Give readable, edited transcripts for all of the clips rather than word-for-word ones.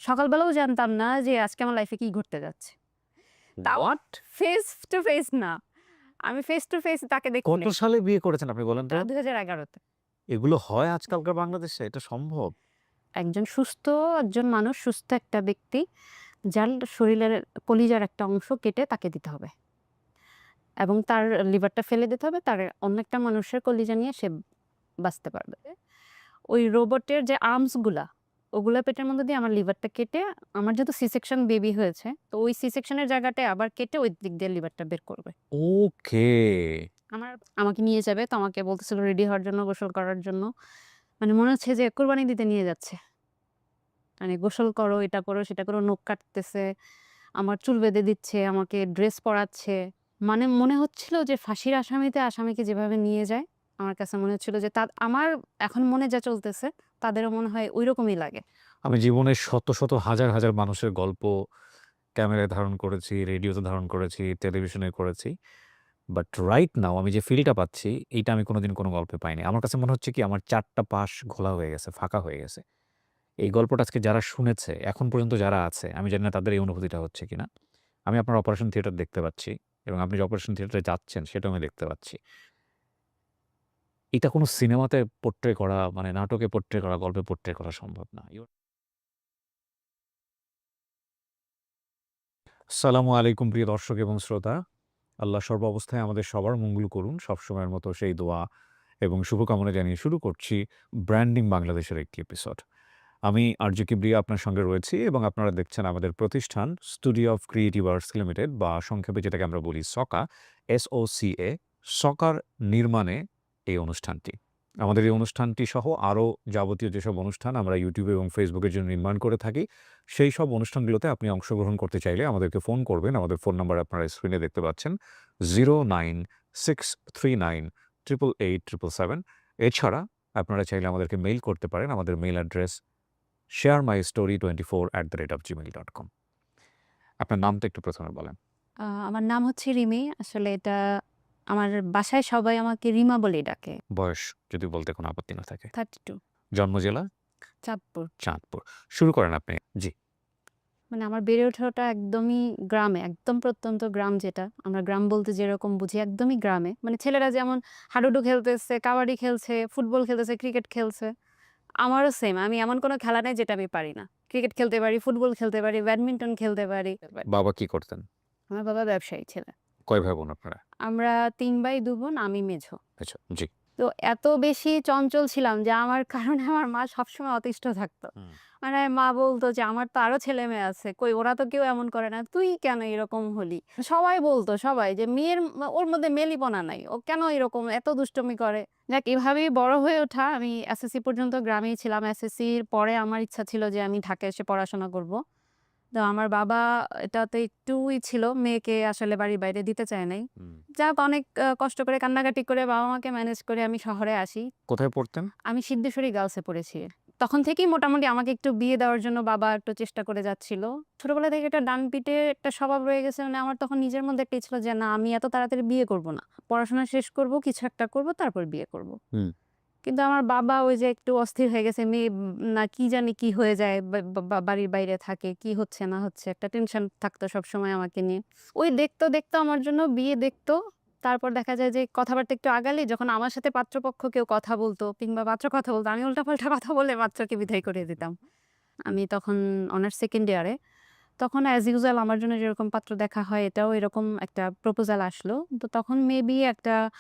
সকালবেলাও জানতাম না যে আজকে আমার লাইফে কি ঘটতে যাচ্ছে। তাও হোয়াট? ফেস টু ফেস না। আমি ফেস টু ফেস তাকে কত দেখিনি। সালে বিয়ে করেছেন আপনি বলেন তো? ২০১১ তে। এগুলো হয় আজকালকার বাংলাদেশে? এটা সম্ভব? একজন মানুষ সুস্থ একটা ব্যক্তি যার শরীরের কলিজার একটা অংশ কেটে তাকে দিতে হবে। এবং তার লিভারটা ফেলে দিতে হবে। তার অন্য একটা মানুষের কলিজা নিয়ে সে বাঁচতে পারবে। ওই রোবটের যে আর্মস গুলা, ওগুলা পেটের মধ্যে দিয়ে আমার লিভারটা কেটে আমার যেহেতু সি সেকশন বেবি হয়েছে, তো ওই সি সেকশনের জায়গাটায় আবার কেটে ওই দিক দিয়ে লিভারটা বের করবে। ওকে। আমাকে নিয়ে যাবে। তো আমাকে বলতেছিল রেডি হওয়ার জন্য, গোসল করার জন্য। মানে মনে হচ্ছে যে কোরবানি দিতে নিয়ে যাচ্ছে। মানে গোসল করো, এটা করো, সেটা করো, নখ কাটতেছে, আমার চুল বেঁধে দিচ্ছে, আমাকে ড্রেস পরাচ্ছে। মানে মনে হচ্ছিল যে ফাঁসির আসামিতে আসামিকে যেভাবে নিয়ে যায়, আমার কাছে মনে হচ্ছিল যে আমার এখন মনে যা চলতেছে, তাদেরও মনে হয় ঐরকমই লাগে। আমি জীবনে শত, শত হাজার, হাজার মানুষের গল্প ক্যামেরায় ধারণ করেছি, রেডিওতে ধারণ করেছি, টেলিভিশনে করেছি। বাট রাইট নাও আমি যে ফিলটা পাচ্ছি, এইটা আমি কোনোদিন কোনো গল্পে পাইনি। আমার কাছে মনে হচ্ছে কি আমার ৪ টা পাশ ঘোলা হয়ে গেছে, ফাঁকা হয়ে গেছে। এই গল্পটা আজকে যারা শুনেছে, এখন পর্যন্ত যারা আছে, আমি জানি না তাদের এই অনুভূতিটা হচ্ছে কিনা। আমি আপনার অপারেশন থিয়েটার দেখতে পাচ্ছি এবং আপনি যে অপারেশন থিয়েটারে যাচ্ছেন সেটাও আমি দেখতে পাচ্ছি। এটা কোনো সিনেমাতে পোর্ট্রে করা মানে নাটকে পোর্ট্রে করা, গল্পে পোর্ট্রে করা সম্ভব না। আসসালামু আলাইকুম প্রিয় দর্শক এবং শ্রোতা। আল্লাহ সর্বাবস্থায় আমাদের সবার মঙ্গল করুন। সবসময়ের মতো সেই দোয়া এবং শুভকামনা জানিয়ে শুরু করছি ব্র্যান্ডিং বাংলাদেশের একটি এপিসোড। আমি আরজে কিবরিয়া আপনার সঙ্গে রয়েছি এবং আপনারা দেখছেন আমাদের প্রতিষ্ঠান studio of creative arts limited বা সংক্ষেপে যেটাকে আমরা বলি সকা, SOCA, সকার নির্মাণে এই অনুষ্ঠানটি। আমাদের এই অনুষ্ঠানটি সহ আরও যাবতীয় যেসব অনুষ্ঠান আমরা ইউটিউব এবং ফেসবুকের জন্য নির্মাণ করে থাকি, সেই সব অনুষ্ঠানগুলোতে আপনি অংশগ্রহণ করতে চাইলে আমাদেরকে ফোন করবেন। আমাদের ফোন নাম্বার আপনারা স্ক্রিনে দেখতে পাচ্ছেন 09639887777। এছাড়া আপনারা চাইলে আমাদেরকে মেইল করতে পারেন। আমাদের মেইল অ্যাড্রেস sharemystory24@gmail.com। আপনার নামটা একটু প্রথমে বলেন। আমার নাম হচ্ছে রিমি। আসলে এটা আমার বাসায় সবাই আমাকে রিমা বলেই ডাকে। বয়স যদি বলতে কোনো আপত্তি না থাকে। 32, জন্ম জেলা? চাঁদপুর। চাঁদপুর। শুরু করেন আপনি। জি। মানে আমার বেড়ে ওঠাটা একদমই গ্রামে, একদম প্রত্যন্ত গ্রাম যেটা। আমরা গ্রাম বলতে যেরকম বুঝি একদমই গ্রামে। মানে ছেলেরা যেমন হাডুডু খেলতেছে, কাবাডি খেলছে, ফুটবল খেলতেছে, ক্রিকেট খেলছে। আমারও সেম। আমি এমন কোনো খেলা নাই যেটা আমি পারি না। ক্রিকেট খেলতে পারি, ফুটবল খেলতে পারি, ব্যাডমিন্টন খেলতে পারি। বাবা কি করতেন? আমার বাবা ব্যবসায়ী ছিলেন। কয় ভাই বোন আপনারা? আমরা ৩ ভাই ২ বোন, আমি মেঝো। আচ্ছা, জি। তো এত বেশি চঞ্চল ছিলাম যে আমার কারণে আমার মা সবসময় অতিষ্ঠ থাকতো। হুম। মানে মা বলতো যে, "আমার তো আরো ছেলে-মেয়ে আছে। কই ওরা তো কেউ এমন করে না। তুই কেন এরকম হলি?" সবাই বলতো সবাই যে, "মেয়ের ওর মধ্যে মেলিপনা নাই। ও কেন এরকম এত দুষ্টুমি করে?" যাক এভাবেই বড় হয়ে ওঠা। আমি এসএসসি পর্যন্ত গ্রামেই ছিলাম। এসএসসির পরে আমার ইচ্ছা ছিল যে আমি ঢাকায় এসে পড়াশোনা করব। তো আমার বাবা এটাতে একটুই ছিল, মেয়েকে আসলে বাড়ির বাইরে দিতে চায় নাই। হুম। যাক অনেক কষ্ট করে কান্নাকাটি করে বাবা-মাকে ম্যানেজ করে আমি শহরে আসি। কোথায় পড়তেন? আমি সিদ্ধেশ্বরী গার্লসে পড়েছি। তখন থেকেই মোটামুটি আমাকে একটু বিয়ে দেওয়ার জন্য বাবা একটু চেষ্টা করে যাচ্ছিল। ছোটবেলা থেকে একটা ডানপিটে একটা স্বভাব রয়ে গেছে। মানে আমার তখন নিজের মধ্যে একটা ছিল যে না আমি এত তাড়াতাড়ি বিয়ে করব না। পড়াশোনা শেষ করব, কিছু একটা করব, তারপর বিয়ে করব। হুম। কিন্তু আমার বাবা ওই যে একটু অস্থির হয়ে গেছে। মেয়ে না কি জানি কি হয়ে যায়, বা বা বাড়ির বাইরে থাকে, কি হচ্ছে না হচ্ছে একটা টেনশন থাকতো সবসময় আমাকে নিয়ে। ওই দেখতো, দেখতো আমার জন্য বিয়ে দেখতো। তারপর দেখা যায় যে কথাবার্তা একটু আগালেই যখন আমার সাথে পাত্রপক্ষ কেউ কথা বলতো কিংবা পাত্র কথা বলতো, আমি উল্টাপাল্টা কথা বলে পাত্রকে বিদায় করে দিতাম। আমি তখন অনার্স 2nd ইয়ারে। তখন অ্যাজ ইউজুয়াল আমার জন্য যেরকম পাত্র দেখা হয় এটাও এরকম একটা প্রপোজাল আসলো। তো তখন মেবি একটা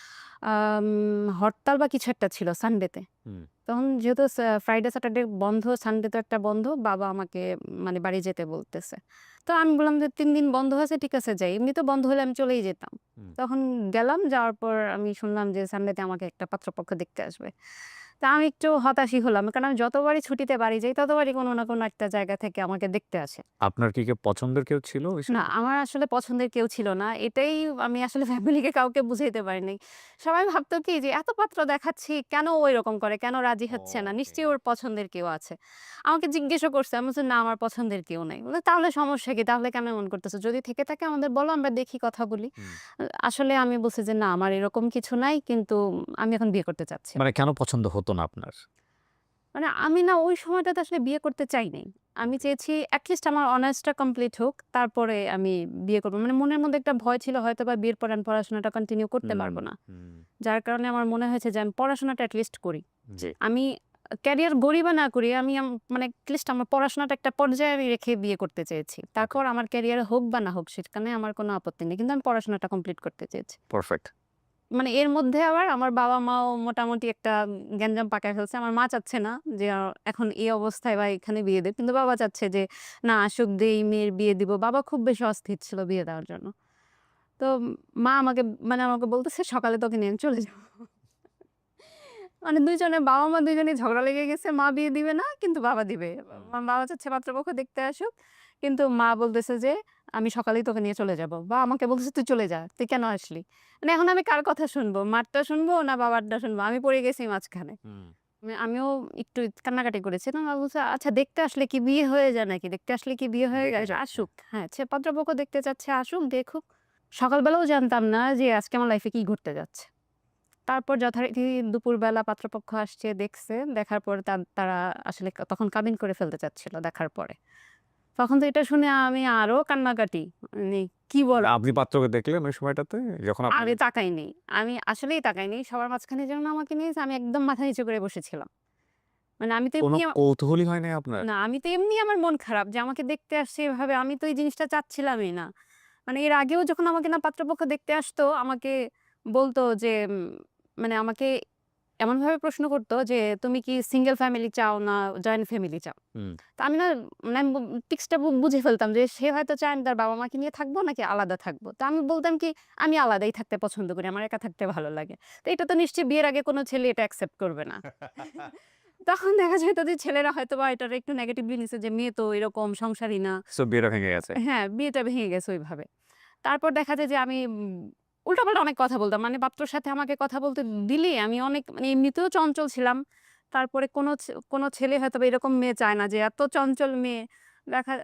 আম হরতাল বা কিছু একটা ছিল সানডেতে। হুম। তখন যেহেতু ফ্রাইডে, স্যাটারডে বন্ধ, সানডে তো একটা বন্ধ। বাবা আমাকে মানে বাড়ি যেতে বলতেছে। তো আমি বললাম যে ৩ দিন বন্ধ আছে, ঠিক আছে যাই। এমনি তো বন্ধ হলে আমি চলেই যেতাম। হুম। তখন গেলাম, যাওয়ার পর আমি শুনলাম যে সানডেতে আমাকে একটা পাত্রপক্ষ দেখতে আসবে। তা আমি একটু হতাশই হলাম। কারণ আমি যতবারই ছুটিতে বাড়ি যাই ততবারই কোনো না কোনো একটা জায়গা থেকে আমাকে দেখতে আসে। আপনার কি কেউ পছন্দের কেউ ছিল ওই না, সময়? আমার আসলে পছন্দের কেউ ছিল না। এটাই আমি আসলে ফ্যামিলিকে কাউকে বুঝাইতে পারি নাই। সবাই ভাবতো কি যে এত পাত্র দেখাচ্ছি, কেন ও এরকম করে? কেন রাজি হচ্ছে না? ওকে। নিশ্চয়ই ওর পছন্দের কেউ আছে। আমাকে জিজ্ঞেসও করছে। আমি বলছি, "না, আমার পছন্দের কেউ নাই।" বলল, "তাহলে সমস্যা কি? তাহলে কেন এমন করতেছো? যদি থেকে থাকে আমাদের বলো, আমরা দেখি কথা বলি।" হুম। আসলে আমি বলছি যে, "না, আমার এরকম কিছু নাই। কিন্তু আমি এখন বিয়ে করতে চাচ্ছি না।" মানে কেন পছন্দ হতো না আপনার? মানে আমি না ওই সময়টাতে আসলে বিয়ে করতে চাই নাই। আমি ওকে। চেয়েছি এটলিস্ট আমার অনার্সটা কমপ্লিট হোক। তারপরে আমি বিয়ে করব। মানে মনের মধ্যে একটা ভয় ছিল হয়তোবা বিয়ের পরে আমি পড়াশোনাটা কন্টিনিউ করতে হুম, পারব না। হুম। যার কারণে আমার মনে হয়েছে যে আমি পড়াশোনাটা এটলিস্ট করি। জি। আমি ক্যারিয়ার গড়ি বা না করি আমি মানে এটলিস্ট আমার পড়াশোনাটা একটা পর্যায়ে আমি রেখে বিয়ে করতে চেয়েছি। ওকে। তারপর আমার ক্যারিয়ার হোক বা না হোক সেখানে আমার কোনো আপত্তি নেই। কিন্তু আমি পড়াশোনাটা কমপ্লিট করতে চেয়েছি। পারফেক্ট। মানে এর মধ্যে আবার আমার বাবা-মাও মোটামুটি একটা গ্যাঞ্জাম পাকায় ফেলছে। আমার মা চাচ্ছে না যে এখন এই অবস্থায় বা এখানে বিয়ে দেব। কিন্তু বাবা চাচ্ছে যে না আসুক দেই মেয়ের বিয়ে দিব। বাবা খুব বেশি অস্থির ছিল বিয়ে দেওয়ার জন্য। তো মা আমাকে বলতেছে সকালে তোকে নিয়ে আমি চলে যাব। মানে ২ জনের বাবা-মা ২ জনই ঝগড়া লেগে গেছে। মা বিয়ে দিবে না কিন্তু বাবা দিবে। হুম। আমার বাবা চাচ্ছে পাত্রপক্ষ দেখতে আসুক। কিন্তু মা বলতেছে যে, "আমি সকালেই তোকে নিয়ে চলে যাব।" বা আমাকে বলতেছে, "তুই চলে যা। তুই কেন আসলি?" মানে এখন আমি কার কথা শুনবো? মারটা শুনবো না বাবারটা শুনবো? আমি পড়ে গেছি মাঝখানে। হুম। আমিও একটু কান্নাকাটি করেছি। তো মা বলছে, "আচ্ছা দেখতে আসলে কি বিয়ে হয়ে যায় নাকি? দেখতে আসলে কি বিয়ে হয়ে দেখতে যায়? যাচ্ছে। আসুক। হ্যাঁ, পাত্রপক্ষ দেখতে চাচ্ছে আসুক, দেখুক।" সকালবেলাও জানতাম না যে আজকে আমার লাইফে কি ঘটতে যাচ্ছে। তারপর যথারীতি দুপুরবেলা পাত্রপক্ষ আসছে, দেখছে। দেখার পরে তারা আসলে তখন কাবিন করে ফেলতে চাচ্ছিল দেখার পরে। তখন তো এটা শুনে আমি আরো কান্নাকাটি। মানে কি বল আপনি পাত্রকে দেখলেন ওই সময়টাতে? যখন আপনি আমি তাকাইনি। আমি আসলেই তাকাইনি। সবার মাঝখানে যেন আমাকে নিয়েছে আমি একদম মাথা নিচু করে বসেছিলাম। মানে আমি তো কোনো এমনি কৌতূহলই হয় নাই আপনার? না আমি তো এমনি আমার মন খারাপ যে আমাকে দেখতে আসছে এভাবে। আমি তো এই জিনিসটা চাচ্ছিলামই না। মানে এর আগেও যখন আমাকে না পাত্রপক্ষ দেখতে আসতো আমাকে বলতো যে মানে আমাকে এমনভাবে প্রশ্ন করত যে, "তুমি কি সিঙ্গেল ফ্যামিলি চাও না জয়েন্ট ফ্যামিলি চাও?" হুম। তো আমি না মানে আমি টিক্সটা বুঝে ফেলতাম যে সে হয়তো চায় আমি তার বাবা-মাকে নিয়ে থাকবো নাকি আলাদা থাকবো। তো আমি বলতাম কি, "আমি আলাদাই থাকতে পছন্দ করি। আমার একা থাকতে ভালো লাগে।" তো এটা তো নিশ্চয়ই বিয়ের আগে কোনো ছেলে এটা অ্যাকসেপ্ট করবে না। তখন দেখা যেত যে ছেলেরা হয়তোবা এটার একটু নেগেটিভলি নিছে যে মেয়ে তো এরকম সংসারী না। সো বিয়েটা ভেঙে গেছে। হ্যাঁ, বিয়েটা ভেঙে গেছে ওইভাবে। তারপর দেখা যায় যে আমি উল্টাপাল্টা অনেক কথা বলতাম। মানে পাত্রর সাথে আমাকে কথা বলতে দিলেই আমি অনেক মানে এমনিতেও চঞ্চল ছিলাম। তারপরে কোনো ছেলে হয়তোবা এরকম মেয়ে চায় না যে এত চঞ্চল মেয়ে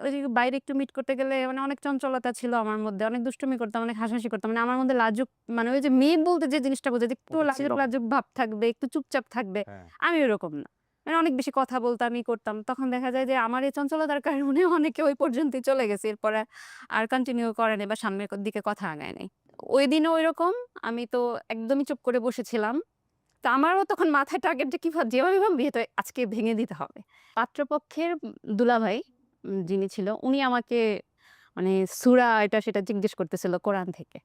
ওই যে বাইরে একটু মিট করতে গেলে মানে অনেক চঞ্চলতা ছিল আমার মধ্যে। অনেক দুষ্টুমি করতাম, অনেক হাসাহাসি করতাম। মানে আমার মধ্যে লাজুক মানে ওই যে মেয়ে বলতে যে জিনিসটা বোঝায় যে একটু ওটা ছিল লাজুক, না। লাজুক ভাব থাকবে, একটু চুপচাপ থাকবে। হ্যাঁ। আমি ওরকম না। মানে অনেক বেশি কথা বলতাম, করতাম। তখন দেখা যায় যে আমার এই চঞ্চলতার কারণে অনেকে ওই পর্যন্তই চলে গেছে। এরপরে আর কন্টিনিউ করে নাই বা সামনের দিকে কথা আগায় নাই। ঐদিনও ঐরকম। আমি তো একদমই চুপ করে বসেছিলাম। তো আমারও তখন মাথায় টার্গেট যে যেভাবে হোক বিয়েটা আজকে ভেঙে দিতে হবে। পাত্রপক্ষের দুলাভাই যিনি ছিল উনি আমাকে মানে সূরা এটা সেটা জিজ্ঞেস করতেছিল কোরআন থেকে।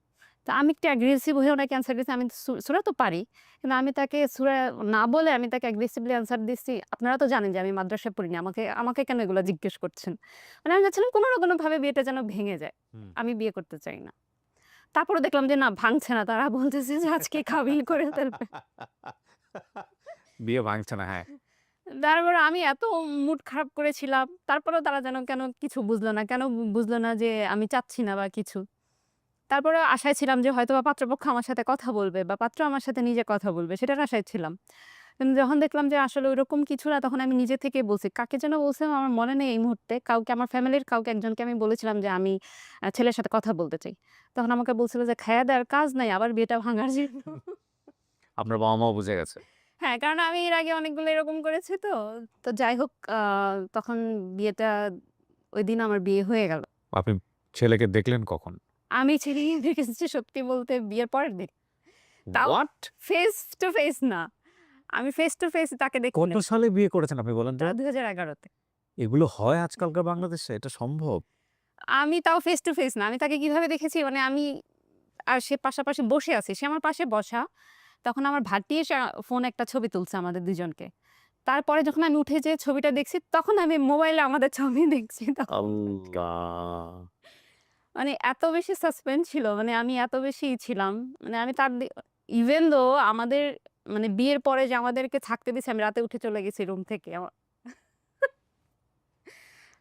তো আমি একটু অ্যাগ্রেসিভ হয়ে ওনাকে অ্যান্সার দিয়েছি। আমি সূরা তো পারি। কিন্তু আমি তাকে সূরা না বলে আমি তাকে অ্যাগ্রেসিভলি অ্যান্সার দিচ্ছি। আপনারা তো জানেন যে আমি মাদ্রাসায় পড়িনি। আমাকে কেন এগুলা জিজ্ঞেস করছেন? মানে আমি চাচ্ছিলাম কোনো না কোনোভাবে বিয়েটা যেন ভেঙে যায়। হুম। আমি বিয়ে করতে চাই না। তারপরে দেখলাম যে না ভাঙছে না। তারা বলতেছে যে আজকে কাবিন করে ফেলবে। বিয়ে ভাঙছে না, হ্যাঁ। তারপরে আমি এত মুড খারাপ করেছিলাম। তারপরেও তারা যেন কেন কিছু বুঝলো না। কেন বুঝলো না যে আমি চাচ্ছি না বা কিছু। তারপরে আশায় ছিলাম যে হয়তোবা পাত্রপক্ষ আমার সাথে কথা বলবে বা পাত্র আমার সাথে নিজে কথা বলবে সেটার আশায় ছিলাম। কিন্তু যখন দেখলাম যে আসলে ওইরকম কিছু না তখন আমি নিজে থেকেই বলছি। কাকে যেন বলছিলাম আমার মনে নেই এই মুহূর্তে। কাউকে আমার ফ্যামিলির কাউকে একজনকে আমি বলেছিলাম যে আমি ছেলের সাথে কথা বলতে চাই। তখন আমাকে বলছিল যে খায়া দেওয়ার কাজ নাই আবার বিয়েটা ভাঙার জন্য। আপনার বাবা-মাও বুঝে গেছে। হ্যাঁ, কারণ আমি এর আগে অনেকগুলো এরকম করেছি তো। তো যাই হোক তখন বিয়েটা ঐদিন আমার বিয়ে হয়ে গেল। আপনি ছেলেকে দেখলেন কখন? আমি ছেলেকে দেখেছি সত্যি বলতে বিয়ের পরের দিন। তাও হোয়াট? ফেস টু ফেস না। আমি ফেস টু ফেস তাকে দেখি কত নাই। সালে বিয়ে করেছেন আপনি বলেন তো? ২০১১ তে। এগুলো হয় আজকালকার বাংলাদেশে? এটা সম্ভব? আমি তাও ফেস টু ফেস না। আমি তাকে কিভাবে দেখেছি মানে আমি আর সে পাশাপাশি বসে আছি। সে আমার পাশে বসা। তখন আমার ভাগ্নি এসে ফোনে একটা ছবি তুলছে আমাদের ২ জনকে। তারপরে যখন আমি উঠে যেয়ে ছবিটা দেখছি তখন আমি মোবাইলে আমাদের ছবি দেখছি তখন। আল্লাহ! মানে এত বেশি সাসপেন্স ছিল। মানে আমি এত বেশি ছিলাম। মানে আমি তার ইভেন দো আমাদের মানে বিয়ের পরে যে আমাদেরকে থাকতে দিছে আমি রাতে উঠে চলে গেছি রুম থেকে।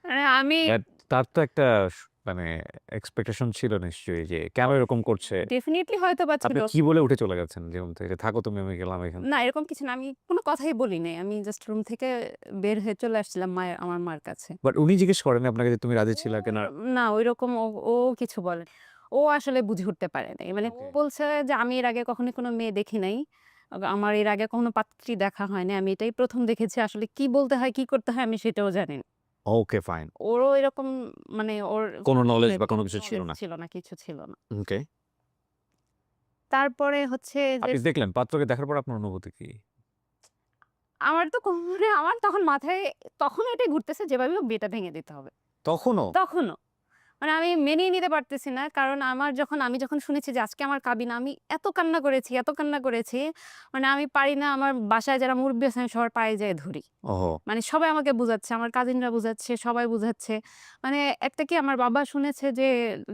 মানে আমি দ্যাট তার তো একটা মানে এক্সপেকটেশন ছিল নিশ্চয়ই যে কেন এরকম করছে? ডেফিনিটলি হয়তোবা ছিল। আপনি কি বলে উঠে চলে গেছেন যে রুম থেকে যে, "থাকো তুমি আমি গেলাম এখান না থেকে।" এরকম কিছু না। আমি কোন কথাই বলি নাই। আমি জাস্ট রুম থেকে বের হয়ে চলে আসছিলাম আমার মার কাছে। বাট উনি জিজ্ঞেস করেনি আপনাকে যে তুমি রাজি ছিলা কিনা? না ঐরকম ও কিছু বলেনি। ও আসলে বুঝে উঠতে পারে নাই। মানে ও ওকে। বলছে যে, "আমি এর আগে কখনোই কোনো মেয়ে দেখি নাই। আমার এর আগে কখনো পাত্রী দেখা হয় নাই। আমি এটাই ১ম দেখেছি। আসলে কি বলতে হয়, কি করতে হয় আমি সেটাও জানি না।" ওকে, ফাইন। ওরও এরকম মানে ওর কোনো নলেজ বা কোনো কিছু ছিল knowledge না। ছিল না, কিছু ছিল না। ওকে। তারপরে হচ্ছে যে আপনি দেখলেন, পাত্রকে দেখার পর আপনার অনুভূতি কি? আমার তো মানে আমার তখন মাথায় তখন এটাই ঘুরতেছে যেভাবে হোক বিয়েটা ভেঙে দিতে হবে। তখনও? তখনও। মানে আমি মেনেই নিতে পারতেছি না। কারণ আমি যখন শুনেছি যে আজকে আমার কাবিন, আমি এত কান্না করেছি, এত কান্না করেছি। মানে আমি পারি না, আমার বাসায় যারা মুরুব্বি আছে আমি সবার পায়ে যেয়ে ধরি। ওহো! মানে সবাই আমাকে বুঝাচ্ছে, আমার কাজিনরা বুঝাচ্ছে, সবাই বুঝাচ্ছে। মানে একটা কি আমার বাবা শুনেছে যে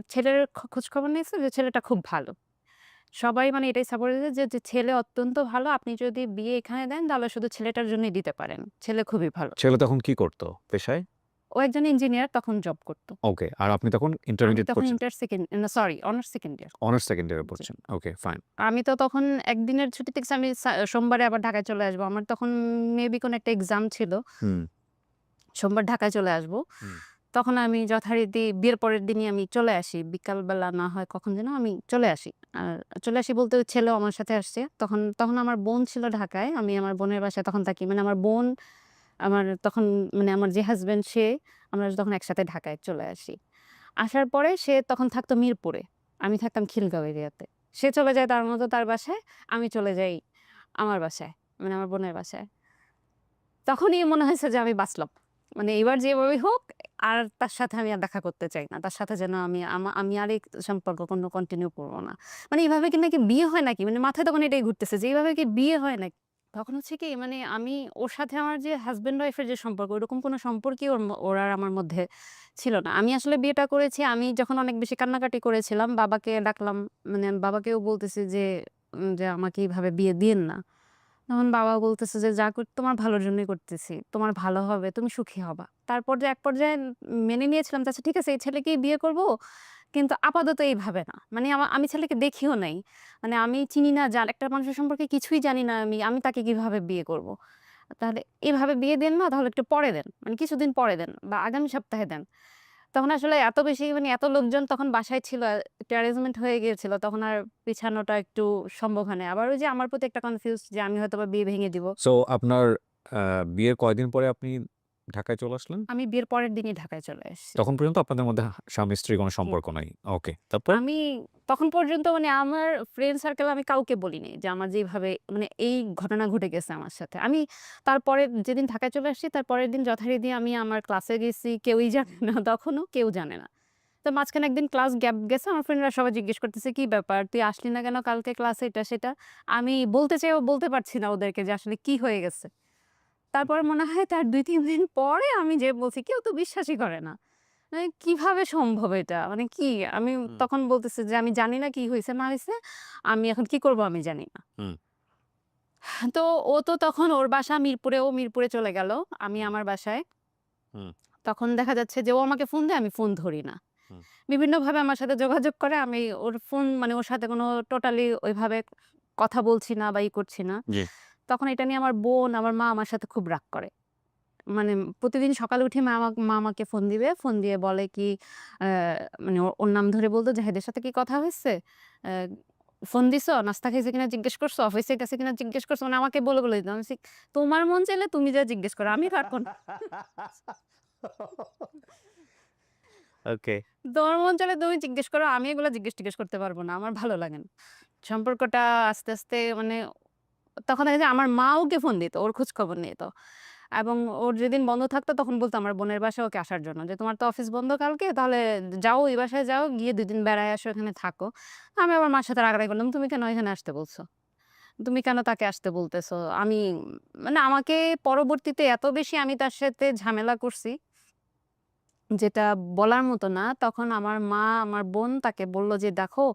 ছেলের খোঁজখবর নিয়েছে যে ছেলেটা খুব ভালো। সবাই মানে এটাই সাপোর্ট দিয়েছে যে ছেলে অত্যন্ত ভালো। আপনি যদি বিয়ে এখানে দেন তাহলে শুধু ছেলেটার জন্যই দিতে পারেন। ছেলে খুবই ভালো। ছেলে তখন কি করতো পেশায়? ও একজন ইঞ্জিনিয়ার তখন জব করত। ওকে। আর আপনি তখন আমি ইন্টারমিডিয়েট তখন পড়ছেন? Honours second year. Honours second ইয়ারে জি। পড়ছেন। ওকে, ফাইন। আমি তো তখন একদিনের ছুটিতে গেছি, আমি সোমবারে আবার ঢাকায় চলে আসবো। আমার তখন মেবি কোনো একটা এক্সাম ছিল। হুম, সোমবার ঢাকায় চলে আসবো। হুম। তখন আমি যথারীতি বিয়ের পরের দিনই আমি চলে আসি। বিকালবেলা না হয় কখন যেন আমি চলে আসি। আর চলে আসি বলতে ওই ছেলেও আমার সাথে আসছে। তখন আমার বোন ছিল ঢাকায়। আমি আমার বোনের বাসায় তখন থাকি। মানে আমার বোন, আমার তখন মানে আমার যে হাসব্যান্ড সে, আমরা তখন একসাথে ঢাকায় চলে আসি। আসার পরে সে তখন থাকতো মিরপুরে। আমি থাকতাম খিলগাঁও এরিয়াতে। সে চলে যায় তার মতো তার বাসায়, আমি চলে যাই আমার বাসায়। মানে আমার বোনের বাসায়। তখনই মনে হয়েছে যে আমি বাঁচলাম। মানে এবার যেভাবেই হোক আর তার সাথে আমি আর দেখা করতে চাই না। তার সাথে যেন আমি আর এই সম্পর্ক কন্টিনিউ করব না। মানে এভাবে কি নাকি বিয়ে হয় নাকি? মানে মাথায় তখন এটাই ঘুরতেছে যে এভাবে কি বিয়ে হয় নাকি? তখন হচ্ছে কি মানে আমি ওর সাথে আমার যে হাসব্যান্ড ওয়াইফ এর যে সম্পর্ক ওরকম কোনো সম্পর্কই ওর আর আমার মধ্যে ছিল না। আমি আসলে বিয়েটা করেছি আমি যখন অনেক বেশি কান্নাকাটি করেছিলাম, বাবাকে ডাকলাম। মানে আমি বাবাকেও বলতেছি যে আমাকে এভাবে বিয়ে দিয়েন না। তখন বাবা বলতেছে যে, "যা তোমার ভালোর জন্যই করতেছি। তোমার ভালো হবে, তুমি সুখী হবা।" তারপর যে এক পর্যায়ে মেনে নিয়েছিলাম যে, আচ্ছা ঠিক আছে এই ছেলেকেই বিয়ে করব। কিন্তু আপাতত এইভাবে না। মানে আমি ছেলেকে দেখিও নাই। মানে আমি চিনি না একটা মানুষের সম্পর্কে কিছুই জানি না আমি। আমি তাকে কিভাবে বিয়ে করব? তাহলে এভাবে বিয়ে দেন না, তাহলে একটু পরে দেন। মানে কিছুদিন পরে দেন বা আগামী সপ্তাহে দেন। তখন আসলে এত বেশি মানে এত লোকজন তখন বাসায় ছিল। একটু অ্যারেঞ্জমেন্ট হয়ে গিয়েছিল। তখন আর পিছানোটা একটু সম্ভব হয় নাই। আবার ওই যে আমার প্রতি একটা কনফিউজ যে আমি হয়তোবা বিয়ে ভেঙে দিব। সো আপনার আ বিয়ের কয়দিন পরে আপনি ঢাকায় চলে আসলেন? আমি বিয়ের পরের দিনই ঢাকায় চলে আসছি। তখন পর্যন্ত আপনাদের মধ্যে স্বামী-স্ত্রীর কোনো জি। সম্পর্ক নাই। ওকে। তারপর? আমি তখন পর্যন্ত মানে আমার ফ্রেন্ড সার্কেলে আমি কাউকে বলিনি যে আমার যেভাবে মানে এই ঘটনা ঘটে গেছে আমার সাথে। আমি তারপরে যেদিন ঢাকায় চলে আসছি তার পরের দিন যথারীতি আমি আমার ক্লাসে গেছি। কেউই জানে না তখনও কেউ জানে না। তো মাঝখানে একদিন ক্লাস গ্যাপ গেছে। আমার ফ্রেন্ডরা সবাই জিজ্ঞেস করতেছে, "কি ব্যাপার? তুই আসলি না কেন কালকে ক্লাসে?" এটা সেটা। আমি বলতে চেয়েও বলতে পারছি না ওদেরকে যে আসলে কি হয়ে গেছে। তারপরে মনে হয় তার ২-৩ দিন পরে আমি যেয়ে বলছি, কেউ তো বিশ্বাসই করে না। মানে কিভাবে সম্ভব এটা? মানে কি? আমি হুম, তখন বলতেছি যে, "আমি জানি না কি হইছে না হইছে। আমি এখন কি করব আমি জানি না।" হুম, তো ও তো তখন ওর বাসা মিরপুরে, ও মিরপুরে চলে গেল। আমি হুম, আমার বাসায়। হুম, তখন দেখা যাচ্ছে যে ও আমাকে ফোন দেয়, আমি ফোন ধরি না। হুম। বিভিন্নভাবে আমার সাথে যোগাযোগ করে। আমি ওর ফোন মানে ওর সাথে কোনো টোটালি ওইভাবে কথা বলছি না বা করছি না। জি। তখন এটা নিয়ে আমার বোন, আমার মা আমার সাথে খুব রাগ করে। মানে প্রতিদিন সকালে উঠে মা আমাকে ফোন দিবে। ফোন দিয়ে বলে কি আ মানে ওর নাম ধরে বলতো, "জাহিদের সাথে কি কথা হইছে? আ ফোন দিছো? নাস্তা খাইছে কিনা জিজ্ঞেস করছো? অফিসে গেছে কিনা জিজ্ঞেস করছো?" মানে আমাকে বলে দিত। আমি বলছি, "তোমার মন চাইলে তুমি যা জিজ্ঞেস করো। আমি পারব না। ওকে। তোমার মন চাইলে তুমি জিজ্ঞেস করো। আমি এগুলো জিজ্ঞেস-টিজ্ঞেস করতে পারব না। আমার ভালো লাগে না।" সম্পর্কটা আস্তে, আস্তে মানে তখন দেখা যায় আমার মা ওকে ফোন দিত। ওর খোঁজখবর নিত। এবং ওর যেদিন বন্ধ থাকতো তখন বলতো আমার বোনের বাসায় ওকে আসার জন্য যে, "তোমার তো অফিস বন্ধ কালকে, তাহলে যাও ওই বাসায় যাও, গিয়ে ২ দিন বেড়ায় আসো, এখানে থাকো।" আমি আমার মার সাথে রাগারাগি করলাম, "তুমি কেন এখানে আসতে বলছো? তুমি কেন তাকে আসতে বলতেছো?" আমি মানে আমাকে পরবর্তীতে এত বেশি আমি তার সাথে ঝামেলা করছি, যেটা বলার মতো না। তখন আমার মা, আমার বোন তাকে বলল যে, "দেখো,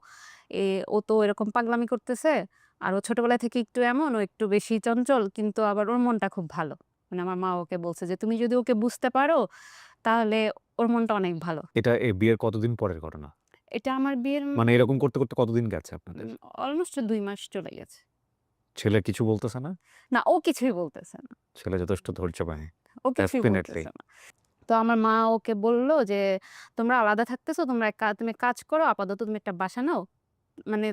ও তো এরকম পাগলামি করতেছে। আর ও ছোটবেলা থেকে একটু এমন, ও একটু বেশি চঞ্চল, কিন্তু আবার ওর মনটা খুব ভালো।" মানে আমার মা ওকে বলছে যে, "তুমি যদি ওকে বুঝতে পারো, তাহলে ওর মনটা অনেক ভালো।" এটা বিয়ের কতদিন পরের ঘটনা? এটা আমার বিয়ের মানে এরকম করতে, করতে কতদিন গেছে আপনাদের? অলমোস্ট ২ মাস চলে গেছে। ছেলে কিছু বলতেছে না? না, ও কিছুই বলতেছে না। ছেলে যথেষ্ট ধৈর্যবান। ও কিছুই ডেফিনিটলি। বলতেছে না। তো আমার মা ওকে বলল যে, "তোমরা আলাদা থাকতেছো, তুমি এক কাজ করো, আপাতত তুমি একটা বাসা নাও। মানে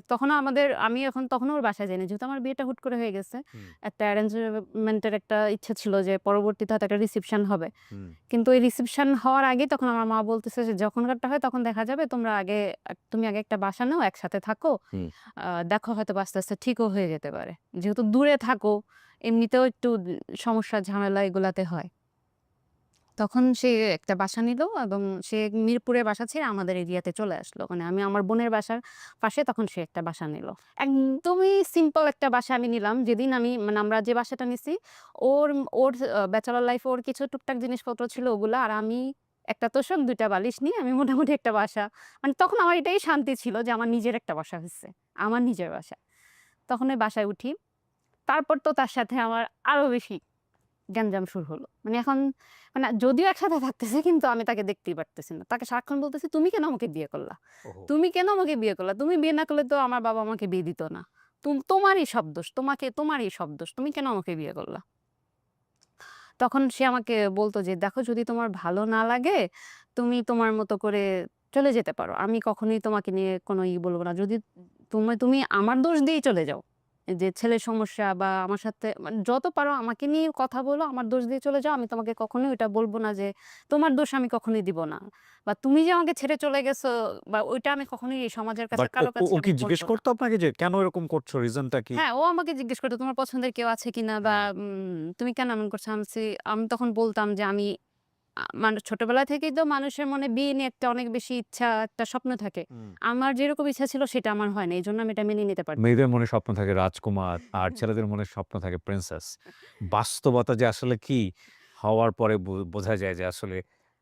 আমি এখন তখনও ওর বাসায় যাইনি। যেহেতু আমার বিয়েটা হুট করে হয়ে গেছে। হুম, একটা অ্যারেঞ্জমেন্টের একটা ইচ্ছা ছিল যে পরবর্তীতে হয়তো একটা রিসেপশন হবে। হুম, কিন্তু ওই রিসেপশন হওয়ার আগেই তখন আমার মা বলতেছে যে, "যখনকারটা হয় তখন দেখা যাবে। তুমি আগে একটা বাসা নাও, একসাথে থাকো। হুম। দেখো হয়তোবা আস্তে, আস্তে ঠিকও হয়ে যেতে পারে।" যেহেতু দূরে থাকো, এমনিতেও একটু সমস্যা ঝামেলা এগুলাতে হয়। তখন সে একটা বাসা নিল এবং সে মিরপুরে বাসা ছেড়ে আমাদের এরিয়াতে চলে আসলো। মানে আমি আমার বোনের বাসার পাশে তখন সে একটা বাসা নিল। একদমই সিম্পল একটা বাসা আমি নিলাম। যেদিন মানে আমরা যে বাসাটা নিছি ওর ওর ব্যাচেলর লাইফে ওর কিছু টুকটাক জিনিসপত্র ছিল ওগুলা। আর আমি একটা তোশক ২ টা বালিশ নিয়ে আমি মোটামুটি একটা বাসা মানে তখন আমার এটাই শান্তি ছিল যে আমার নিজের একটা বাসা হইছে। আমার নিজের বাসা। তখন ওই বাসায় উঠি। তারপর তো তার সাথে আমার আরো বেশি গ্যাঞ্জাম শুরু হলো। মানে এখন মানে যদিও একসাথে থাকতেছি কিন্তু আমি তাকে দেখতেই পারতেছি না। তাকে সারাক্ষণ বলতেছি, "তুমি কেন আমাকে বিয়ে করলা? ওহো! তুমি কেন আমাকে বিয়ে করলা? তুমি বিয়ে না করলে তো আমার বাবা আমাকে বিয়ে দিত না। তোমারই সব দোষ। তোমারই সব দোষ। তুমি কেন আমাকে বিয়ে করলা?" তখন সে আমাকে বলত যে, "দেখো যদি তোমার ভালো না লাগে, তুমি তোমার মতো করে চলে যেতে পারো। আমি কখনোই তোমাকে নিয়ে কোনো বলব না। যদি তুমি আমার দোষ দিয়েই চলে যাও। যে ছেলের সমস্যা বা আমার সাথে মানে যত পারো আমাকে নিয়ে কথা বলো, আমার দোষ দিয়ে চলে যাও। আমি তোমাকে কখনোই ওইটা বলব না যে তোমার দোষ আমি কখনোই দিব না। বা তুমি যে আমাকে ছেড়ে চলে গেছো বা ওইটা আমি কখনোই এই সমাজের কাছে বাট ও কারো ও কাছে ও আমি কি বলব জিজ্ঞেস না।" করতো আপনাকে যে কেন এরকম করছো? রিজনটা কি? হ্যাঁ, ও আমাকে জিজ্ঞেস করত, "তোমার পছন্দের কেউ আছে কিনা?" বা হ্যাঁ। "তুমি কেন এমন করছো?" আমি তখন বলতাম যে, "আমি মানে ছোটবেলা থেকেই তো মানুষের মনে বিয়ে নিয়ে একটা অনেক বেশি ইচ্ছা, একটা স্বপ্ন থাকে। হুম। আমার যেরকম ইচ্ছা ছিল সেটা আমার হয় নাই। এজন্য আমি এটা মেনে নিতে পারছি না।" মেয়েদের মনে স্বপ্ন থাকে রাজকুমার, আর ছেলেদের মনে স্বপ্ন থাকে প্রিন্সেস। বাস্তবতা যে আসলে কি হওয়ার পরে বোঝা যায় যে আসলে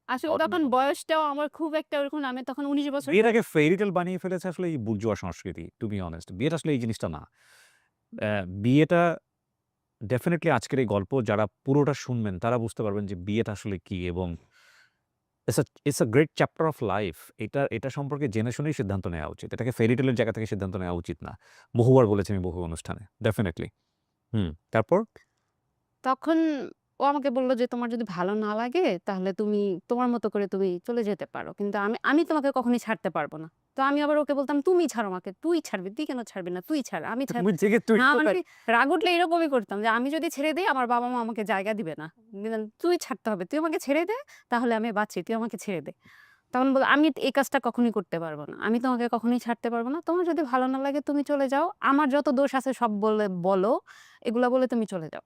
আসলে ঘটনা তখন কত। বয়সটাও আমার খুব একটা ওরকম না। আমি তখন ১৯ বছর বিয়েটাকে ফেয়ারি টেল বানিয়ে ফেলেছে আসলে এই বুর্জোয়া সংস্কৃতি, টু বি অনেস্ট। বিয়েটা আসলে এই জিনিসটা না। বিয়েটা ডেফিনিটলি আজকের এই গল্প যারা পুরোটা শুনবেন তারা বুঝতে পারবেন যে বিয়েটা আসলে কি এবং it's a great chapter of life. এটা সম্পর্কে জেনে শুনেই সিদ্ধান্ত নেওয়া উচিত। এটাকে ফেয়ারি টেল এর জায়গা থেকে সিদ্ধান্ত নেওয়া উচিত না। বহুবার বলেছি আমি বহু অনুষ্ঠানে। ডেফিনিটলি। হুম, তারপর? তখন ও আমাকে বলল যে, "তোমার যদি ভালো না লাগে তাহলে তুমি তোমার মতো করে তুমি চলে যেতে পারো। কিন্তু আমি তোমাকে কখনোই ছাড়তে পারব না।" তো আমি আবার ওকে বলতাম, "তুমি ছাড়ো আমাকে। তুই ছাড়বি। তুই কেন ছাড়বি না? তুই ছাড়। আমি ছাড়।" তুমি জেগে তুই না মানে কোথায়? রাগ উঠলে এরকমই করতাম যে, "আমি যদি ছেড়ে দেই আমার বাবা-মা আমাকে জায়গা দিবে না। তুই ছাড়তে হবে। তুই আমাকে ছেড়ে দে তাহলে আমি বাঁচি। তুই আমাকে ছেড়ে দে।" তখন "আমি এই কাজটা কখনোই করতে পারব না। আমি তোমাকে কখনোই ছাড়তে পারব না। তোমার যদি ভালো না লাগে তুমি চলে যাও। আমার যত দোষ আছে সব বলো। এগুলা বলে তুমি চলে যাও।"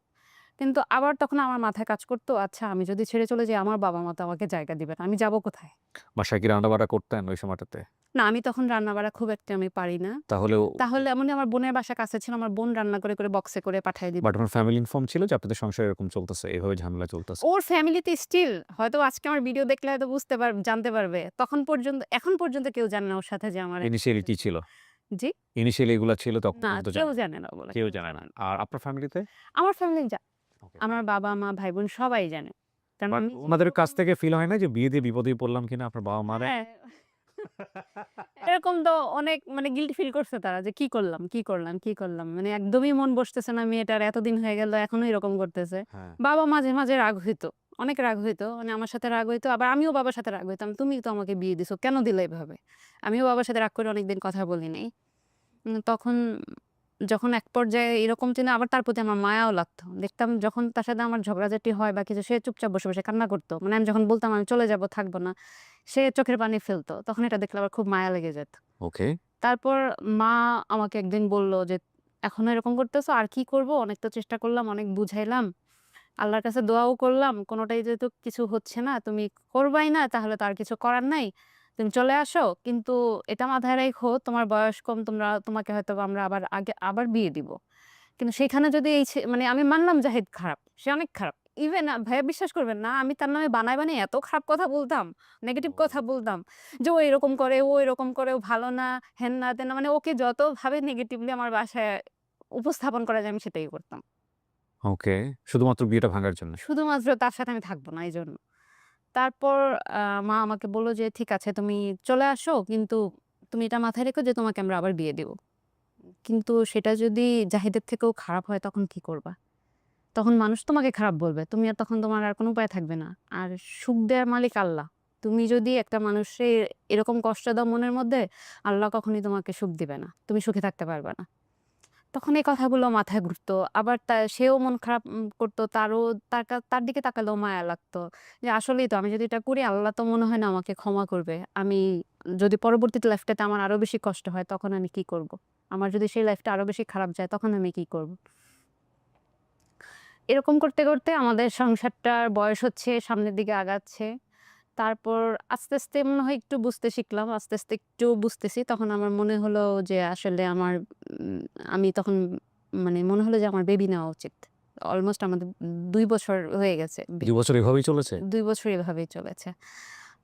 কিন্তু আবার তখন আমার মাথায় কাজ করতো, আচ্ছা আমি যদি ছেড়ে চলে যাই আমার বাবা-মা তো আমাকে জায়গা দিবে না। আমি যাবো কোথায়? বাসায় কি রান্না-বান্না করতেন ওই সময়টাতে? না আমি তখন রান্না-বাড়া খুব একটা আমি পারি না। তাহলেও তাহলে এমনি আমার বোনের বাসা কাছে ছিল। আমার বোন রান্না করে, করে বক্সে করে পাঠায় দিত। বাট আপনার ফ্যামিলি ইনফর্ম ছিল যে আপনাদের সংসারে এরকম চলতেছে, এভাবে ঝামেলা চলতেছে? ওর ফ্যামিলিতে স্টিল হয়তো আজকে আমার ভিডিও দেখলে হয়তো জানতে পারবে। এখন পর্যন্ত কেউ জানে না ওর সাথে যে আমার একটা ইনিশিয়ালি কি ছিল? জি? ইনিশিয়ালি এগুলা ছিল তখন না পর্যন্ত কেউ জানেন? জানে না ওগুলা, কেউ কেউ জানে জানে না। না। আর আপনার ফ্যামিলিতে? আমার ফ্যামিলি ওকে, আমার ফাইন। বাবা-মা, ভাই-বোন সবাই জানে। কারণ বাট আমি উনাদের যেরকম কাছ থেকে ফিল হয় না যে বিয়ে দিয়ে বিপদেই পড়লাম কিনা আপনার বাবা-মারে? হ্যাঁ। এরকম তো অনেক মানে গিল্টি ফিল করছে তারা যে কি করলাম, কি করলাম, কি করলাম? মানে একদমই মন বসতেছে না মেয়েটার এতদিন হয়ে গেল এখনো এরকম করতেছে। হ্যাঁ। বাবা মাঝে, মাঝে রাগ হইতো। অনেক রাগ হইতো। মানে আমার সাথে রাগ হইতো। আবার আমিও বাবার সাথে রাগ হইতাম। তুমি তো আমাকে বিয়ে দিছো। কেন দিলা এভাবে? আমিও বাবার সাথে রাগ করে অনেকদিন কথা বলি নাই। তখন যখন এক পর্যায়ে এরকম ছিল আবার তার প্রতি আমার মায়াও লাগতো। দেখতাম যখন তার সাথে আমার ঝগড়াঝাটি হয় বা কিছু সে চুপচাপ বসে, বসে কান্না করত। মানে আমি যখন বলতাম আমি চলে যাবো, থাকবো না। সে চোখের পানি ফেলতো। তখন এটা দেখলে আবার খুব মায়া লেগে যেত। ওকে। তারপর মা আমাকে একদিন বলল যে, "এখনো এরকম করতেছো? আর কি করব? অনেক তো চেষ্টা করলাম, অনেক বুঝাইলাম। আল্লাহর কাছে দোয়াও করলাম। কোনটাই যেহেতু কিছু হচ্ছে না, তুমি করবাই না তাহলে তো আর কিছু করার নাই। তুমি চলে আসো। কিন্তু এটা মাথায় রাইখো তোমার বয়স কম, তোমাকে হয়তোবা আমরা আবার বিয়ে দিব। কিন্তু সেখানে যদি মানে আমি মানলাম জাহিদ খারাপ। সে অনেক খারাপ। ইভেন ভাইয়া বিশ্বাস করবেন না আমি তার নামে বানায়, বানায় এত খারাপ কথা বলতাম, নেগেটিভ কথা বলতাম যে ও এরকম করে, ও এরকম করে, ও ভালো না, হেন না, তেন না। মানে ওকে যতভাবে নেগেটিভলি আমার বাসায় উপস্থাপন করা যায় আমি সেটাই করতাম। ওকে। শুধুমাত্র বিয়েটা ভাঙার জন্য। শুধুমাত্র তার সাথে আমি থাকব না এইজন্য। তারপর আ মা আমাকে বলল যে, "ঠিক আছে তুমি চলে আসো। কিন্তু তুমি এটা মাথায় রেখো যে তোমাকে আমরা আবার বিয়ে দিব। কিন্তু সেটা যদি জাহিদের থেকেও খারাপ হয় তখন কি করবা?" তখন মানুষ তোমাকে খারাপ বলবে। তোমার আর কোনো উপায় থাকবে না। আর সুখ দেয়ার মালিক আল্লাহ। তুমি যদি একটা মানুষের এরকম কষ্ট দাও মনের মধ্যে, আল্লাহ কখনোই তোমাকে সুখ দিবে না। তুমি সুখে থাকতে পারবে না। তখন এই কথাগুলো মাথায় ঘুরতো। আবার সেও মন খারাপ করতো। তার দিকে তাকালেও মায়া লাগতো। যে আসলেই তো আমি যদি এটা করি আল্লাহ তো মনে হয় না আমাকে ক্ষমা করবে। আমি যদি পরবর্তীতে লাইফটাতে আমার আরো বেশি কষ্ট হয় তখন আমি কি করব? আমার যদি সেই লাইফটা আরো বেশি খারাপ যায় তখন আমি কি করব? এরকম করতে, করতে আমাদের সংসারটার বয়স হচ্ছে সামনের দিকে আগাচ্ছে। তারপর আস্তে, আস্তে মনে হয় একটু বুঝতে শিখলাম। আস্তে, আস্তে একটু বুঝতেছি। তখন আমার মনে হলো যে আসলে উম আমি তখন মানে মনে হলো যে আমার বেবি নেওয়া উচিত। অলমোস্ট আমাদের ২ বছর হয়ে গেছে। ২ বছর এভাবেই চলেছে? ২ বছর এভাবেই চলেছে।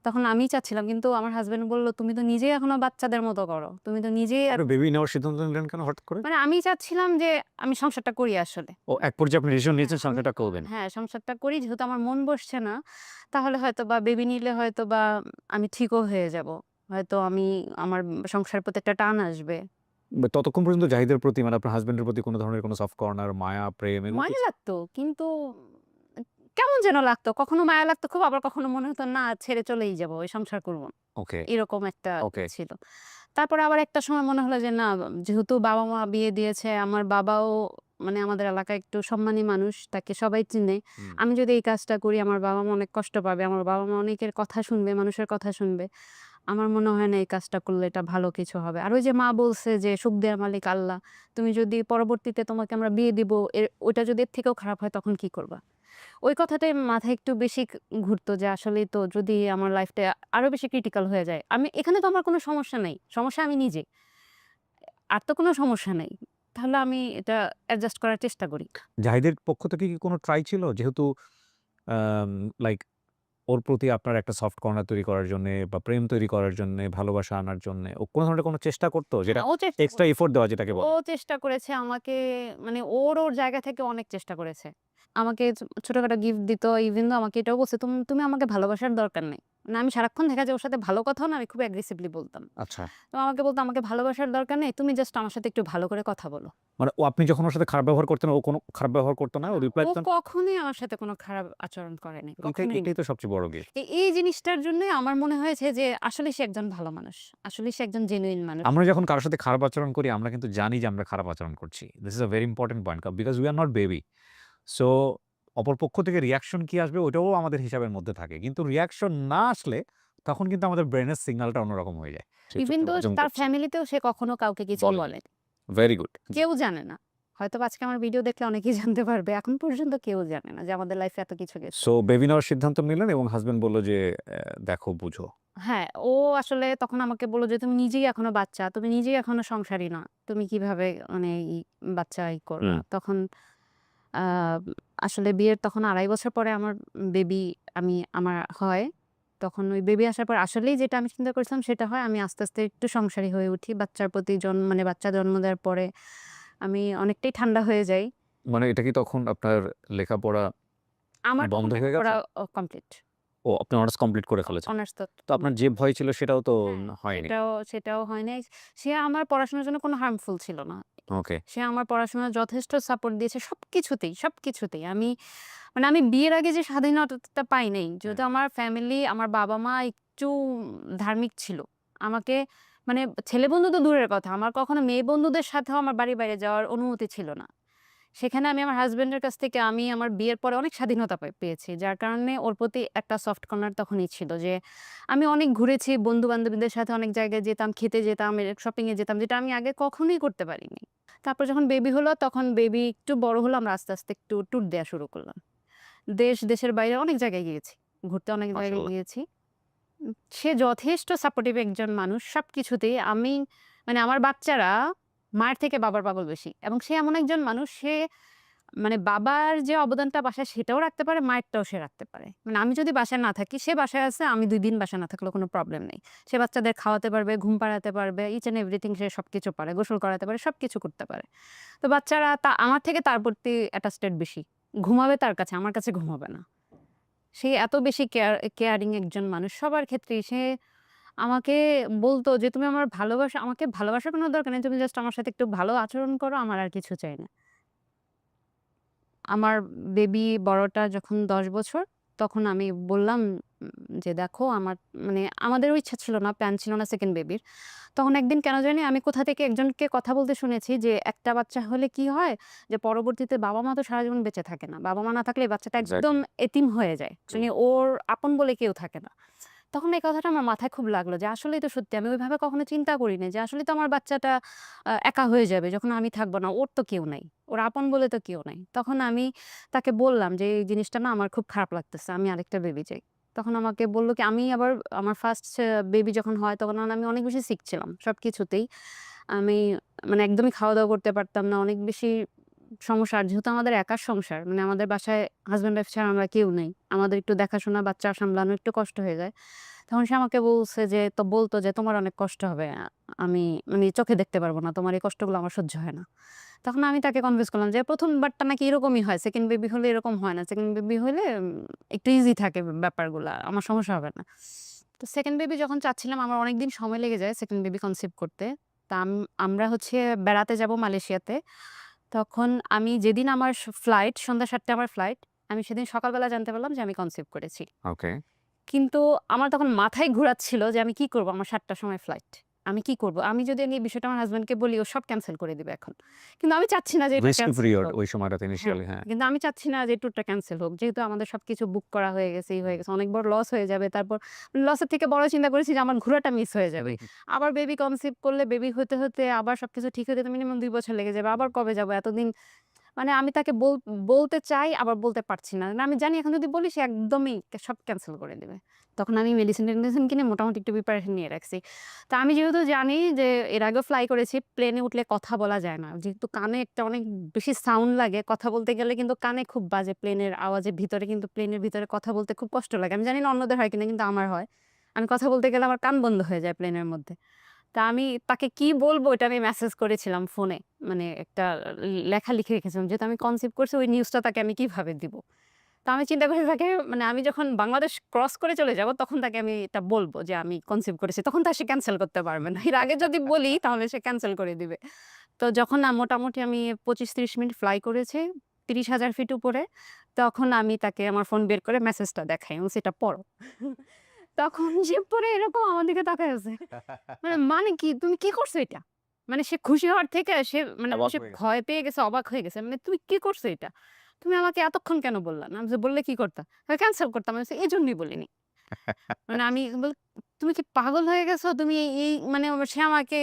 তখন আমিই চাচ্ছিলাম কিন্তু আমার হাসব্যান্ড বলল, "তুমি তো নিজেই এখনো বাচ্চাদের মতো করো। তুমি তো নিজেই আপনি বেবি নেওয়ার সিদ্ধান্ত নিলেন কেন হঠাৎ করে? মানে আমি চাচ্ছিলাম যে আমি সংসারটা করি আসলে। ও এক পর্যায়ে আপনি ডিসিশন হ্যাঁ, নিয়েছেন সংসারটা করবেন। সংসারটা করি যেহেতু আমার মন বসছে না, তাহলে হয়তোবা বেবি নিলে হয়তোবা আমি ঠিকও হয়ে যাব। হয়তো আমার সংসারের প্রতি একটা টান আসবে। ততক্ষণ পর্যন্ত জাহিদের প্রতি মানে আপনার হাসব্যান্ডের প্রতি কোন ধরনের কোন সফট কর্নার, মায়া, প্রেম এগুলো মায়া কিছু? লাগতো কিন্তু কেমন যেন লাগতো। কখনো মায়া লাগতো খুব, আবার কখনো মনে হতো না ছেড়ে চলেই যাব, ওই সংসার করব না। ওকে, এরকম একটা ওকে। ছিল। তারপরে আবার একটা সময় মনে হলো যে না, যেহেতু বাবা-মা বিয়ে দিয়েছে, আমার বাবাও মানে আমাদের এলাকায় একটু সম্মানী মানুষ, তাকে সবাই চিনে। হুম। আমি যদি এই কাজটা করি আমার বাবা-মা অনেক কষ্ট পাবে। আমার বাবা-মা অনেকের কথা শুনবে, মানুষের কথা শুনবে। আমার মনে হয় না এই কাজটা করলে এটা ভালো কিছু হবে। আর ওই যে মা বলছে যে, "সুখ দেয়ার মালিক আল্লাহ। তুমি যদি পরবর্তীতে তোমাকে আমরা বিয়ে দিব, ওইটা যদি এর থেকেও খারাপ হয় তখন কি করবা?" ওই কথাটাই মাথায় একটু বেশি ঘুরতো যে আসলেই তো যদি আমার লাইফটা আরো বেশি ক্রিটিক্যাল হয়ে যায়। এখানে তো আমার কোনো সমস্যা নাই। সমস্যা আমি নিজে। আর তো কোনো সমস্যা নাই। তাহলে আমি এটা অ্যাডজাস্ট করার চেষ্টা করি। জাহিদের পক্ষ থেকে কি কোন ট্রাই ছিল? যেহেতু আম লাইক ওর প্রতি আপনার একটা সফট কর্নার তৈরি করার জন্যে বা প্রেম তৈরি করার জন্যে, ভালোবাসা আনার জন্যে ও কোন ধরনের কোন চেষ্টা করত? যেটা হ্যাঁ, ও চেষ্টা এক্সট্রা করেছে। এফোর্ট দেওয়া যেটাকে ও বলে? চেষ্টা করেছে আমাকে মানে ওর জায়গা থেকে অনেক চেষ্টা করেছে। আমাকে ছোটখাটো গিফট দিত। ইভেন দো আমাকে এটাও বলছে, তুমি আমাকে ভালোবাসার দরকার নেই।" মানে আমি সারাক্ষণ দেখা যায় ওর সাথে ভালো কথাও না আমি খুব অ্যাগ্রেসিভলি বলতাম। আচ্ছা। তো আমাকে বলতো, "আমাকে ভালোবাসার দরকার নেই। তুমি জাস্ট আমার সাথে একটু ভালো করে কথা বলো।" মানে ও আপনি যখন ওর সাথে খারাপ ব্যবহার করতেন, ও কোন খারাপ ব্যবহার করত না? ও না, রিপ্লাই ও দিত? কখনোই আমার সাথে কোনো খারাপ আচরণ করেনি। কখনোই না। এটাই তো সবচেয়ে বড় গিফট। এই জিনিসটার জন্যই আমার মনে হয়েছে যে আসলেই সে একজন ভালো মানুষ। আসলেই সে একজন জেনুইন মানুষ। আমরা যখন কারো সাথে খারাপ আচরণ করি, আমরা কিন্তু জানি যে আমরা খারাপ আচরণ করছি। This is a very important point because we are not baby. So অপর পক্ষ থেকে রিঅ্যাকশন কি আসবে ওটাও আমাদের হিসাবের মধ্যে থাকে। কিন্তু রিঅ্যাকশন না আসলে তখন কিন্তু আমাদের ব্রেইনের সিগন্যালটা অন্যরকম হয়ে যায়। সে ইভেন চুক্তি দো অর্জন তার করছে। ফ্যামিলিতেও সে কখনো কাউকে কিছু বলেন। বলেনি। Very good. কেউ জানে না। হয়তোবা আজকে আমার ভিডিও দেখলে অনেকেই জানতে পারবে। এখন পর্যন্ত কেউ জানে না যে আমাদের লাইফে এত কিছু গেছে। সো বেবি নেওয়ার সিদ্ধান্ত নিলেন এবং হাসব্যান্ড বলল যে, "দেখো বুঝো।" হ্যাঁ, ও আসলে তখন আমাকে বলল যে, "তুমি নিজেই এখনো বাচ্চা। তুমি নিজেই এখনো সংসারী না। তুমি কিভাবে মানে বাচ্চা করবা?" হুম। তখন আ আসলে বিয়ের তখন ২.৫ বছর পরে আমার বেবি আমার হয়। তখন ওই বেবি আসার পর আসলেই যেটা আমি চিন্তা করেছিলাম সেটা হয়। আমি আস্তে, আস্তে একটু সংসারী হয়ে উঠি। বাচ্চার প্রতি মানে বাচ্চা জন্ম দেওয়ার পরে আমি অনেকটাই ঠান্ডা হয়ে যাই। মানে এটা কি তখন আপনার লেখাপড়া আমার তখন বন্ধ হয়ে লেখাপড়া গেছে? কমপ্লিট। ও আপনি অনার্স কমপ্লিট করে ফেলেছেন। অনার্স তো তো আপনার যে ভয় ছিল সেটাও তো হ্যাঁ, হয়নি। সেটাও হয় নাই। সে আমার পড়াশোনার জন্য কোনো হার্মফুল ছিল না। ওকে। সে আমার পড়াশোনায় যথেষ্ট সাপোর্ট দিয়েছে সবকিছুতেই, সবকিছুতেই। আমি বিয়ের আগে যে স্বাধীনতাটা পাই নাই, হ্যাঁ। যেহেতু আমার ফ্যামিলি, আমার বাবা-মা একটু ধার্মিক ছিল। আমাকে মানে ছেলে বন্ধু তো দূরের কথা, আমার কখনো মেয়ে বন্ধুদের সাথেও আমার বাড়ির বাইরে যাওয়ার অনুমতি ছিল না। সেখানে আমি আমার হাসব্যান্ডের কাছ থেকে আমার বিয়ের পরে অনেক স্বাধীনতা পেয়েছি। যার কারণে ওর প্রতি একটা সফট কর্নার তখনই ছিল যে, আমি অনেক ঘুরেছি, বন্ধু-বান্ধবীদের সাথে অনেক জায়গায় যেতাম, খেতে যেতাম, শপিং এ যেতাম, যেটা আমি আগে কখনোই করতে পারিনি। তারপর যখন বেবি হলো, তখন বেবি একটু বড় হলো, আমরা আস্তে, আস্তে একটু ট্যুর দেয়া শুরু করলাম। দেশের বাইরে অনেক জায়গায় গিয়েছি। ঘুরতে অনেক জায়গায় মাশাআল্লাহ। গিয়েছি। সে যথেষ্ট সাপোর্টিভ একজন মানুষ সবকিছুতেই। মানে আমার বাচ্চারা মায়ের থেকে বাবার পাগল বেশি। এবং সে এমন একজন মানুষ, সে মানে বাবার যে অবদানটা বাসায় সেটাও রাখতে পারে, মায়েরটাও সে রাখতে পারে। মানে আমি যদি বাসায় না থাকি, সে বাসায় আছে, আমি ২ দিন বাসায় না থাকলেও কোনো প্রবলেম নেই। সে বাচ্চাদের খাওয়াতে পারবে, ঘুম পাড়াতে পারবে, ইচ অ্যান্ড এভরিথিং সে সবকিছু পারে। গোসল করাতে পারে, সবকিছু করতে পারে। তো বাচ্চারা আমার থেকে তার প্রতি অ্যাটাচড বেশি। ঘুমাবে তার কাছে, আমার কাছে ঘুমাবে না। সে এত বেশি কেয়ারিং একজন মানুষ। সবার ক্ষেত্রেই সে আমাকে বলত যে, "তুমি আমাকে ভালোবাসার কোনো দরকার নেই। তুমি জাস্ট আমার সাথে একটু ভালো আচরণ করো। আমার আর কিছু চাই না।" আমার বেবি বড়টা যখন ১০ বছর, তখন আমি বললাম যে দেখো আমার মানে আমাদেরও ইচ্ছা ছিল না, প্ল্যান ছিল না সেকেন্ড বেবির। তখন একদিন কেন জানি আমি কোথা থেকে একজনকে কথা বলতে শুনেছি যে একটা বাচ্চা হলে কি হয় যে পরবর্তীতে বাবা-মা তো সারা জীবন বেঁচে থাকে না। বাবা-মা না থাকলে এই বাচ্চাটা একদম এক্সাক্টলি। এতিম হয়ে যায়। ট্রু। মানে ওর আপন বলে কেউ থাকে না। তখন এই কথাটা আমার মাথায় খুব লাগলো যে আসলেই তো সত্যি। আমি ওইভাবে কখনো চিন্তা করিনি যে আসলেই তো আমার বাচ্চাটা একা হয়ে যাবে যখন আমি থাকবো না। ওর তো কেউ নাই। ওর আপন বলে তো কেউ নাই। তখন আমি তাকে বললাম যে, "এই জিনিসটা না আমার খুব খারাপ লাগতেছে। আমি আরেকটা বেবি চাই।" তখন আমাকে বলল কি আমি আবার আমার ফার্স্ট বেবি যখন হয় তখন আমি অনেক বেশি সিক ছিলাম সবকিছুতেই। আমি মানে একদমই খাওয়া-দাওয়া করতে পারতাম না। অনেক বেশি সমস্যা। আর যেহেতু আমাদের একার সংসার, মানে আমাদের বাসায় হাসব্যান্ড ওয়াইফ ছাড়া আমরা কেউ নেই। আমাদের একটু দেখাশোনা, বাচ্চা সামলানো একটু কষ্ট হয়ে যায়। তখন সে আমাকে বলছে যে বলতো যে, "তোমার অনেক কষ্ট হবে। আমি মানে চোখে দেখতে পারব না। তোমার এই কষ্টগুলো আমার সহ্য হয় না।" তখন আমি তাকে কনভিন্স করলাম যে, "১ম বারটা নাকি এরকমই হয়। সেকেন্ড বেবি হলে এরকম হয় না। সেকেন্ড বেবি হলে একটু ইজি থাকে ব্যাপারগুলা। আমার সমস্যা হবে না।" তো সেকেন্ড বেবি যখন চাচ্ছিলাম আমার অনেকদিন সময় লেগে যায় সেকেন্ড বেবি কনসিভ করতে। তা আমরা হচ্ছে বেড়াতে যাব মালয়েশিয়াতে। তখন আমি যেদিন আমার ফ্লাইট সন্ধ্যা ৭ টায় আমার ফ্লাইট। আমি সেদিন সকালবেলা জানতে পারলাম যে আমি কনসিভ করেছি। ওকে। কিন্তু আমার তখন মাথায় ঘুরাচ্ছিল যে আমি কি করব? আমার ৭ টার সময় ফ্লাইট। আমি কি করব? আমি যদি এই বিষয়টা আমার হাসব্যান্ডকে বলি ও সব ক্যানসেল করে দিবে এখন। কিন্তু আমি চাচ্ছি না যে এটা রিস্কি ক্যানসেল পিরিয়ড হোক। ওই সময়টাতে হ্যাঁ, ইনিশিয়ালি, হ্যাঁ। কিন্তু আমি চাচ্ছি না যে ট্যুরটা ক্যানসেল হোক। যেহেতু আমাদের সবকিছু বুক করা হয়ে গেছে, হয়ে গেছে। অনেক বড় লস হয়ে যাবে। তারপর লসের থেকে বড় চিন্তা করেছি যে আমার ঘোরাটা মিস হয়ে যাবে। আবার বেবি কনসিভ করলে বেবি হতে আবার সবকিছু ঠিক হতে তো মিনিমাম ২ বছর লেগে যাবে। আবার কবে যাব? এতদিন মানে আমি তাকে বলতে চাই আবার বলতে পারছি না। না আমি জানি এখন যদি বলি সে একদমই সব ক্যানসেল করে দিবে। তখন আমি মেডিসিন-টেডিসিন কিনে মোটামুটি একটু প্রিপারেশন নিয়ে রাখছি। তো আমি যেহেতু জানি যে এর আগেও ফ্লাই করেছি, প্লেনে উঠলে কথা বলা যায় না। যেহেতু কানে একটা অনেক বেশি সাউন্ড লাগে, কথা বলতে গেলে কিন্তু কানে খুব বাজে প্লেনের আওয়াজের ভিতরে কিন্তু প্লেনের ভিতরে কথা বলতে খুব কষ্ট লাগে। আমি জানি না অন্যদের হয় কিনা কিন্তু আমার হয়। আমি কথা বলতে গেলে আমার কান বন্ধ হয়ে যায় প্লেনের মধ্যে। তা আমি তাকে কি বলবো এটা আমি মেসেজ করেছিলাম ফোনে। মানে একটা লেখা লিখে রেখেছিলাম। যেহেতু আমি কনসিভ করছি ওই নিউজটা তাকে আমি কিভাবে দিব? তো আমি চিন্তা করে তাকে মানে আমি যখন বাংলাদেশ ক্রস করে চলে যাব তখন তাকে আমি এটা বলব যে আমি কনসিভ করেছি। তখন তো আর সে ক্যানসেল করতে পারবে না। এর আগে যদি বলি তাহলে সে ক্যানসেল করে দিবে। তো যখন না মোটামুটি আমি ২৫-৩০ মিনিট ফ্লাই করেছি ৩০,০০০ ফিট উপরে। তখন আমি তাকে আমার ফোন বের করে মেসেজটা দেখাই। আমি বলছি, "এটা পড়ো।" তখন সে পড়ে এরকম আমার দিকে তাকায় আছে। মানে কি? তুমি কি করছো এটা? মানে সে খুশি হওয়ার থেকে মানে অবাক সে হয়ে গেছে। ভয় পেয়ে গেছে, অবাক হয়ে গেছে। মানে তুমি কি করছো এটা? তুমি আমাকে এতক্ষণ কেন বললা না? আমি বলছি, বললে কি করতা? ক্যানসেল করতাম। আমি বলছি, এজন্যই বলিনি। মানে আমি তুমি কি পাগল হয়ে গেছো? তুমি এই মানে সে আমাকে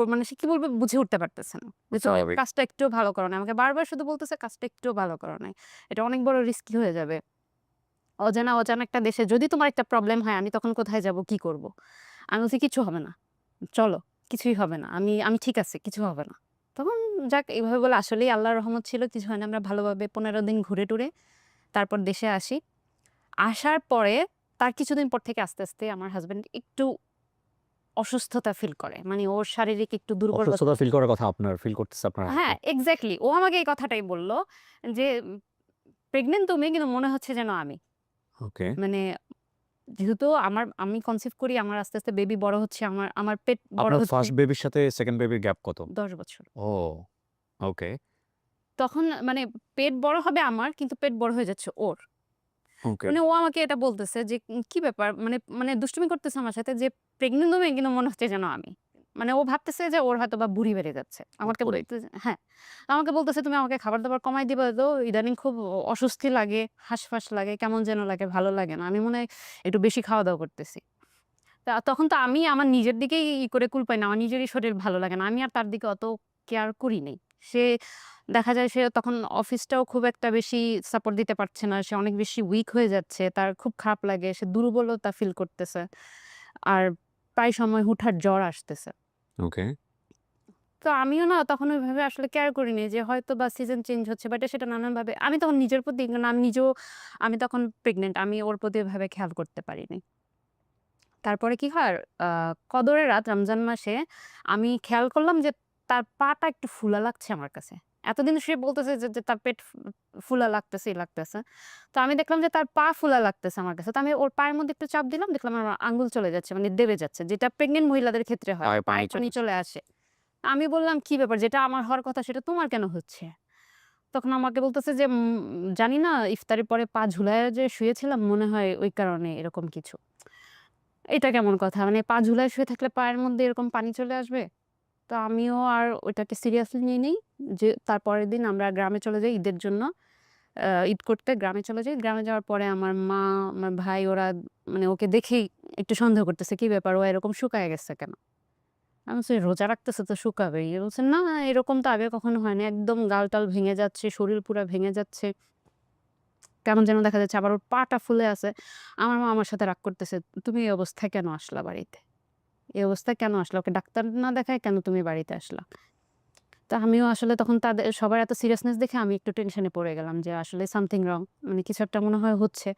মানে সে কি বলবে বুঝে উঠতে পারতেছে না। যে তুমি স্বাভাবিক। কাজটা একটুও ভালো করো নাই। আমাকে বারবার শুধু বলতেছে কাজটা একটুও ভালো করো নাই। এটা অনেক বড় রিস্কি হয়ে যাবে। অজানা একটা দেশে যদি তোমার একটা প্রবলেম হয় আমি তখন কোথায় যাব? কি করব? আমি বলছি, "কিচ্ছু হবে না। চলো, কিছুই হবে না। আমি ঠিক আছি, কিছু হবে না।" তখন যাক এভাবে বলে আসলেই আল্লাহর রহমত ছিল কিছু হয় না। আমরা ভালোভাবে ১৫ দিন ঘুরে-টুরে তারপর দেশে আসি। আসার পরে তার কিছুদিন পর থেকে আস্তে আস্তে আমার হাসব্যান্ড একটু অসুস্থতা ফিল করে। মানে ওর শারীরিক একটু দুর্বল অসুস্থতা ফিল করার কথা আপনার ফিল করতেছে আপনার হ্যাঁ, হাসব্যান্ড। এক্সাক্টলি ও আমাকে এই কথাটাই বলল যে, "প্রেগন্যান্ট তুমি কিন্তু মনে হচ্ছে যেন আমি।" ওকে। মানে যেহেতু আমি কনসিভ করি, আমার আস্তে আস্তে বেবি বড় হচ্ছে। আমার আমার পেট বড় আপনার হচ্ছে ফার্স্ট বেবির সাথে সেকেন্ড বেবির গ্যাপ কত? ১০ বছর। ও! ওকে, তখন মানে পেট বড় হবে আমার, কিন্তু পেট বড় হয়ে যাচ্ছে ওর। ওকে। মানে ও আমাকে এটা বলতেছে যে, "কি ব্যাপার?" মানে দুষ্টুমি করতেছে আমার সাথে যে, "প্রেগন্যান্ট তুমি কিন্তু মনে হচ্ছে যেন আমি।" মানে ও ভাবতেছে যে ওর হয়তোবা বুড়ি বেড়ে যাচ্ছে। হুট আমাকে করেই। বলতেছে হ্যাঁ, আমাকে বলতেছে, "তুমি আমাকে খাবার-দাবার কমায় দিবা তো। ইদানিং খুব অস্বস্তি লাগে, হাঁসফাঁস লাগে, কেমন যেন লাগে, ভালো লাগে না। আমি মনে হয় একটু বেশি খাওয়া-দাওয়া করতেছি।" তখন তো আমি আমার নিজের দিকেই করে কুল পাই না। আমার নিজেরই শরীর ভালো লাগে না। আমি আর তার দিকে অত কেয়ার করি নাই। সে দেখা যায় সে তখন অফিসটাও খুব একটা বেশি সাপোর্ট দিতে পারছে না। সে অনেক বেশি উইক হয়ে যাচ্ছে। তার খুব খারাপ লাগে। সে দুর্বলতা ফিল করতেছে। আর প্রায় সময় হুটহাট জ্বর আসতেছে। ওকে। তো আমিও না তখন ওইভাবে আসলে কেয়ার করিনি যে হয়তোবা সিজন চেঞ্জ হচ্ছে বা এটা সেটা নানানভাবে আমি তখন নিজের প্রতি কারণ আমি তখন প্রেগন্যান্ট। আমি ওর প্রতি ওইভাবে খেয়াল করতে পারিনি। তারপরে কি হয় আ কদরের রাত রমজান মাসে আমি খেয়াল করলাম যে তার পাটা একটু ফুলা লাগছে আমার কাছে। এতদিন সে বলতেছে যে তার পেট ফুলা লাগতেছে, ই লাগতেছে। তো আমি দেখলাম যে তার পা ফুলা লাগতেছে আমার কাছে। তো আমি ওর পায়ের মধ্যে একটু চাপ দিলাম, দেখলাম আমার আঙ্গুল চলে যাচ্ছে মানে দেবে যাচ্ছে। যেটা প্রেগন্যান্ট মহিলাদের ক্ষেত্রে হয়। পায়ে পানি পায়ে পানি চলে আসে। চলে আসে। আমি বললাম, "কি ব্যাপার? যেটা আমার হওয়ার কথা সেটা তোমার কেন হচ্ছে?" তখন আমাকে বলতেছে যে, জানি না ইফতারের পরে পা ঝুলাইয়া যে শুয়েছিলাম মনে হয় ওই কারণে এরকম কিছু। এটা কেমন কথা? মানে পা ঝুলায় শুয়ে থাকলে পায়ের মধ্যে এরকম পানি চলে আসবে? তো আমিও আর ওইটাকে সিরিয়াসলি নিইনি। যে তার পরের দিন আমরা গ্রামে চলে যাই ঈদের জন্য। ঈদ করতে গ্রামে চলে যাই। গ্রামে যাওয়ার পরে আমার মা, আমার ভাই ওরা মানে ওকে দেখেই একটু সন্দেহ করতেছে, "কি ব্যাপার? ও এরকম শুকায় গেছে কেন?" আমি বলছি, "রোজা রাখতেছে তো শুকাবেই।" ও বলছে, "না, এরকম তো আগে কখনো হয়নি। একদম গাল-টাল ভেঙে যাচ্ছে, শরীর পুরা ভেঙে যাচ্ছে। কেমন যেন দেখা যাচ্ছে। আবার ওর পাটা ফুলে আছে।" আমার মা আমার সাথে রাগ করতেছে, "তুমি এই অবস্থায় কেন আসলা বাড়িতে? এই অবস্থায় কেন আসলা? ওকে ডাক্তার না দেখায় কেন তুমি বাড়িতে আসলা?" তো আমিও আসলে তখন তাদের সবার এত সিরিয়াসনেস দেখে আমি একটু টেনশনে পড়ে গেলাম যে আসলে সামথিং রং। মানে কিছু একটা মনে হয় হচ্ছে।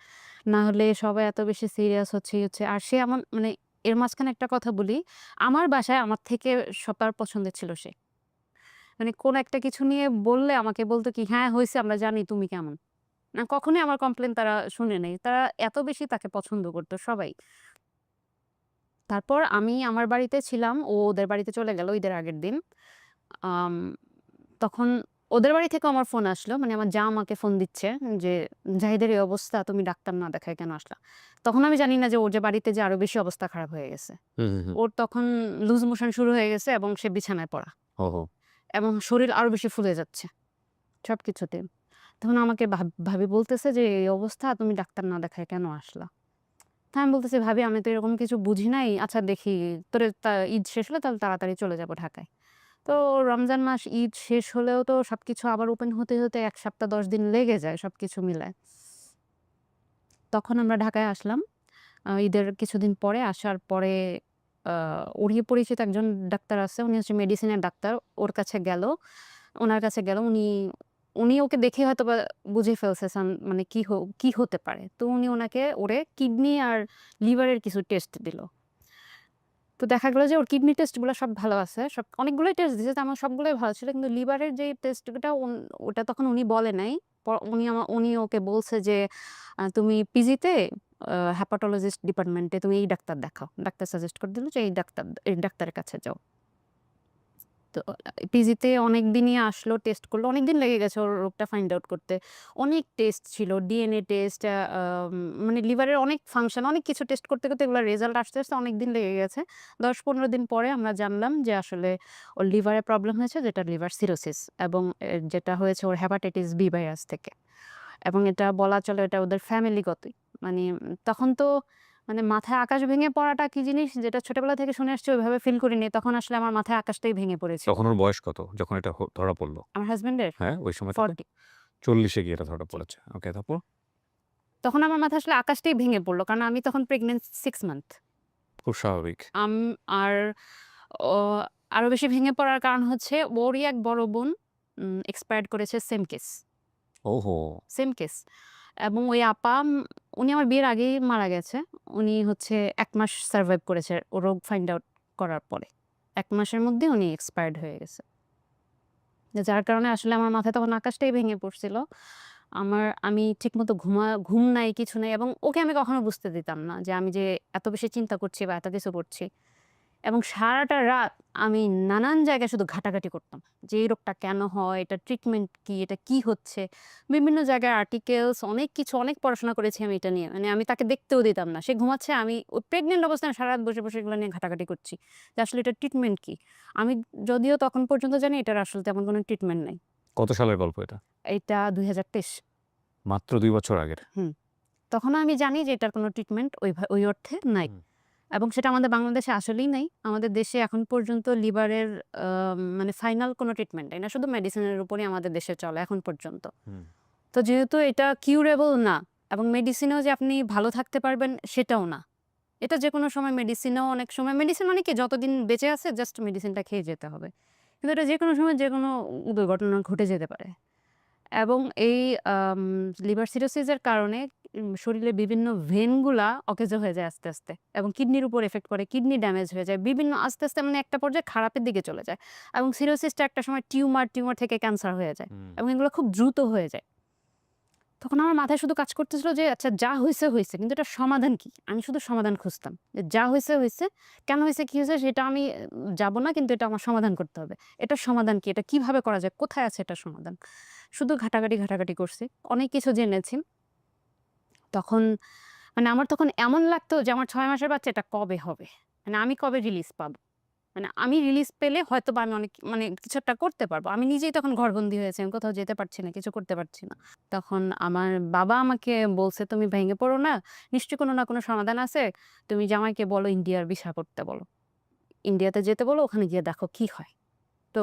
না হলে সবাই এত বেশি সিরিয়াস হচ্ছে, এই হচ্ছে। আর সে এমন মানে এর মাঝখানে একটা কথা বলি, আমার বাসায় আমার থেকে সবার পছন্দের ছিল সে। মানে কোন একটা কিছু নিয়ে বললে আমাকে বলত কি, "হ্যাঁ, হইছে আমরা জানি তুমি কেমন।" কখনোই আমার কমপ্লেইন তারা শুনে নাই। তারা এত বেশি তাকে পছন্দ করত সবাই। তারপর আমি আমার বাড়িতে ছিলাম, ও ওদের বাড়িতে চলে গেল ঈদের আগের দিন। আম তখন ওদের বাড়ি থেকেও আমার ফোন আসলো। মানে আমার যা আমাকে ফোন দিচ্ছে যে, "জাহিদের এই অবস্থা, তুমি ডাক্তার না দেখায় কেন আসলা?" তখন আমি জানি না যে ওর যে বাড়িতে যে আরো বেশি অবস্থা খারাপ হয়ে গেছে। হুম, হুম, হুম। ওর তখন লুজ মোশন শুরু হয়ে গেছে এবং সে বিছানায় পড়া ওহো! এবং শরীর আরো বেশি ফুলে যাচ্ছে সবকিছুতে। তখন আমাকে ভাবি বলতেছে যে, "এই অবস্থা, তুমি ডাক্তার না দেখায় কেন আসলা?" তা আমি বলতেছি, "ভাবি আমি তো এরকম কিছু বুঝি নাই। আচ্ছা দেখি তোরে ঈদ শেষ হলে তাহলে তাড়াতাড়ি চলে যাব ঢাকায়।" তো রমজান মাস ঈদ শেষ হলেও তো সবকিছু আবার ওপেন হতে ১ সপ্তাহ ১০ দিন লেগে যায় সবকিছু মিলায়। তখন আমরা ঢাকায় আসলাম। ঈদের কিছুদিন পরে আসার পরে আ ওরই পরিচিত একজন ডাক্তার আছে। উনি হচ্ছে মেডিসিনের ডাক্তার। ওর কাছে গেল। উনার কাছে গেল। উনি ওকে দেখে হয়তোবা বুঝে ফেলছে মানে কি হতে পারে। তো উনি ওরে কিডনি আর লিভারের কিছু টেস্ট দিল। তো দেখা গেল যে ওর কিডনি টেস্ট গুলা সব ভালো আছে। অনেকগুলোই টেস্ট দিছে। তো আমার সবগুলোই ভালো ছিল। কিন্তু লিভারের যেই টেস্টটা ওটা তখন উনি বলে নাই। উনি ওকে বলছে যে, তুমি পিজিতে হেপাটোলজিস্ট ডিপার্টমেন্টে তুমি এই ডাক্তার দেখাও।" ডাক্তার সাজেস্ট করে দিল যে এই ডাক্তারের কাছে যাও। তো পিজিতে অনেকদিনই আসলো, টেস্ট করলো। অনেকদিন লেগে গেছে ওর রোগটা ফাইন্ড আউট করতে। অনেক টেস্ট ছিল। ডিএনএ টেস্ট, মানে লিভারের অনেক ফাংশন, অনেক কিছু টেস্ট করতে এগুলোর রেজাল্ট আসতে অনেকদিন লেগে গেছে। ১০-১৫ দিন পরে আমরা জানলাম যে আসলে ওর লিভারে প্রবলেম হয়েছে, যেটা লিভার সিরোসিস এবং যেটা হয়েছে ওর হেপাটাইটিস বি ভাইরাস থেকে। এবং এটা বলা চলে এটা ওদের ফ্যামিলিগতই। মানে তখন তো মানে মাথায় আকাশ ভেঙে পড়াটা কি জিনিস যেটা ছোটবেলা থেকে শুনে আসছি ওইভাবে ফিল করিনি। তখন আসলে আমার মাথায় আকাশটাই ভেঙে পড়েছিল। তখন ওর বয়স কত? যখন এটা ধরা পড়ল? আমার হাসব্যান্ডের হ্যাঁ, ওই সময়টাতে? 40। ৪০ এ গিয়ে এটা ধরা জি। পড়েছে। ওকে, তারপর? তখন আমার মাথায় আসলে আকাশটাই ভেঙে পড়ল। কারণ আমি তখন প্রেগন্যান্ট 6 মান্থ। খুব স্বাভাবিক। আম আর ও আরো বেশি ভেঙে পড়ার কারণ হচ্ছে ওরই এক বড় বোন এক্সপায়ার্ড করেছে সেম কেস। ওহো! Same case. এবং ওই আপা উনি আমার বিয়ের আগেই মারা গেছে। উনি হচ্ছে ১ মাস সারভাইভ করেছে ও রোগ ফাইন্ড আউট করার পরে। ১ মাসের মধ্যে উনি এক্সপায়ার্ড হয়ে গেছে। যার কারণে আসলে আমার মাথায় তখন আকাশটাই ভেঙে পড়ছিল। আমি ঠিকমতো ঘুম নাই, কিছু নাই এবং ওকে আমি কখনো বুঝতে দিতাম না যে আমি যে এত বেশি চিন্তা করছি বা এত কিছু করছি। এবং সারাটা রাত আমি নানান জায়গায় শুধু ঘাটাঘাটি করতাম। যে এই রোগটা কেন হয়? এটার ট্রিটমেন্ট কি? এটা কি হচ্ছে? বিভিন্ন জায়গায় আর্টিকেলস অনেক কিছু অনেক পড়াশোনা করেছি আমি এটা নিয়ে। মানে আমি তাকে দেখতেও দিতাম না। সে ঘুমাচ্ছে আমি প্রেগন্যান্ট অবস্থায় সারারাত বসে এগুলো নিয়ে ঘাটাঘাটি করছি। যে আসলে এটার ট্রিটমেন্ট কি? আমি যদিও তখন পর্যন্ত জানি এটার আসলে তেমন কোনো ট্রিটমেন্ট নাই। কত সালের গল্প এটা? এইটা ২০২৩। মাত্র ২ বছর আগের। হুম। তখনও আমি জানি যে এটার কোনো ট্রিটমেন্ট ওই অর্থে নাই। হুম। এবং সেটা আমাদের বাংলাদেশে আসলেই নাই। আমাদের দেশে এখন পর্যন্ত লিভারের মানে ফাইনাল কোনো ট্রিটমেন্ট নাই না। শুধু মেডিসিনের উপরেই আমাদের দেশে চলে এখন পর্যন্ত। হুম। তো যেহেতু এটা কিউরেবল না এবং মেডিসিনেও যে আপনি ভালো থাকতে পারবেন সেটাও না। এটা যেকোনো সময় মেডিসিনেও অনেক সময় মেডিসিন মানে কি যতদিন বেঁচে আছে জাস্ট মেডিসিনটা খেয়ে যেতে হবে। কিন্তু এটা যেকোনো সময় যেকোনো দুর্ঘটনা ঘটে যেতে পারে। এবং এই আম লিভার সিরোসিস এর কারণে শরীরের বিভিন্ন ভেইনগুলা অকেজো হয়ে যায় আস্তে, আস্তে এবং কিডনির উপর ইফেক্ট পড়ে। কিডনি ড্যামেজ হয়ে যায়। বিভিন্ন আস্তে, মানে একটা পর্যায়ে খারাপের দিকে চলে যায়। এবং সিরোসিসটা একটা সময় টিউমার থেকে ক্যান্সার হয়ে যায়। হুম। এবং এগুলো খুব দ্রুত হয়ে যায়। তখন আমার মাথায় শুধু কাজ করতেছিল যে আচ্ছা যা হইছে, হইছে। কিন্তু এটার সমাধান কি? আমি শুধু সমাধান খুঁজতাম। যে যা হইছে, হইছে। কেন হইছে, কি হইছে সেটা আমি যাব না, কিন্তু এটা আমার সমাধান করতে হবে। এটার সমাধান কি? এটা কিভাবে করা যায়? কোথায় আছে এটার সমাধান? শুধু ঘাটাঘাটি করছি। অনেক কিছু জেনেছি। তখন মানে আমার তখন এমন লাগতো যে আমার ৬ মাসের বাচ্চা এটা কবে হবে? মানে আমি কবে রিলিজ পাবো? মানে আমি রিলিজ পেলে হয়তোবা আমি অনেক মানে কিছু একটা করতে পারবো। আমি নিজেই তখন ঘরবন্দি হয়েছি। আমি কোথাও যেতে পারছি না, কিছু করতে পারছি না। তখন আমার বাবা আমাকে বলছে, "তুমি ভেঙে পড়ো না। নিশ্চয়ই কোনো না কোনো সমাধান আছে। তুমি জামাইকে বলো ইন্ডিয়ার ভিসা করতে বলো। ইন্ডিয়াতে যেতে বলো, ওখানে গিয়ে দেখো কি হয়।" তো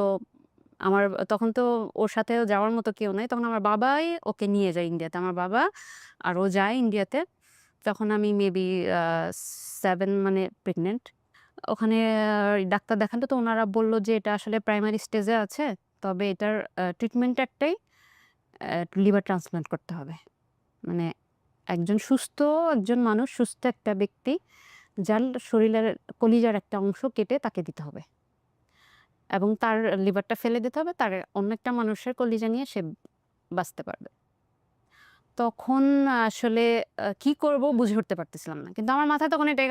আমার তখন তো ওর সাথে যাওয়ার মতো কেউ নাই। তখন আমার বাবাই ওকে নিয়ে যায় ইন্ডিয়াতে। আমার বাবা আর ও যায় ইন্ডিয়াতে। তখন আমি মেবি আ 7 মানে প্রেগন্যান্ট। ওখানে ডাক্তার দেখানো তো উনারা বলল যে এটা আসলে প্রাইমারি স্টেজে আছে। তবে এটার ট্রিটমেন্ট একটাই লিভার ট্রান্সপ্লান্ট করতে হবে। মানে একজন মানুষ সুস্থ একটা ব্যক্তি যার শরীরের কলিজার একটা অংশ কেটে তাকে দিতে হবে। এবং তার লিভারটা ফেলে দিতে হবে। তার অন্য একটা মানুষের কলিজা নিয়ে সে বাঁচতে পারবে। তখন আসলে কি করব বুঝে উঠতে পারতেছিলাম না। কিন্তু আমার মাথায় তখন এটাই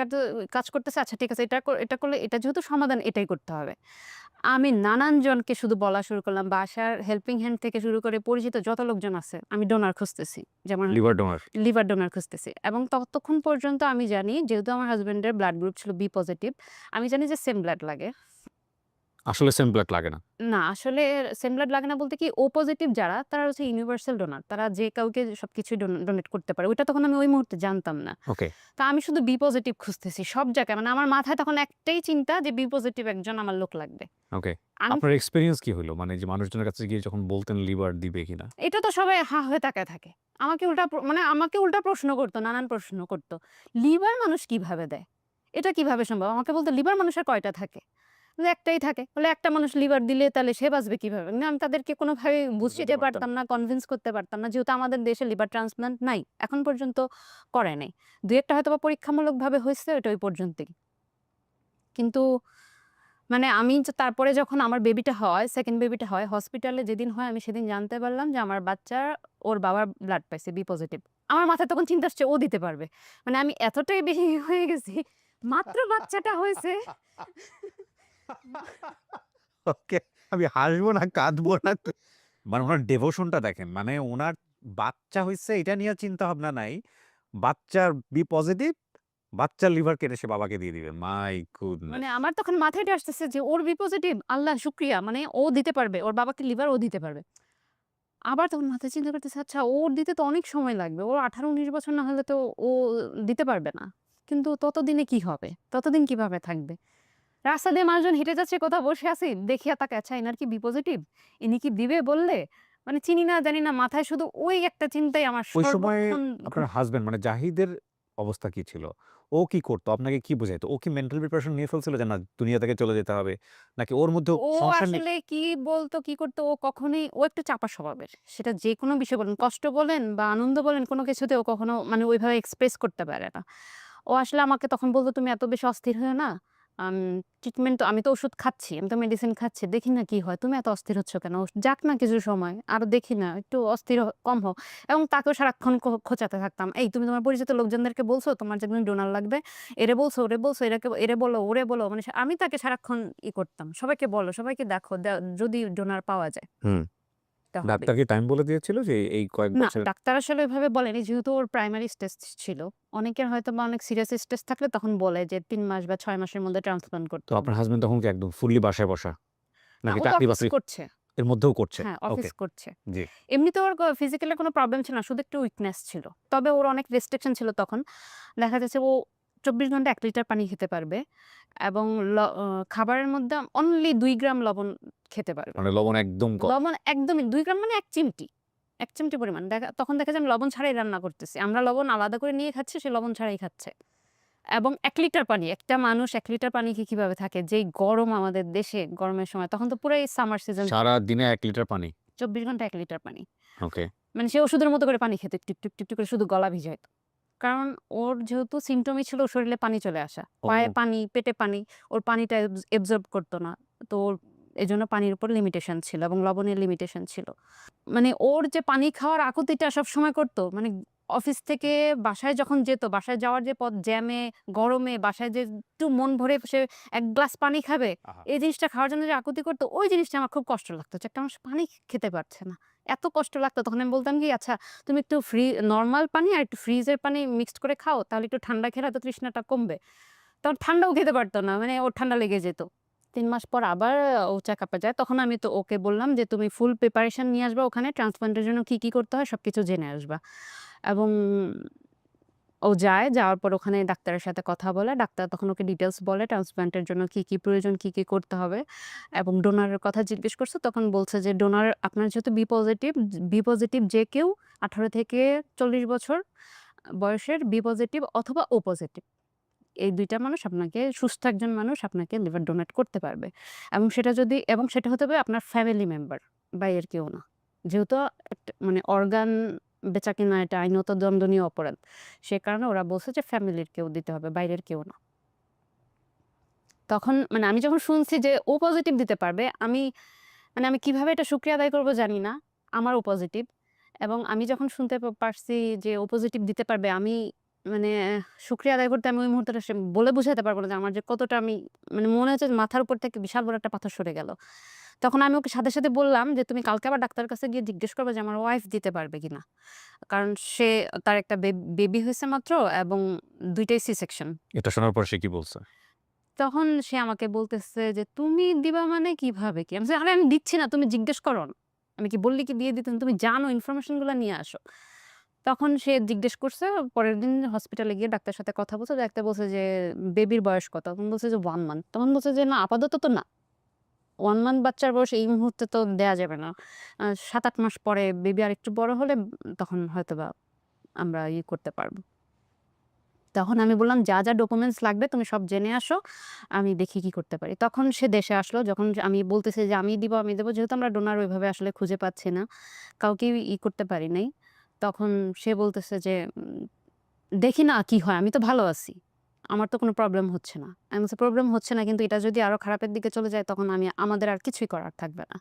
কাজ করতেছে, আচ্ছা ঠিক আছে এটা করলে এটা যেহেতু সমাধান এটাই করতে হবে। আমি নানান জনকে শুধু বলা শুরু করলাম। বাসার হেল্পিং হ্যান্ড থেকে শুরু করে পরিচিত যত লোকজন আছে আমি ডোনার খুঁজতেছি। যেমন লিভার ডোনার। লিভার ডোনার খুঁজতেছি। এবং ততক্ষণ পর্যন্ত আমি জানি যেহেতু আমার হাসব্যান্ডের ব্লাড গ্রুপ ছিল বি পজিটিভ, আমি জানি যে সেম ব্লাড লাগে। আসলে সেম ব্লাড লাগে না। না, আসলে সেম ব্লাড লাগে না বলতে কি ও পজিটিভ যারা তারা হচ্ছে ইউনিভার্সাল ডোনার। তারা যে কাউকে সবকিছুই ডোনেট করতে পারে। ওইটা তখন আমি ওই মুহূর্তে জানতাম না। ওকে, তো আমি শুধু বি পজিটিভ খুঁজতেছি সব জায়গায়। মানে আমার মাথায় তখন একটাই চিন্তা যে বি পজিটিভ একজন আমার লোক লাগবে। ওকে। আমি আপনার এক্সপেরিয়েন্স কি হইলো? মানে যে মানুষজনের কাছে গিয়ে যখন বলতেন লিভার দিবে কিনা? এটা তো সবাই হা হয়ে তাকায় থাকে। আমাকে উল্টা প্রশ্ন করত, নানান প্রশ্ন করত। লিভার মানুষ কিভাবে দেয়? এটা কিভাবে সম্ভব? আমাকে বলতো লিভার মানুষের কয়টা থাকে? বললাম, একটাই থাকে। বলে একটা মানুষ লিভার দিলে তাহলে সে বাঁচবে কিভাবে? না আমি তাদেরকে কোনোভাবে বুঝাইতে বুঝতে পারতেন। পারতাম না, কনভিন্স করতে পারতাম না। যেহেতু আমাদের দেশে লিভার ট্রান্সপ্লান্ট নাই। এখন পর্যন্ত করে নাই। ২-১ টা হয়তোবা পরীক্ষামূলকভাবে হইছে ওটা ওই পর্যন্তই। কিন্তু মানে আমি যে তারপরে যখন আমার বেবিটা হয়, 2nd বেবিটা হয়, হসপিটালে যেদিন হয় আমি সেদিন জানতে পারলাম যে আমার বাচ্চার ওর বাবার ব্লাড পাইছে বি পজিটিভ। আমার মাথায় তখন চিন্তা আসছে ও দিতে পারবে। মানে আমি এতটাই বেশি হয়ে গেছি। মাত্র বাচ্চাটা হইছে। ওকে, আমি হাসবো না, কাঁদবো না। মানে উনার ডেভোশনটা দেখেন। মানে উনার বাচ্চা হইছে এটা নিয়ে চিন্তা ভাবনা নাই। বাচ্চার বি পজিটিভ, বাচ্চার লিভার কেটে সে বাবাকে দিয়ে দিবে। মাই মানে গুডনেস! আমার তখন মাথায় এটা আসতেছে যে ওর বি পজিটিভ, আল্লাহ শুকরিয়া। মানে ও দিতে পারবে। ওর বাবাকে লিভার ও দিতে পারবে। আবার তখন মাথায় চিন্তা করতেছি আচ্ছা ওর দিতে তো অনেক সময় লাগবে। ওর 18-19 বছর না হলে তো ও দিতে পারবে না। কিন্তু ততদিনে কি হবে? ততদিন কিভাবে থাকবে? রাস্তা দিয়ে মানুষজন হেঁটে যাচ্ছে, কোথাও বসে আছি। দেখিয়া তাকায়, আচ্ছা এনার কি বি পজিটিভ? ইনি কি দিবে বললে? মানে চিনি না, জানি না। মাথায় শুধু ওই একটা চিন্তাই আমার ওই সময় সর্বক্ষণ আপনার হাসব্যান্ড মানে জাহিদের অবস্থা কি ছিল? ও কি করতো? আপনাকে কি বুঝাইতো? ও কি মেন্টাল প্রিপারেশন নিয়ে ফেলছিল যে না দুনিয়া থেকে চলে যেতে হবে? নাকি ওর মধ্যেও ও সংসার নিয়ে আসলে কি বলতো, কি করতো ও কখনোই ও একটু চাপা স্বভাবের। সেটা যেকোনো বিষয় বলেন, কষ্ট বলেন বা আনন্দ বলেন, কোনো কিছুতে ও কখনো মানে ওইভাবে এক্সপ্রেস করতে পারে না। ও আসলে আমাকে তখন বলতো, "তুমি এত বেশি অস্থির হইও না। আম ট্রিটমেন্ট তো আমি তো ওষুধ খাচ্ছি, আমি তো মেডিসিন খাচ্ছি। দেখি না কি হয়। তুমি এত অস্থির হচ্ছ কেন? যাক না কিছু সময়। আরো দেখি না। একটু অস্থির কম হও।" এবং তাকেও সারাক্ষণ খোঁচাতে থাকতাম। "এই তুমি তোমার পরিচিত লোকজনদেরকে বলছো তোমার যে একজন ডোনার লাগবে? এরে বলছো, ওরে বলছো, এরে বলো, ওরে বলো।" মানে আমি তাকে সারাক্ষণ করতাম। "সবাইকে বলো, সবাইকে দেখো, যদি ডোনার পাওয়া যায় হুম। এটা হবে।" ডাক্তার কি টাইম বলে দিয়েছিল যে এই কয়েক না, বছর? ডাক্তার আসলে ওইভাবে বলেনি। যেহেতু ওর প্রাইমারি স্টেজ ছিল। অনেকের হয়তোবা অনেক সিরিয়াস স্টেজ থাকলে তখন বলে যে ৩ মাস বা 6 মাসের মধ্যে ট্রান্সপ্লান্ট করতে তো হবে। আপনার হাসব্যান্ড তখন কি একদম ফুললি বাসায় বসা? না, নাকি ও তো অফিস চাকরি-বাকরি করছে। এর মধ্যেও করছে? হ্যাঁ, ওকে, অফিস করছে। জি। এমনিতে ওর ফিজিক্যালি কোনো প্রবলেম ছিল না। শুধু একটু উইকনেস ছিল। তবে ওর অনেক রেস্ট্রিকশন ছিল তখন। দেখা যাচ্ছে ও ২৪ ঘন্টা ১ লিটার পানি খেতে পারবে এবং ল অ খাবারের মধ্যে অনলি ২ গ্রাম লবণ খেতে পারবে। মানে লবণ একদম কম। লবণ একদমই ২ গ্রাম মানে ১ চিমটি। ১ চিমটি পরিমাণ। তখন দেখা যায় আমি লবণ ছাড়াই রান্না করতেছি। আমরা লবণ আলাদা করে নিয়ে খাচ্ছি, সে লবণ ছাড়াই খাচ্ছে। এবং ১ লিটার পানি। একটা মানুষ ১ লিটার পানি খেয়ে কিভাবে থাকে? যেই গরম আমাদের দেশে, গরমের সময় তখন তো পুরাই সামার সিজন। সারাদিনে ১ লিটার পানি। ২৪ ঘন্টা ১ লিটার পানি। ওকে। মানে সে ওষুধের মতো করে পানি খেত। টিক করে শুধু গলা ভিজাইত। কারণ ওর যেহেতু সিম্পটমই ছিল ওর শরীরে পানি চলে আসা। পায়ে ও পানি, পেটে পানি। ওর পানিটা এবজর্ব করত না। তো ওর এজন্য পানির উপর লিমিটেশন ছিল এবং লবণের লিমিটেশন ছিল। মানে ওর যে পানি খাওয়ার আকুতিটা সবসময় করতো, মানে অফিস থেকে বাসায় যখন যেত, বাসায় যাওয়ার যে পথ জ্যামে, গরমে বাসায় যে একটু মন ভরে সে ১ গ্লাস পানি খাবে, আহা! এই জিনিসটা খাওয়ার জন্য যে আকুতি করতো, ওই জিনিসটা আমার খুব কষ্ট লাগতো যে একটা মানুষ পানি খেতে পারছে না। এত কষ্ট লাগতো। তখন আমি বলতাম কি, "আচ্ছা তুমি একটু নরমাল পানি আর একটু ফ্রিজের পানি মিক্সড করে খাও। তাহলে একটু ঠান্ডা খেলে হয়তো তৃষ্ণাটা কমবে।" তখন ঠান্ডাও খেতে পারত না। মানে ওর ঠান্ডা লেগে যেত। ৩ মাস পর আবার ও চেকআপে যায়। তখন আমি তো ওকে বললাম যে, "তুমি ফুল প্রিপারেশন নিয়ে আসবা ওখানে। ট্রান্সপ্লান্টের জন্য কি, কি করতে হয় সবকিছু জেনে আসবা।" এবং ও যায়। যাওয়ার পর ওখানে ডাক্তারের সাথে কথা বলে। ডাক্তার তখন ওকে ডিটেইলস বলে ট্রান্সপ্লান্টের জন্য কি, কি প্রয়োজন, কি, কি করতে হবে এবং ডোনারের কথা জিজ্ঞেস করছে। তখন বলছে যে, "ডোনার আপনার যেহেতু বি পজিটিভ যে কেউ ১৮ থেকে ৪০ বছর বয়সের বি পজিটিভ অথবা ও পজিটিভ। এই ২ টা মানুষ আপনাকে, সুস্থ একজন মানুষ আপনাকে লিভার ডোনেট করতে পারবে। এবং সেটা হতে হবে আপনার ফ্যামিলি মেম্বার, বাইরের কেউ না। যেহেতু একটা মানে অর্গান বেচাকেনা এটা আইনত দণ্ডনীয় অপরাধ। সে কারণে ওরা বলছে যে ফ্যামিলির কেউ দিতে হবে, বাইরের কেউ না। তখন মানে আমি যখন শুনছি যে ও পজিটিভ দিতে পারবে, আমি কিভাবে এটা শুকরিয়া আদায় করব জানি না। আমার ও পজিটিভ এবং আমি যখন শুনতে পারছি যে ও পজিটিভ দিতে পারবে, আমি মানে শুকরিয়া আদায় করতে আমি ওই মুহূর্তটা বলে বুঝাতে পারব না যে আমার যে কতটা মানে মনে হচ্ছে যে মাথার উপর থেকে বিশাল বড় একটা পাথর সরে গেল। তখন আমি ওকে সাথে, সাথে বললাম যে, "তুমি কালকে আবার ডাক্তারের কাছে গিয়ে জিজ্ঞেস করবা যে আমার ওয়াইফ দিতে পারবে কিনা?" কারণ তার একটা বেবি হইছে মাত্র এবং ২ টাই সি সেকশন। এটা শোনার পর সে কি বলছে? তখন সে আমাকে বলতেছে যে, "তুমি দিবা মানে কিভাবে কি?" আমি বলছি, "আরে আমি দিচ্ছি না, তুমি জিজ্ঞেস করো না। আমি কি বললে কি দিয়ে দিতাম? তুমি জানো ইনফরমেশন গুলা নিয়ে আসো।" তখন সে জিজ্ঞেস করছে। পরের দিন হসপিটালে গিয়ে ডাক্তারের সাথে কথা বলছে। ডাক্তার বলছে যে, "বেবির বয়স কত?" তখন বলছে যে, "1 মান্থ।" তখন বলছে যে, "না, আপাতত তো না। 1 মান্থ বাচ্চার বয়স এই মুহূর্তে তো দেয়া যাবে না। ৭-৮ মাস পরে বেবি আরেকটু বড় হলে তখন হয়তোবা আমরা করতে পারব।" তখন আমি বললাম, "যা, যা ডকুমেন্টস লাগবে তুমি সব জেনে আসো। আমি দেখি কি করতে পারি।" তখন সে দেশে আসলো। যখন আমি বলতেছি যে, "আমি দিব, আমি দেব।" যেহেতু আমরা ডোনার ওইভাবে আসলে খুঁজে পাচ্ছি না। কাউকেই করতে পারি নাই। তখন সে বলতেছে যে, "দেখি না কি হয়। আমি তো ভালো আছি। আমার তো কোনো প্রবলেম হচ্ছে না।" আমি বলছি, "প্রবলেম হচ্ছে না কিন্তু এটা যদি আরো খারাপের দিকে চলে যায় তখন আমাদের আর কিছুই করার থাকবে না।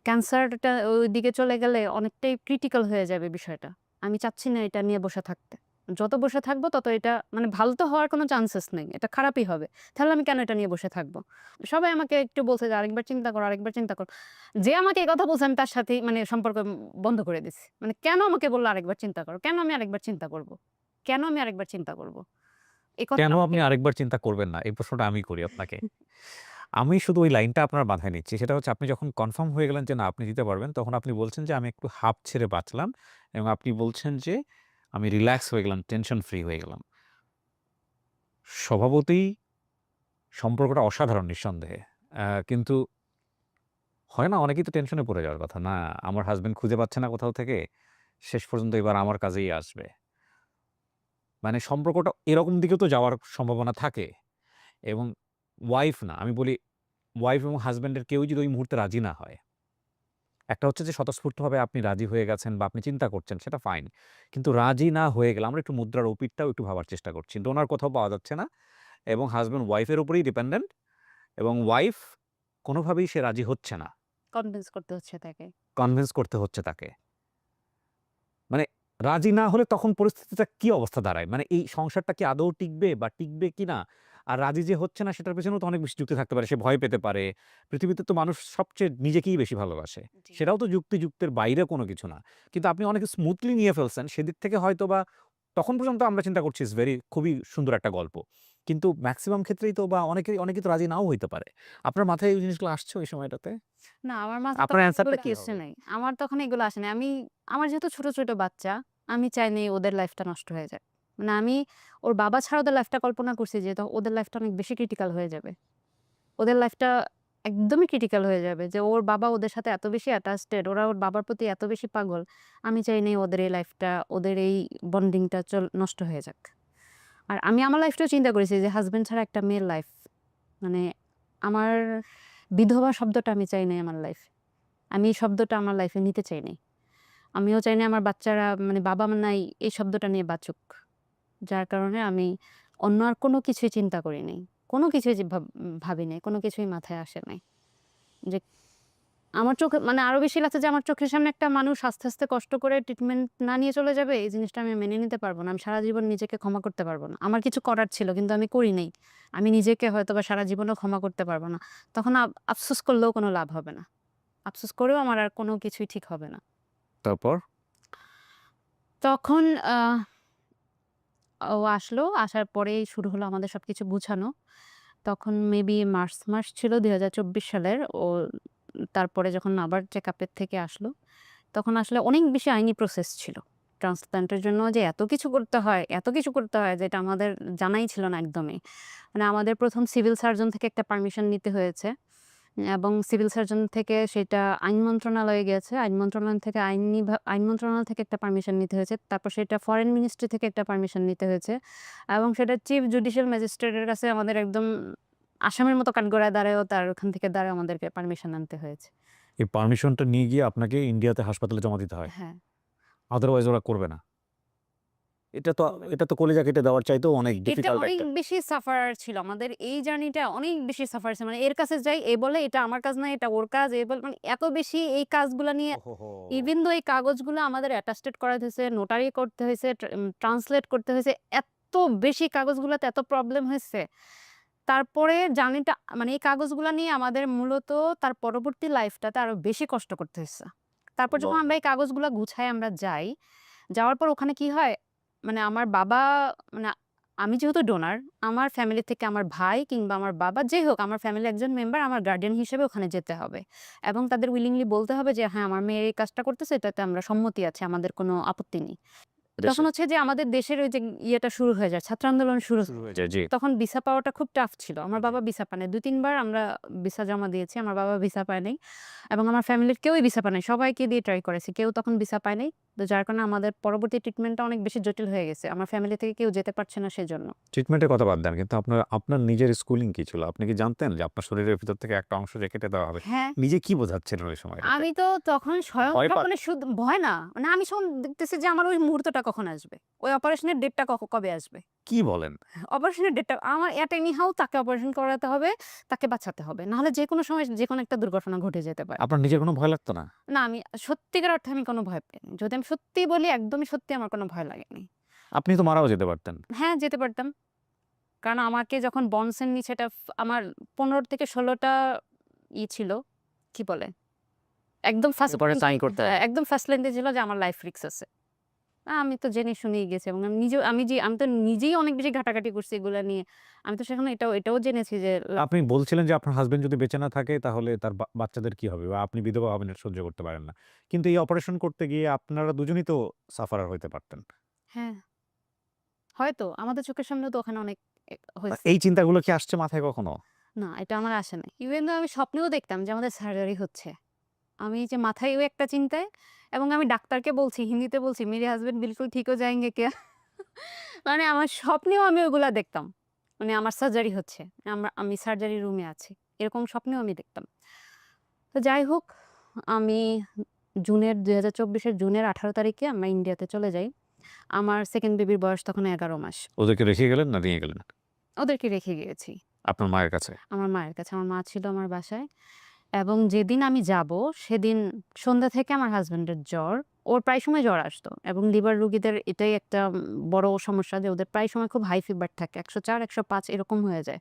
ক্যান্সারটা ওইদিকে চলে গেলে অনেকটাই ক্রিটিক্যাল হয়ে যাবে বিষয়টা। আমি চাচ্ছি না এটা নিয়ে বসে থাকতে। যত বসে থাকবো তত এটা মানে ভালো তো হওয়ার কোনো চান্সেস নেই। এটা খারাপই হবে। তাহলে আমি কেন এটা নিয়ে বসে থাকবো?" সবাই আমাকে একটু বলছে যে, "আরেকবার চিন্তা করো, আরেকবার চিন্তা করো।" যে আমাকে এই কথা বলছে আমি তার সাথেই মানে সম্পর্ক বন্ধ করে দিছি। মানে কেন আমাকে বলল আরেকবার চিন্তা করো? কেন আমি আরেকবার চিন্তা করব? কেন আমি আরেকবার চিন্তা করব? এই কথা কেন আমাকে আপনি আরেকবার চিন্তা করবেন না? এই প্রশ্নটা আমি করি আপনাকে। আমি শুধু ওই লাইনটা আপনার মাথায় নিচ্ছি। সেটা হচ্ছে আপনি যখন কনফার্ম হয়ে গেলেন যে না আপনি দিতে পারবেন, তখন আপনি বলছেন যে আমি একটু হাঁপ ছেড়ে বাঁচলাম এবং আপনি বলছেন যে আমি রিল্যাক্স হয়ে গেলাম, টেনশন ফ্রি হয়ে গেলাম। স্বভাবতই সম্পর্কটা অসাধারণ নিঃসন্দেহে। কিন্তু হয় না অনেকেই তো টেনশনে পড়ে যাওয়ার কথা। না আমার হাসব্যান্ড খুঁজে পাচ্ছে না কোথাও থেকে। শেষ পর্যন্ত এবার আমার কাছেই আসবে। মানে সম্পর্কটা এরকম দিকেও তো যাওয়ার সম্ভাবনা থাকে এবং ওয়াইফ না আমি বলি ওয়াইফ এবং হাসব্যান্ডের কেউই যদি ওই মুহূর্তে রাজি না হয়। একটা হচ্ছে যে স্বতঃস্ফূর্তভাবে আপনি রাজি হয়ে গেছেন বা আপনি চিন্তা করছেন সেটা ফাইন। কিন্তু রাজি না হয়ে গেলে আমরা একটু মুদ্রার ওপিঠটাও একটু ভাবার চেষ্টা করছি। ডোনার কোথাও পাওয়া যাচ্ছে না এবং হাসব্যান্ড ওয়াইফের উপরেই ডিপেন্ডেন্ট এবং ওয়াইফ কোনোভাবেই সে রাজি হচ্ছে না। কনভিন্স করতে হচ্ছে তাকে। কনভিন্স করতে হচ্ছে তাকে। মানে রাজি না হলে তখন পরিস্থিতিটা কি অবস্থা দাঁড়ায়? মানে এই সংসারটা কি আদৌ টিকবে বা টিকবে কিনা? আর রাজি যে হচ্ছে না সেটার পেছনেও তো অনেক বেশি যুক্তি থাকতে পারে। সে ভয় পেতে পারে। পৃথিবীতে তো মানুষ সবচেয়ে নিজেকেই বেশি ভালোবাসে। জি। সেটাও তো যুক্তির বাইরে কোনো কিছু না। কিন্তু আপনি অনেক স্মুথলি নিয়ে ফেলছেন। সেদিক থেকে হয়তোবা তখন পর্যন্ত আমরা চিন্তা করছি খুবই সুন্দর একটা গল্প। কিন্তু মেক্সিমাম ক্ষেত্রেই তো বা অনেকেই তো রাজি নাও হইতে পারে। আপনার মাথায় এই জিনিসগুলো আসছে ওই সময়টাতে? না, আমার মাথায় আপনার তখন অ্যান্সারটা এগুলো কি আসে হবে? নাই। আমার তখন এগুলো আসে নাই। আমার যেহেতু ছোট, ছোট বাচ্চা, আমি চাইনি ওদের লাইফটা নষ্ট হয়ে যাক। মানে আমি ওর বাবা ছাড়া ওদের লাইফটা কল্পনা করছি যে ওদের লাইফটা অনেক বেশি ক্রিটিক্যাল হয়ে যাবে। ওদের লাইফটা একদমই ক্রিটিক্যাল হয়ে যাবে যে ওর বাবা ওদের সাথে এত বেশি অ্যাটাচড, ওরা ওর বাবার প্রতি এত বেশি পাগল। আমি চাইনি ওদের এই লাইফটা, ওদের এই বন্ডিংটা নষ্ট হয়ে যাক। আর আমি আমার লাইফটাও চিন্তা করেছি যে হাসব্যান্ড ছাড়া একটা মেয়ের লাইফ মানে আমার বিধবা শব্দটা আমি চাই নাই আমার লাইফে। আমি এই শব্দটা আমার লাইফে নিতে চাই নাই। আমিও চাই না আমার বাচ্চারা মানে বাবা-মা নাই এই শব্দটা নিয়ে বাঁচুক। যার কারণে আমি অন্য আর কোনো কিছুই চিন্তা করি নাই। কোনো কিছুই ভাবি নাই। কোনো কিছুই মাথায় আসে নাই। যে আমার চোখে মানে আরো বেশি লাগছে যে আমার চোখের সামনে একটা মানুষ আস্তে, আস্তে কষ্ট করে ট্রিটমেন্ট না নিয়ে চলে যাবে। এই জিনিসটা আমি মেনে নিতে পারব না। আমি সারা জীবন নিজেকে ক্ষমা করতে পারব না। আমার কিছু করার ছিল কিন্তু আমি করি নাই। আমি নিজেকে হয়তোবা সারা জীবনেও ক্ষমা করতে পারব না। তখন আফসোস করলেও কোনো লাভ হবে না। আফসোস করেও আমার আর কোনো কিছুই ঠিক হবে না। তারপর? তখন ও আসলো। আসার পরেই শুরু হলো আমাদের সবকিছু গুছানো। তখন মেবি মার্চ মাস ছিল ২০২৪ সালের। ও তারপরে যখন আবার চেকআপের থেকে আসলো, তখন আসলে অনেক বেশি আইনি প্রসেস ছিল। ট্রান্সপ্লান্টের জন্য যে এত কিছু করতে হয়, এত কিছু করতে হয় যেটা আমাদের জানাই ছিল না একদমই। মানে আমাদের ১ম সিভিল সার্জন থেকে একটা পারমিশন নিতে হয়েছে এবং সিভিল সার্জন থেকে সেটা আইন মন্ত্রণালয়ে গেছে। আইন মন্ত্রণালয় থেকে একটা পারমিশন নিতে হয়েছে। তারপর সেটা ফরেন মিনিস্ট্রি থেকে একটা পারমিশন নিতে হয়েছে এবং সেটা চিফ জুডিশিয়াল ম্যাজিস্ট্রেটের কাছে আমাদের একদম আসামির মতো কাঠগড়ায় দাঁড়ায়ও তার ওখান থেকে দাঁড়ায় আমাদেরকে পারমিশন আনতে হয়েছে। এই পারমিশনটা নিয়ে গিয়ে আপনাকে ইন্ডিয়াতে হাসপাতালে জমা দিতে হয়। হ্যাঁ। আদারওয়াইজ ওরা করবে না। এটা তো কলিজা কেটে দেওয়ার চাইতেও অনেক এটা ডিফিকাল্ট অনেক একটা। বেশি সাফার ছিল। আমাদের এই জার্নিটা অনেক বেশি সাফার ছিল। মানে এর কাছে যাই, এ বলে এটা আমার কাজ না, এটা ওর কাজ। এ বলে মানে এত বেশি এই কাজগুলা নিয়ে ওহোহো! ইভেন দো এই কাগজগুলো আমাদের অ্যাটাস্টেড করাতে হয়েছে, নোটারি করতে হয়েছে, ট্রান্সলেট করতে হয়েছে। এত বেশি কাগজগুলাতে এত প্রবলেম হয়েছে। তারপরে জার্নিটা মানে এই কাগজগুলা নিয়ে আমাদের মূলত তার পরবর্তী লাইফটাতে আরো বেশি কষ্ট করতে হইছে। তারপর যখন আল্লাহ! আমরা এই কাগজগুলা গুছায় আমরা যাই, যাওয়ার পর ওখানে কি হয়, মানে আমার বাবা মানে আমি যেহেতু ডোনার, আমার ফ্যামিলি থেকে আমার ভাই কিংবা আমার বাবা যেই হোক আমার ফ্যামিলির একজন মেম্বার আমার গার্ডিয়ান হিসেবে ওখানে যেতে হবে। এবং তাদের উইলিংলি বলতে হবে যে হ্যাঁ, আমার মেয়ে এই কাজটা করতেছে এটাতে আমরা সম্মতি আছে, আমাদের কোনো আপত্তি নেই। তখন দেশে হচ্ছে যে আমাদের দেশের ওই যে ইয়েটা শুরু হয়ে যায়, ছাত্র আন্দোলন শুরু শুরু হয়ে যায়। জি, তখন ভিসা পাওয়াটা খুব টাফ ছিল। আমার জি। বাবা ভিসা পায় নাই। ২-৩ বার আমরা ভিসা জমা দিয়েছি। আমার বাবা ভিসা পায় নাই। এবং আমার ফ্যামিলির কেউই ভিসা পায় নাই। সবাইকে দিয়ে ট্রাই করেছি। কেউ তখন ভিসা পায় নাই। তো যার কারণে আমাদের পরবর্তী ট্রিটমেন্টটা অনেক বেশি জটিল হয়ে গেছে। আমার ফ্যামিলি থেকে কেউ যেতে পারছে না সেজন্য। ট্রিটমেন্টের কথা বাদ দেন। কিন্তু আপনার নিজের স্কুলিং কি ছিল? আপনি কি জানতেন যে আপনার শরীরের ভিতর থেকে একটা অংশ যে কেটে দেওয়া হবে? হ্যাঁ, নিজে কি বোঝাচ্ছিলেন ওই সময়টাতে? আমি তো তখন স্বয়ং ভয় পান? মানে ভয় না। মানে আমি দেখতেছি যে আমার ওই মুহূর্তটা কখন আসবে। ওই অপারেশনের ডেটটা কবে আসবে। কি বলেন? অপারেশনের ডেটটা আমার এট এনি হাউ তাকে অপারেশন করাতে হবে, তাকে বাঁচাতে হবে। নাহলে যেকোনো সময় যেকোনো একটা দুর্ঘটনা ঘটে যেতে পারে। আপনার নিজের কোনো ভয় লাগতো না? না, আমি সত্যিকার অর্থে আমি কোনো ভয় পাইনি। যদি আমি সত্যি বলি একদমই সত্যি আমার কোনো ভয় লাগেনি। আপনি তো মারাও যেতে পারতেন। হ্যাঁ, যেতে পারতাম। কারণ আমাকে যখন বন্ডসের নিচে এটা আমার ১৫ থেকে ১৬ টা ছিল। কি বলে? একদম ফার্স্ট এরপরে সাইন করতে হয়। হ্যাঁ, একদম ফার্স্ট লাইন দিয়ে ছিল যে আমার লাইফ রিস্ক আছে। আমি তো জেনে শুনেই গেছি এবং আমি তো নিজেই অনেক বেশি ঘাটাঘাটি করছি এগুলা নিয়ে। আমি তো সেখানে এটাও জেনেছি যে আপনি বলছিলেন যে আপনার হাসব্যান্ড যদি বেঁচে না থাকে তাহলে তার বাচ্চাদের কি হবে? বা আপনি বিধবা হবেন এটা সহ্য করতে পারেন না। কিন্তু এই অপারেশন করতে গিয়ে আপনারা দুজনেই তো সাফারার হইতে পারতেন। হ্যাঁ, হয়তো আমাদের চোখের সামনেও তো ওখানে অনেক হইছে। এই চিন্তাগুলো কি আসছে মাথায় কখনো? না, এটা আমার আসে নাই। ইভেন দো আমি স্বপ্নেও দেখতাম যে আমাদের সার্জারি হচ্ছে। আমি যে মাথায় ওই একটা চিন্তায় এবং আমি ডাক্তারকে বলছি, হিন্দিতে বলছি, "মেরে হাসব্যান্ড বিলকুল ঠিক হো যায়েঙ্গে क्या?" মানে আমার স্বপ্নেও আমি ওগুলা দেখতাম। মানে আমার সার্জারি হচ্ছে। আমি সার্জারি রুমে আছি। এরকম স্বপ্নেও আমি দেখতাম। তো যাই হোক, আমি ২০২৪ এর জুনের ১৮ তারিখে আমরা ইন্ডিয়াতে চলে যাই। আমার 2nd বেবির বয়স তখন ১১ মাস। ওদেরকে রেখে গেলেন না নিয়ে গেলেন? ওদেরকে রেখে গিয়েছি আপনার মায়ের কাছে? আমার মায়ের কাছে। আমার মা ছিল আমার বাসায়। এবং যেদিন আমি যাব সেদিন সন্ধ্যা থেকে আমার হাসব্যান্ডের জ্বর। ওর প্রায় সময় জ্বর আসতো এবং লিভার রোগীদের এটাই একটা বড় সমস্যা যে ওদের প্রায় সময় খুব হাই ফিভার থাকে। ১০৪, ১০৫ এরকম হয়ে যায়।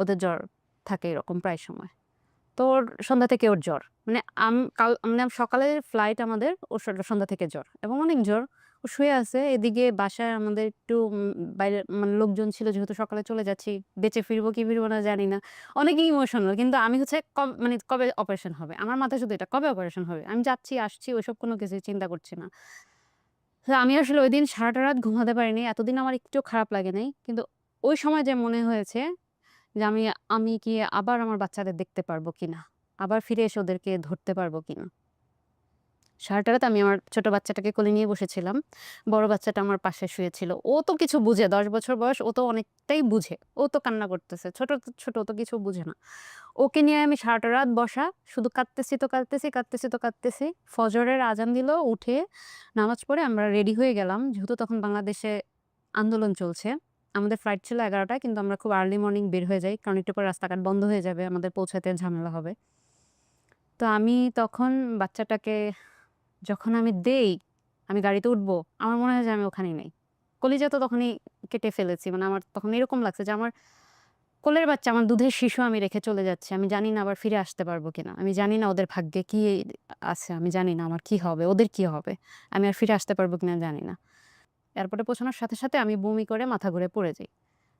ওদের জ্বর থাকে এরকম প্রায় সময়। তো ওর সন্ধ্যা থেকে ওর জ্বর। মানে মানে সকালের ফ্লাইট আমাদের, ওর সন্ধ্যা থেকে জ্বর এবং অনেক জ্বর। ও শুয়ে আছে। এদিকে বাসায় আমাদের একটু বাইরে মানে লোকজন ছিল যেহেতু সকালে চলে যাচ্ছি। বেঁচে ফিরবো কি ফিরবো না জানি না। অনেকেই ইমোশনাল। কিন্তু আমি হচ্ছে মানে কবে অপারেশন হবে? আমার মাথায় শুধু এটা কবে অপারেশন হবে? আমি যাচ্ছি, আসছি ওইসব কোনো কিছুই চিন্তা করছি না। তো আমি আসলে ঐদিন সারাটা রাত ঘুমাতে পারিনি। এতদিন আমার একটুও খারাপ লাগে নাই। কিন্তু ওই সময় যে মনে হয়েছে যে আমি আমি কি আবার আমার বাচ্চাদের দেখতে পারবো কিনা? আবার ফিরে এসে ওদেরকে ধরতে পারবো কিনা? সারাটা রাত আমি আমার ছোট বাচ্চাটাকে কোলে নিয়ে বসেছিলাম। বড় বাচ্চাটা আমার পাশে শুয়েছিল। ও তো কিছু বুঝে ১০ বছর বয়স, ও তো অনেকটাই বুঝে। ও তো কান্না করতেছে। ছোট ও তো কিছু বুঝে না। ওকে নিয়ে আমি সারাটা রাত বসা। শুধু কাঁদতেছি তো কাঁদতেছি, কাঁদতেছি তো কাঁদতেছি। ফজরের আজান দিল, উঠে নামাজ পড়ে আমরা রেডি হয়ে গেলাম। যেহেতু তখন বাংলাদেশে আন্দোলন চলছে। আমাদের ফ্লাইট ছিল ১১ টায় কিন্তু আমরা খুব আর্লি মর্নিং বের হয়ে যাই। কারণ একটু পরে রাস্তাঘাট বন্ধ হয়ে যাবে। আমাদের পৌঁছাতে ঝামেলা হবে। তো আমি তখন বাচ্চাটাকে যখন আমি দেই, আমি গাড়িতে উঠবো, আমার মনে হয় যে আমি ওখানেই নেই। কলিজা তো তখনই কেটে ফেলেছি। মানে আমার তখন এরকম লাগছে যে আমার কোলের বাচ্চা, আমার দুধের শিশু আমি রেখে চলে যাচ্ছি। আমি জানি না আবার ফিরে আসতে পারবো কিনা। আমি জানি না ওদের ভাগ্যে কি আছে। আমি জানি না আমার কি হবে, ওদের কি হবে। আমি আর ফিরে আসতে পারবো কিনা জানি না। এয়ারপোর্টে পৌঁছানোর সাথে, সাথে আমি বমি করে মাথা ঘুরে পড়ে যাই।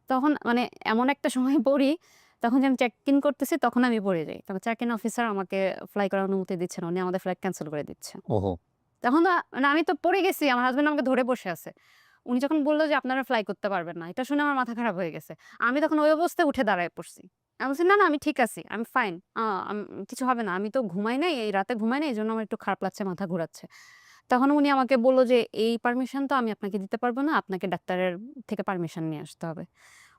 তখন মানে এমন একটা সময় পড়ি, তখন যে আমি চেক ইন করতেছি তখন আমি পড়ে যাই। তখন চেক ইন অফিসার আমাকে ফ্লাই করার অনুমতি দিচ্ছে না। উনি আমাদের ফ্লাইট ক্যানসেল করে দিচ্ছে। ওহো! তখন তো মানে আমি তো পড়ে গেছি। আমার হাসব্যান্ড আমাকে ধরে বসে আছে। উনি যখন বলল যে, "আপনারা ফ্লাই করতে পারবেন না।" এটা শুনে আমার মাথা খারাপ হয়ে গেছে। আমি তখন ওই অবস্থায় উঠে দাঁড়ায় পড়ছি। আমি বলছি, "না, না আমি ঠিক আছি। আমি ফাইন। কিছু হবে না। আমি তো ঘুমাই নাই। এই রাতে ঘুমাই নাই। এজন্য আমার একটু খারাপ লাগছে, মাথা ঘুরাচ্ছে।" তখন উনি আমাকে বলল যে, "এই পারমিশন তো আমি আপনাকে দিতে পারব না। আপনাকে ডাক্তারের থেকে পারমিশন নিয়ে আসতে হবে।"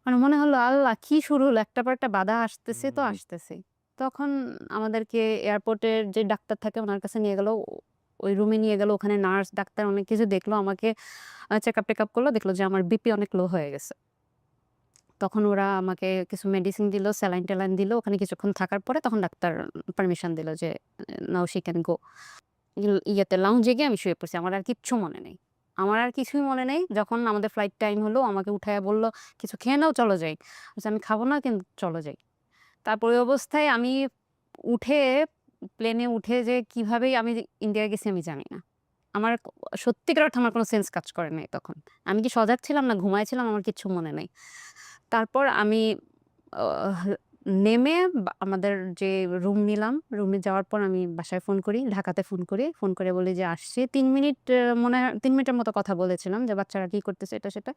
মানে মনে হলো আল্লাহ কি শুরু হলো? একটার পর একটা বাধা আসতেছে তো আসতেছেই। তখন আমাদেরকে এয়ারপোর্টের যে ডাক্তার থাকে উনার কাছে নিয়ে গেল। ওই রুমে নিয়ে গেল। ওখানে নার্স, ডাক্তার অনেক কিছু দেখলো। আমাকে চেকআপ-টেকআপ করলো। দেখলো যে আমার বিপি অনেক লো হয়ে গেছে। তখন ওরা আমাকে কিছু মেডিসিন দিল, স্যালাইন-ট্যালাইন দিল। ওখানে কিছুক্ষণ থাকার পরে তখন ডাক্তার পারমিশন দিল যে, "নাও শি ক্যান গো।" ইয়েতে লাউঞ্জে গিয়ে আমি শুয়ে পড়ছি। আমার আর কিচ্ছু মনে নেই। আমার আর কিছুই মনে নেই। যখন আমাদের ফ্লাইট টাইম হলো আমাকে উঠাইয়া বলল, "কিছু খেয়ে নাও, চলো যাই।" বলছি, "আমি খাবো না কিন্তু চলো যাই।" তারপর ওই অবস্থায় আমি উঠে প্লেনে উঠে যে কিভাবে আমি ইন্ডিয়া গেছি আমি জানি না। আমার সত্যিকার অর্থে আমার কোনো সেন্স কাজ করে নাই তখন। আমি কি সজাগ ছিলাম না ঘুমায় ছিলাম আমার কিচ্ছু মনে নাই। তারপর আমি আহ নেমে আমাদের যে রুম নিলাম, রুমে যাওয়ার পর আমি বাসায় ফোন করি, ঢাকাতে ফোন করি। ফোন করে বলি যে আসছি। ৩ মিনিট মনে হয় ৩ মিনিটের মতো কথা বলেছিলাম যে বাচ্চারা কি করতেছে এটা সেটা।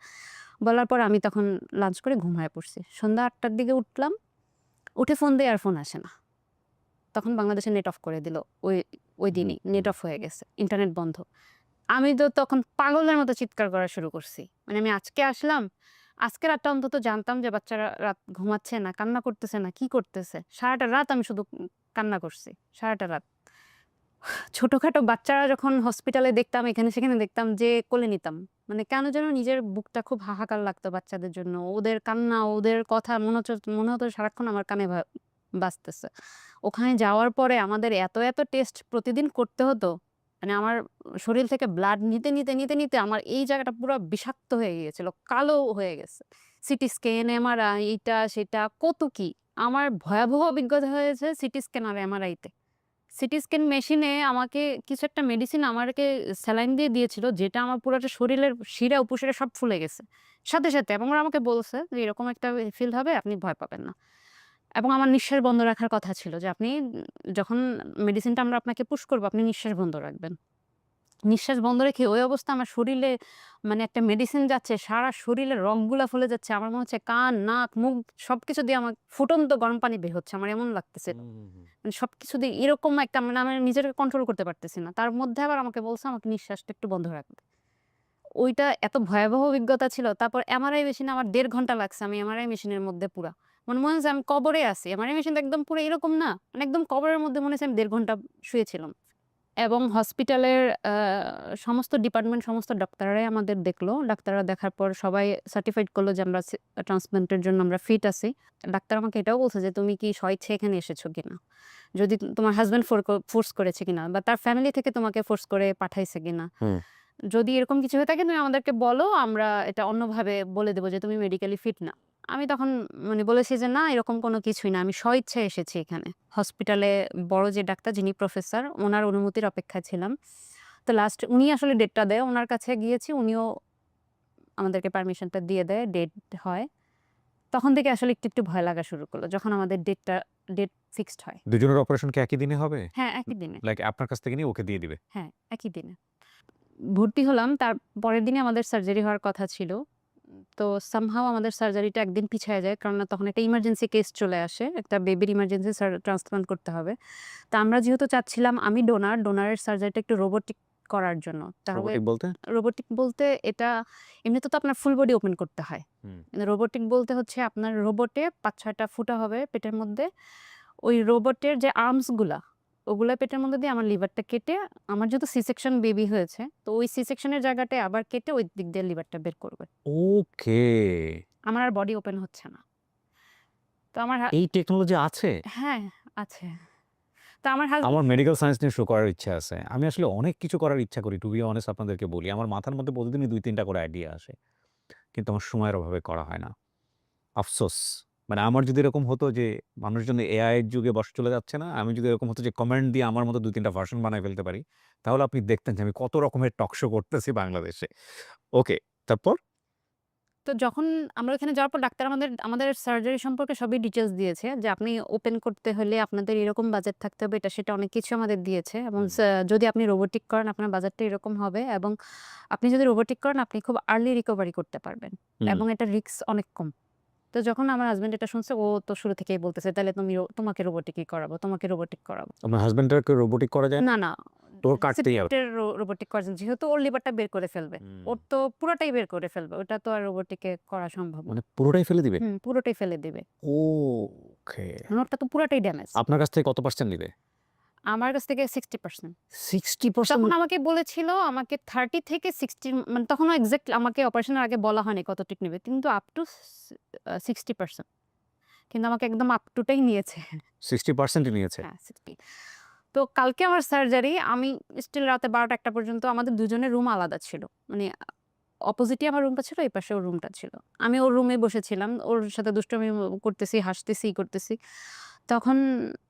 বলার পর আমি তখন লাঞ্চ করে ঘুমায়ে পড়ছি। সন্ধ্যা ৮টার দিকে উঠলাম। উঠে ফোন দেই আর ফোন আসে না। তখন বাংলাদেশে নেট অফ করে দিল। ওই দিনই নেট অফ হয়ে গেছে। ইন্টারনেট বন্ধ। আমি তো তখন পাগলের মতো চিৎকার করা শুরু করছি। মানে আমি আজকে আসলাম। আজকে রাতটা অন্তত জানতাম যে বাচ্চারা রাত ঘুমাচ্ছে না, কান্না করতেছে না, কি করতেছে। সারাটা রাত আমি শুধু কান্না করছি। সারাটা রাত। ছোটখাটো বাচ্চারা যখন হসপিটালে দেখতাম, এখানে সেখানে দেখতাম যে কোলে নিতাম। মানে কেন যেন নিজের বুকটা খুব হাহাকার লাগতো বাচ্চাদের জন্য। ওদের কান্না, ওদের কথা মনে হতো সারাক্ষণ আমার কানে বাজতেছে। ওখানে যাওয়ার পরে আমাদের এত টেস্ট প্রতিদিন করতে হতো। মানে আমার শরীর থেকে ব্লাড নিতে আমার এই জায়গাটা পুরা বিষাক্ত হয়ে গিয়েছিল। কালো হয়ে গেছে। সিটি স্ক্যান, এমআরআই এইটা সেটা কত কি। আমার ভয়াবহ অভিজ্ঞতা হয়েছে সিটি স্ক্যান আর এমআরআইতে। সিটি স্ক্যান মেশিনে আমাকে কিছু একটা মেডিসিন আমাকে স্যালাইন দিয়ে দিয়েছিল যেটা আমার পুরোটা শরীরের শিরা উপশিরা সব ফুলে গেছে। সাথে, সাথে এবং ওরা আমাকে বলছে যে এরকম একটা ফিল হবে আপনি ভয় পাবেন না। এবং আমার নিঃশ্বাস বন্ধ রাখার কথা ছিল যে আপনি যখন মেডিসিনটা আমরা আপনাকে পুশ করব আপনি নিঃশ্বাস বন্ধ রাখবেন। নিঃশ্বাস বন্ধ রেখে ওই অবস্থা আমার শরীরে মানে একটা মেডিসিন যাচ্ছে, সারা শরীরের রগগুলা ফুলে যাচ্ছে। আমার মনে হচ্ছে কান, নাক, মুখ সবকিছু দিয়ে আমার ফুটন্ত গরম পানি বের হচ্ছে। আমার এমন লাগতেছিল। মানে সবকিছু দিয়ে এরকম একটা মানে আমি নিজেকে কন্ট্রোল করতে পারতেছি না। তার মধ্যে আবার আমাকে বলছে আমাকে নিঃশ্বাসটা একটু বন্ধ রাখতে। ওইটা এত ভয়াবহ অভিজ্ঞতা ছিল। তারপর এমআরআই মেশিনে আমার ১.৫ ঘন্টা লাগছে। আমি এমআরআই মেশিনের মধ্যে পুরা। মনে হচ্ছে আমি কবরে আছি। এমআরআই মেশিনটা একদম পুরো এরকম না। মানে একদম কবরের মধ্যে মনে হচ্ছে আমি ১.৫ ঘন্টা শুয়েছিলাম। এবং হসপিটালের সমস্ত ডিপার্টমেন্ট, সমস্ত ডাক্তাররাই আমাদের দেখলো। ডাক্তাররা দেখার পর সবাই সার্টিফাইড করলো যে আমরা ট্রান্সপ্লান্টের জন্য আমরা ফিট আছি। ডাক্তার আমাকে এটাও বলছে যে, "তুমি কি স্বইচ্ছায় এখানে এসেছো কিনা? যদি তোমার হাসব্যান্ড ফোর্স করেছে কিনা বা তার ফ্যামিলি থেকে তোমাকে ফোর্স করে পাঠাইছে কিনা? হুম। যদি এরকম কিছু হয়ে থাকে তুমি আমাদেরকে বলো, আমরা এটা অন্যভাবে বলে দেব যে তুমি মেডিকেলি ফিট না।" আমি তখন মানে বলেছি যে, "না, এরকম কোনো কিছুই না। আমি স্বইচ্ছায় এসেছি এখানে।" হসপিটালে বড় যে ডাক্তার যিনি প্রফেসর, উনার অনুমতির অপেক্ষায় ছিলাম। তো লাস্ট উনি আসলে ডেটটা দেয়। উনার কাছে গিয়েছি। উনিও আমাদেরকে পারমিশনটা দিয়ে দেয়। ডেট হয়। তখন থেকে আসলে একটু ভয় লাগা শুরু করলো। যখন আমাদের ডেট ফিক্সড হয়। দুজনের অপারেশন কি একই দিনে হবে? হ্যাঁ, একই দিনে। লাইক আপনার কাছ থেকে নিয়ে ওকে দিয়ে দিবে? হ্যাঁ, একই দিনে। ভর্তি হলাম। তার পরের দিনই আমাদের সার্জারি হওয়ার কথা ছিল। তো সামহাউ আমাদের সার্জারিটা একদিন পিছায়া যায়। কারণ তখন একটা ইমার্জেন্সি কেস চলে আসে। একটা বেবির ইমার্জেন্সি ট্রান্সপ্লান্ট করতে হবে। তো আমরা যেহেতু চাচ্ছিলাম আমি ডোনারের সার্জারিটা একটু রোবোটিক করার জন্য। তাহলে রোবটিক বলতে? রোবোটিক বলতে এটা এমনিতে তো আপনার ফুল বডি ওপেন করতে হয়। হুম। রোবোটিক বলতে হচ্ছে আপনার রোবটে ৫-৬ টা ফুটা হবে পেটের মধ্যে। ওই রোবটের যে আর্মস গুলা, ওগুলা পেটের মধ্যে দিয়ে আমার লিভারটা কেটে আমার যেহেতু সি সেকশন বেবি হয়েছে, তো ওই সি সেকশনের জায়গাটায় আবার কেটে ওই দিক দিয়ে লিভারটা বের করবে। ওকে। আমার আর বডি ওপেন হচ্ছে না। তো আমার এই টেকনোলজি আছে? হ্যাঁ, আছে। তো আমার হাসব্যান্ড আমার মেডিকেল সায়েন্স নিয়ে শো করার ইচ্ছা আছে। আমি আসলে অনেক কিছু করার ইচ্ছা করি। টু বি অনেস্ট আপনাদেরকে বলি। আমার মাথার মধ্যে প্রতিদিনই ২-৩ টা করে আইডিয়া আসে। কিন্তু আমার সময়ের অভাবে করা হয় না। আফসোস! মানে আমার যদি এরকম হতো যে মানুষজন এআই এর যুগে চলে যাচ্ছে না? আমি যদি এরকম হতো যে কমান্ড দিয়ে আমার মতো ২-৩ টা ভার্সন বানায় ফেলতে পারি, তাহলে আপনি দেখতেন যে আমি কত রকমের টক শো করতেছি বাংলাদেশে। ওকে, তারপর? তো যখন আমরা ওখানে যাওয়ার পর ডাক্তার আমাদের সার্জারি সম্পর্কে সবই ডিটেইলস দিয়েছে যে আপনি ওপেন করতে হলে আপনাদের এরকম বাজেট থাকতে হবে, এটা সেটা অনেক কিছু আমাদের দিয়েছে এবং হুম, যদি আপনি রোবোটিক করেন আপনার বাজেটটা এরকম হবে এবং আপনি যদি রোবোটিক করেন আপনি খুব আর্লি রিকভারি করতে পারবেন হুম। এবং এটা রিস্ক অনেক কম। তো যখন আমার হাসব্যান্ড এটা শুনছে ও তো শুরু থেকেই বলতেছে, "তাইলে তোমাকে রোবোটিকই করাবো, তোমাকে রোবোটিক করাবো।" আপনার হাসব্যান্ডটাকে রোবোটিক করা যায় না? না, না। তো ওর কাটতেই হবে। সিটের রোবোটিক করা যায়। যেহেতু ওর লিভারটা বের করে ফেলবে। হুম। ওর তো পুরোটাই বের করে ফেলবে। ওটা তো আর রোবোটিকে করা সম্ভব না। মানে পুরোটাই ফেলে দিবে? পুরোটাই ফেলে দিবে। ওকে। মানে ওরটা তো পুরাটাই ড্যামেজ। আপনার কাছ থেকে কত পার্সেন্ট নিবে? আমার কাছ থেকে 60%। 60% তখন আমাকে বলেছিল আমাকে 30 থেকে 60 মানে তখনও এক্সাক্ট আমাকে অপারেশনের আগে বলা হয়নি কতটুক নিবে। কিন্তু আপ টু 60%। কিন্তু আমাকে একদম আপ টু টাই নিয়েছে। 60% ই নিয়েছে। হ্যাঁ, 60। তো কালকে আমার সার্জারি আমি স্টিল রাতে ১২টা-১টা পর্যন্ত আমাদের দুজনের রুম আলাদা ছিল। মানে অপোজিটই আমার রুমটা ছিল, এই পাশে ওর রুমটা ছিল। আমি ওর রুমে বসেছিলাম। ওর সাথে দুষ্টামি করতেছি, হাসতেছি, ই করতেছি। তখন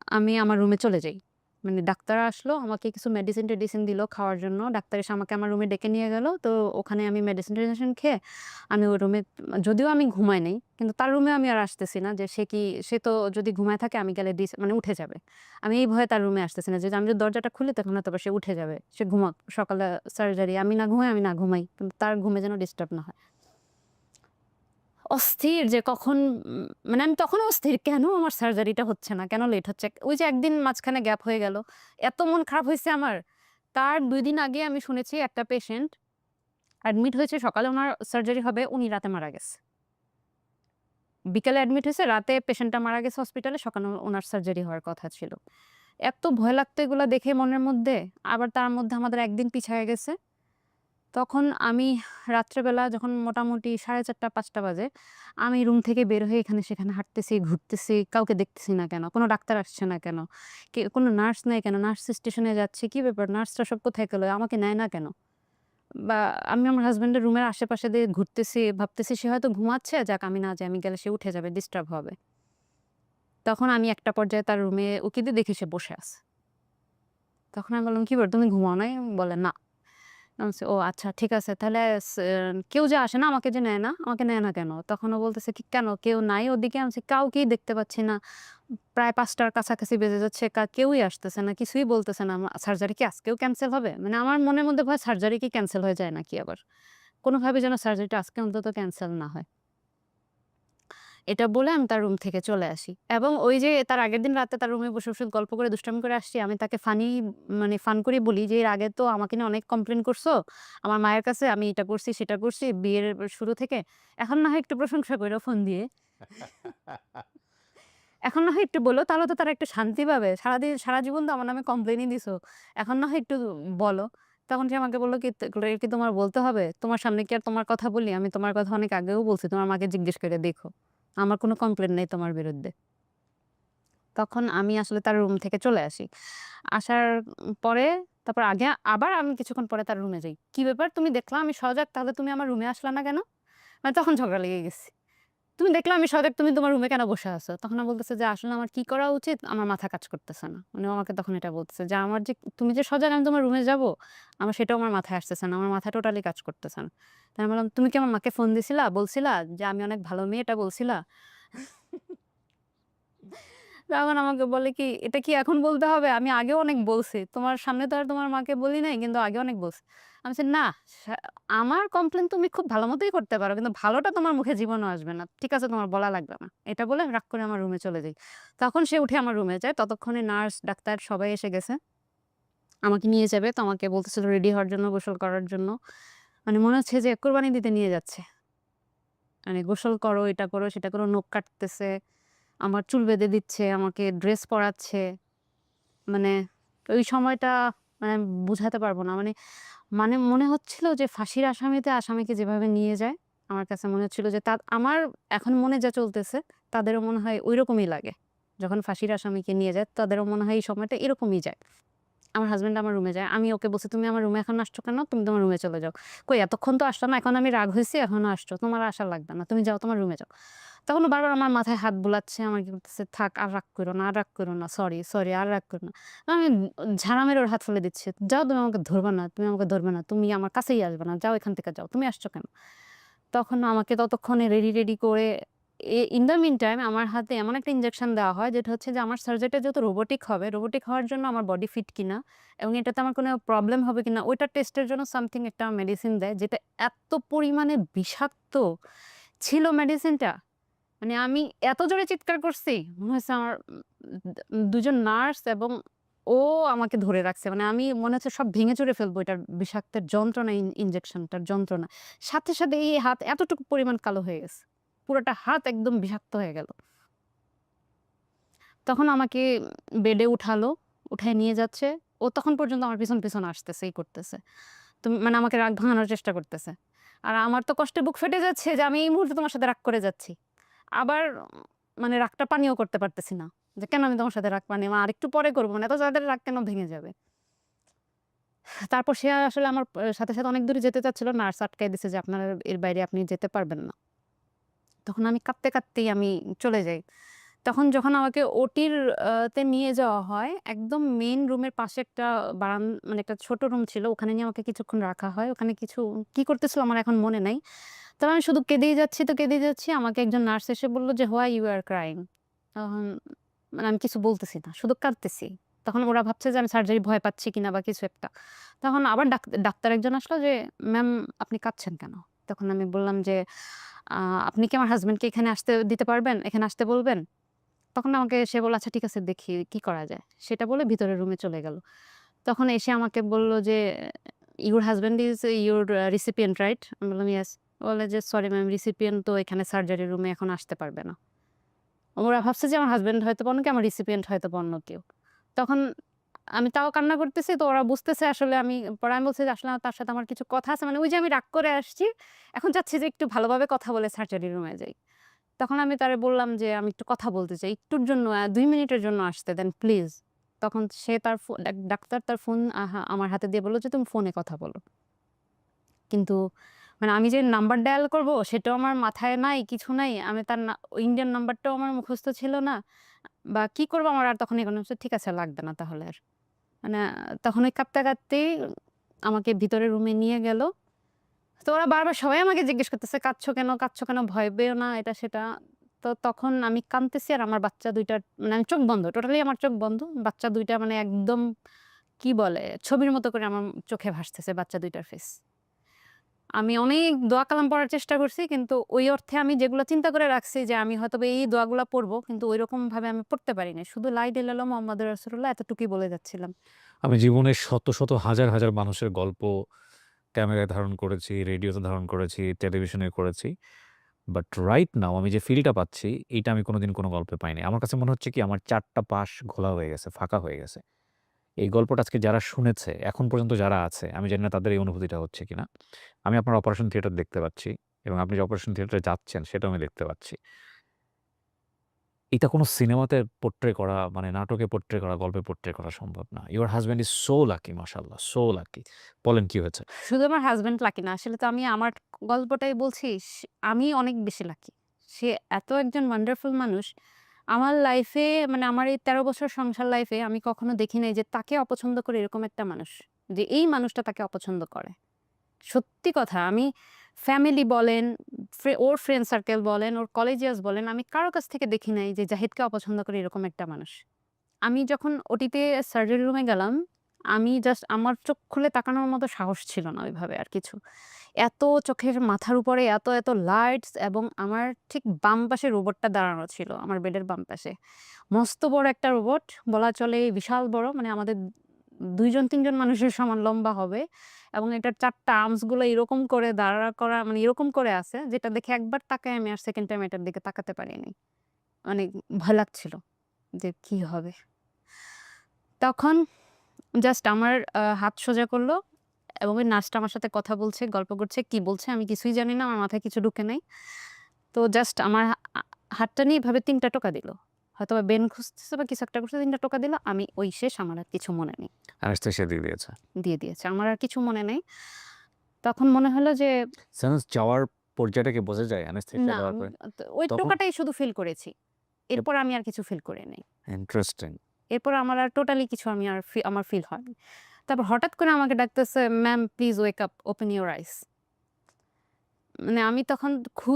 আমি আমার রুমে চলে যাই। মানে ডাক্তার আসলো, আমাকে কিছু মেডিসিন-টেডিসিন দিল খাওয়ার জন্য। ডাক্তার এসে আমাকে আমার রুমে ডেকে নিয়ে গেল। তো ওখানে আমি মেডিসিন-টেডিসিন খেয়ে আমি ওই রুমে যদিও আমি ঘুমাই নাই, কিন্তু তার রুমে আমি আর আসতেছি না যে সে তো যদি ঘুমায় থাকে আমি গেলে মানে উঠে যাবে। আমি এই ভয়ে তার রুমে আসতেছি না যে আমি যদি দরজাটা খুলি তখন হয়তোবা সে উঠে যাবে। সে ঘুমাক, সকালে সার্জারি। আমি না ঘুমাই, আমি না ঘুমাই। কিন্তু তার ঘুমে যেন ডিস্টার্ব না হয়। অস্থির যে কখন মানে আমি তখনও অস্থির কেন আমার সার্জারিটা হচ্ছে না? কেন লেট হচ্ছে? ওই যে একদিন মাঝখানে গ্যাপ হয়ে গেল। এত মন খারাপ হইছে আমার। তার ২ দিন আগে আমি শুনেছি একটা পেশেন্ট অ্যাডমিট হয়েছে, সকালে উনার সার্জারি হবে, উনি রাতে মারা গেছে। বিকেলে অ্যাডমিট হইছে, রাতে পেশেন্টটা মারা গেছে হসপিটালে, সকালে উনার সার্জারি হওয়ার কথা ছিল। এত ভয় লাগতো এগুলা দেখে মনের মধ্যে। আবার তার মধ্যে আমাদের একদিন পিছায়া গেছে। তখন আমি রাত্রেবেলা যখন মোটামুটি ৪:৩০-৫টা বাজে, আমি রুম থেকে বের হয়ে এখানে সেখানে হাঁটতেছি, ঘুরতেছি। কাউকে দেখতেছি না কেন? কোনো ডাক্তার আসছে না কেন? কোনো নার্স নাই কেন? নার্স স্টেশনে যাচ্ছে। কি ব্যাপার? নার্সরা সব কোথায় গেল? আমাকে নেয় না কেন? বা আমি আমার হাসব্যান্ডের রুমের আশেপাশে দিয়ে ঘুরতেছি, ভাবতেছি সে হয়তো ঘুমাচ্ছে। যাক আমি না যাই। আমি গেলে সে উঠে যাবে, ডিস্টার্ব হবে। তখন আমি একটা পর্যায়ে তার রুমে উকি দিয়ে দেখি সে বসে আছে। তখন আমি বললাম, "কি ব্যাপার তুমি ঘুমাও নাই?" বলে, "না।" আমি বলছি, "ও আচ্ছা ঠিক আছে। তাহলে কেউ যে আসে না আমাকে যে নেয় না, আমাকে নেয় না কেন?" তখন ও বলতেছে কি, "কেন কেউ নাই ওদিকে?" আমি বলছি, "কাউকেই দেখতে পাচ্ছি না। প্রায় ৫টার কাছাকাছি বেজে যাচ্ছে। কেউই আসতেছে না, কিছুই বলতেছে না। সার্জারি কি আজকেও ক্যানসেল হবে?" মানে আমার মনের মধ্যে ভয় সার্জারি কি ক্যানসেল হয়ে যায় নাকি আবার? কোনোভাবে যেন সার্জারিটা আজকে অন্তত ক্যানসেল না হয়। এটা বলে আমি তার রুম থেকে চলে আসি। এবং ওই যে তার আগের দিন রাতে তার রুমে বসে গল্প করে দুষ্টামি করে আসছি। আমি তাকে মানে ফান করে বলি যে, "এর আগে তো আমাকে নিয়ে অনেক কমপ্লেইন করছো। আমার মায়ের কাছে আমি এটা করছি, সেটা করছি বিয়ের শুরু থেকে। এখন না হয় একটু প্রশংসা কইরো ফোন দিয়ে। এখন না হয় একটু বলো, তাহলে তো তারা একটু শান্তি পাবে। সারা জীবন তো আমার নামে কমপ্লেইনই দিছো। এখন না হয় একটু বলো।" তখন সে আমাকে বলল কি, "এগুলো কি তোমার বলতে হবে? তোমার সামনে কি আর তোমার কথা বলি? আমি তোমার কথা অনেক আগেও বলছি। তোমার মাকে জিজ্ঞেস করে দেখো। আমার কোনো কমপ্লেইন নেই তোমার বিরুদ্ধে।" তখন আমি আসলে তার রুম থেকে চলে আসি। আসার পরে তারপর আগে আবার আমি কিছুক্ষণ পরে তার রুমে যাই। "কি ব্যাপার? তুমি দেখলা আমি সজাগ, তাহলে তুমি আমার রুমে আসলা না কেন?" মানে তখন ঝগড়া লেগে গেছে। "তুমি দেখলা আমি সজাগ, তুমি তোমার রুমে কেন বসে আছো?" তখন ও বলতেছে যে, "আসলে আমার কি করা উচিত? আমার মাথা কাজ করতেছে না।" মানে ও আমাকে তখন এটা বলতেছে যে, তুমি যে সজাগ আমি তোমার রুমে যাবো, সেটাও আমার মাথায় আসতেছে না। আমার মাথা টোটালি কাজ করতেছে না।" তো আমি বললাম, "তুমি কি আমার মাকে ফোন দিছিলা? বলছিলা যে আমি অনেক ভালো মেয়ে, এটা বলছিলা?" তখন আমাকে বলে কি, "এটা কি এখন বলতে হবে? আমি আগেও অনেক বলছি। তোমার সামনে তো আর তোমার মাকে বলি নাই, কিন্তু আগে অনেক বলছি।" আমি বলছি, "না, সা আমার কমপ্লেইন তুমি খুব ভালো মতোই করতে পারো। কিন্তু ভালোটা তোমার মুখে জীবনেও আসবে না। ঠিক আছে তোমার বলা লাগবে না।" এটা বলে রাগ করে আমার রুমে চলে যাই। তখন সে উঠে আমার রুমে যায়। ততক্ষণে নার্স, ডাক্তার সবাই এসে গেছে। আমাকে নিয়ে যাবে। তো আমাকে বলতেছিল রেডি হওয়ার জন্য, গোসল করার জন্য। মানে মনে হচ্ছে যে কোরবানি দিতে নিয়ে যাচ্ছে। মানে গোসল করো, এটা করো, সেটা করো, নখ কাটতেছে। আমার চুল বেঁধে দিচ্ছে, আমাকে ড্রেস পরাচ্ছে। মানে ওই সময়টা মানে বুঝাতে পারব না। মানে মনে হচ্ছিল যে ফাঁসির আসামিতে আসামিকে যেভাবে নিয়ে যায়, আমার কাছে মনে হচ্ছিল যে আমার এখন মনে যা চলতেছে তাদেরও মনে হয় ঐরকমই লাগে। যখন ফাঁসির আসামিকে নিয়ে যায় তাদেরও মনে হয় এই সময়টা এরকমই যায়। আমার হাসব্যান্ড আমার রুমে যায়। আমি ওকে বলছি, "তুমি আমার রুমে এখন আসছো কেন? তুমি তোমার রুমে চলে যাও।" "কই এতক্ষণ তো আসলা না, এখন আমি রাগ হইছি এখনো আসছো। তোমার আসা লাগবে না। তুমি যাও তোমার রুমে যাও।" তখন ও বারবার আমার মাথায় হাত বুলাচ্ছে। আমার কি করতেছে, "থাক আর রাগ কইরো না, আর রাগ কইরো না। সরি, সরি আর রাগ কইরো না।" আমি ঝাড়া মেরে ওর হাত ফেলে দিচ্ছি। "যাও তুমি আমাকে ধরবা না, তুমি আমাকে ধরবে না। তুমি আমার কাছেই আসবে না। যাও এখান থেকে যাও। তুমি আসছো কেন?" তখন আমাকে ততক্ষণে রেডি করে ইন দ্য মিন টাইম আমার হাতে এমন একটা ইনজেকশন দেওয়া হয় যেটা হচ্ছে যে আমার সার্জারিটা যেহেতু রোবোটিক হবে, রোবোটিক হওয়ার জন্য আমার বডি ফিট কিনা এবং এটাতে আমার কোনো প্রবলেম হবে কিনা ওইটা টেস্টের জন্য সামথিং একটা মেডিসিন দেয় যেটা এত পরিমাণে বিষাক্ত ছিল মেডিসিনটা। মানে আমি এত জোরে চিৎকার করছি, মনে হচ্ছে আমার ২ জন নার্স এবং ও আমাকে ধরে রাখছে। মানে আমি মনে হচ্ছে সব ভেঙে চুরে ফেলবো এটার বিষাক্তের যন্ত্রণা, ইনজেকশনটার যন্ত্রণা। সাথে এই হাত এতটুকু পরিমাণ কালো হয়ে গেছে। পুরোটা হাত একদম বিষাক্ত হয়ে গেল। তখন আমাকে বেডে উঠালো, উঠায় নিয়ে যাচ্ছে। ও তখন পর্যন্ত আমার পিছন আসতেছে, করতেছে। মানে আমাকে রাগ ভাঙানোর চেষ্টা করতেছে। আর আমার তো কষ্টে বুক ফেটে যাচ্ছে যে আমি এই মুহূর্তে তোমার সাথে রাগ করে যাচ্ছি। আবার মানে রাগটা পানিও করতে পারতেছি না। যে কেন আমি তোমার সাথে রাগ পানি আরেকটু পরে করব না। এত তাড়াতাড়ি রাগ কেন ভেঙে যাবে? তারপর সে আসলে আমার সাথে অনেক দূরে যেতে চাচ্ছিল। নার্স আটকায় দিছে যে আপনার এর বাইরে আপনি যেতে পারবেন না। তখন আমি কাঁদতেই আমি চলে যাই। তখন যখন আমাকে ওটির তে নিয়ে যাওয়া হয়, একদম মেইন রুমের পাশে একটা মানে একটা ছোট রুম ছিল। ওখানে নিয়ে আমাকে কিছুক্ষণ রাখা হয়। ওখানে কি করতেছিল আমার এখন মনে নাই। তবে আমি শুধু কেঁদেই যাচ্ছি তো কেঁদেই যাচ্ছি। আমাকে একজন নার্স এসে বলল যে, "হোয়াই ইউ আর ক্রাইং?" তখন মানে আমি কিছু বলতেছি না। শুধু কাঁদতেছি। তখন ওরা ভাবছে যে আমি সার্জারি ভয় পাচ্ছি কিনা বা কিছু একটা। তখন আবার ডাক্তার একজন আসলো যে, "ম্যাম আপনি কাঁদছেন কেন?" তখন আমি বললাম যে, "আ আপনি কি আমার হাসব্যান্ডকে এখানে আসতে দিতে পারবেন? এখানে আসতে বলবেন?" তখন আমাকে সে বলল, "আচ্ছা ঠিক আছে দেখি কি করা যায়?" সেটা বলে ভিতরের রুমে চলে গেল। তখন এসে আমাকে বলল যে, "your husband is your recipient right?" আমি বললাম, "ইয়েস।" বলে যে, "সরি ম্যাম রিসিপিয়েন্ট তো এখানে সার্জারি রুমে এখন আসতে পারবে না।" ওরা ভাবছে যে আমার হাসব্যান্ড হয়তোবা অন্য কেউ, আমার রিসিপিয়েন্ট হয়তোবা অন্য কেউ। তখন আমি তাও কান্না করতেছি তো ওরা বুঝতেছে আসলে পরে আমি বলছি যে, "আসলে তার সাথে আমার কিছু কথা আছে।" মানে ওই যে আমি রাগ করে আসছি, এখন চাচ্ছি যে একটু ভালোভাবে কথা বলে সার্জারি রুমে যাই। তখন আমি তারে বললাম যে, "আমি একটু কথা বলতে চাই। একটুর জন্য ২ মিনিটের জন্য আসতে দেন প্লিজ।" তখন সে তার ডাক্তার তার ফোন আমার হাতে দিয়ে বলল যে, "তুমি ফোনে কথা বলো।" কিন্তু মানে আমি যে নাম্বার ডায়াল করব সেটাও আমার মাথায় নাই, কিছু নাই। আমি তার ইন্ডিয়ান নাম্বারটাও আমার মুখস্থ ছিল না। বা কি করব আমার আর তখন এগোনো হচ্ছে, ঠিক আছে লাগবে না তাহলে আর। মানে তখন ওই কাঁদতেই আমাকে ভিতরের রুমে নিয়ে গেল। তো ওরা বারবার সবাই আমাকে জিজ্ঞেস করতেছে, "কাঁদছো কেন? কাঁদছো কেন? ভয় পেও না।" এটা সেটা। তো তখন আমি কাঁদতেছি আর আমার বাচ্চা ২ টার মানে আমি চোখ বন্ধ। টোটালি আমার চোখ বন্ধ। বাচ্চা ২ টা মানে একদম কি বলে ছবির মতো করে আমার চোখে ভাসতেছে বাচ্চা ২ টার ফেস। আমি অনেক দোয়া কালাম পড়ার চেষ্টা করছি। কিন্তু ওই অর্থে আমি যেগুলো চিন্তা করে রাখছি যে আমি হয়তোবা এই দোয়াগুলা পড়বো। কিন্তু ঐরকমভাবে আমি পড়তে পারি নাই। শুধু লা ইলাহা ইল্লাল্লাহ মুহাম্মাদুর রাসূলুল্লাহ এতটুকুই বলে যাচ্ছিলাম। আমি জীবনের শত হাজার মানুষের গল্প ক্যামেরায় ধারণ করেছি, রেডিওতে ধারণ করেছি, টেলিভিশনে করেছি। বাট রাইট নাও আমি যে ফিলটা পাচ্ছি, এইটা আমি কোনোদিন কোনো গল্পে পাইনি। আমার কাছে মনে হচ্ছে কি আমার ৪ টা পাশ ঘোলা হয়ে গেছে, ফাঁকা হয়ে গেছে। এই গল্পটা আজকে যারা শুনেছে, এখন পর্যন্ত যারা আছে, আমি জানি না তাদের এই অনুভূতিটা হচ্ছে কিনা। আমি আপনার অপারেশন থিয়েটার দেখতে পাচ্ছি এবং আপনি যে অপারেশন থিয়েটারে যাচ্ছেন সেটাও আমি দেখতে পাচ্ছি। এটা কোনো সিনেমাতে পোর্ট্রে করা মানে নাটকে পোর্ট্রে করা, গল্পে পোর্ট্রে করা সম্ভব না। Your husband is so lucky মাশাআল্লাহ, সো লাকি। বলেন কি হয়েছে? শুধু আমার হাসব্যান্ড লাকি না। আসলে তো আমি আমার গল্পটাই বলছি। আমি অনেক বেশি লাকি। সে এত একজন ওয়ান্ডারফুল মানুষ। আমার লাইফে মানে আমার এই ১৩ বছর সংসার লাইফে আমি কখনো দেখি নাই যে তাকে অপছন্দ করে এরকম একটা মানুষ। যে এই মানুষটা তাকে অপছন্দ করে। সত্যি কথা আমি ফ্যামিলি বলেন, ওর ফ্রেন্ড সার্কেল বলেন, ওর কলেজিয়াস বলেন, আমি কারো কাছ থেকে দেখি নাই যে জাহিদকে অপছন্দ করে এরকম একটা মানুষ। আমি যখন ওটিতে সার্জারি রুমে গেলাম, আমি জাস্ট আমার চোখ খুলে তাকানোর মতো সাহস ছিল না ওইভাবে আর কিছু। এত চোখের মাথার উপরে এত লাইটস এবং আমার ঠিক বাম পাশে রোবটটা দাঁড়ানো ছিল, আমার বেডের বাম পাশে। মস্ত বড় একটা রোবট বলা চলে বিশাল বড় মানে আমাদের ২ জন ৩ জন মানুষের সমান লম্বা হবে এবং এটার ৪ টা আর্মস গুলো এরকম করে দাঁড়া করা মানে এরকম করে আছে যেটা দেখে একবার তাকায় আমি আর সেকেন্ড টাইম এটার দিকে তাকাতে পারিনি। মানে ভয় লাগছিল যে কি হবে? তখন জাস্ট আমার হাত সোজা করল এবং ওই নার্সটা আমার সাথে কথা বলছে, গল্প করছে। কি বলছে আমি কিছুই জানি না। আমার মাথায় কিছু ঢুকে নাই। তো জাস্ট আমার হাতটা নিয়ে এভাবে ৩ টা টোকা দিল। হয়তোবা বেন খুঁজতেছে বা কিছু একটা করছে, ৩টা টোকা দিল। আমি ওই শেষ, আমার আর কিছু মনে নেই। অ্যানেসথেসিয়া দিয়ে দিয়েছে। দিয়ে দিয়েছে। আমার আর কিছু মনে নেই। তখন মনে হলো যে সেন্স যাওয়ার পর্যায়টা কি বোঝা যায় অ্যানেসথেসিয়া না, দেওয়ার আমি পরে? ওই তখন টোকাটাই শুধু ফিল করেছি। এরপর আমি আর কিছু ফিল করি নাই। ইন্টারেস্টিং। এরপর আমার আর টোটালি কিছু আমি আর আমার ফিল হয়নি। তারপর হঠাৎ করে আমাকে ডাকতেছে, "ma'am please wake up, open your eyes." মানে আমি তখন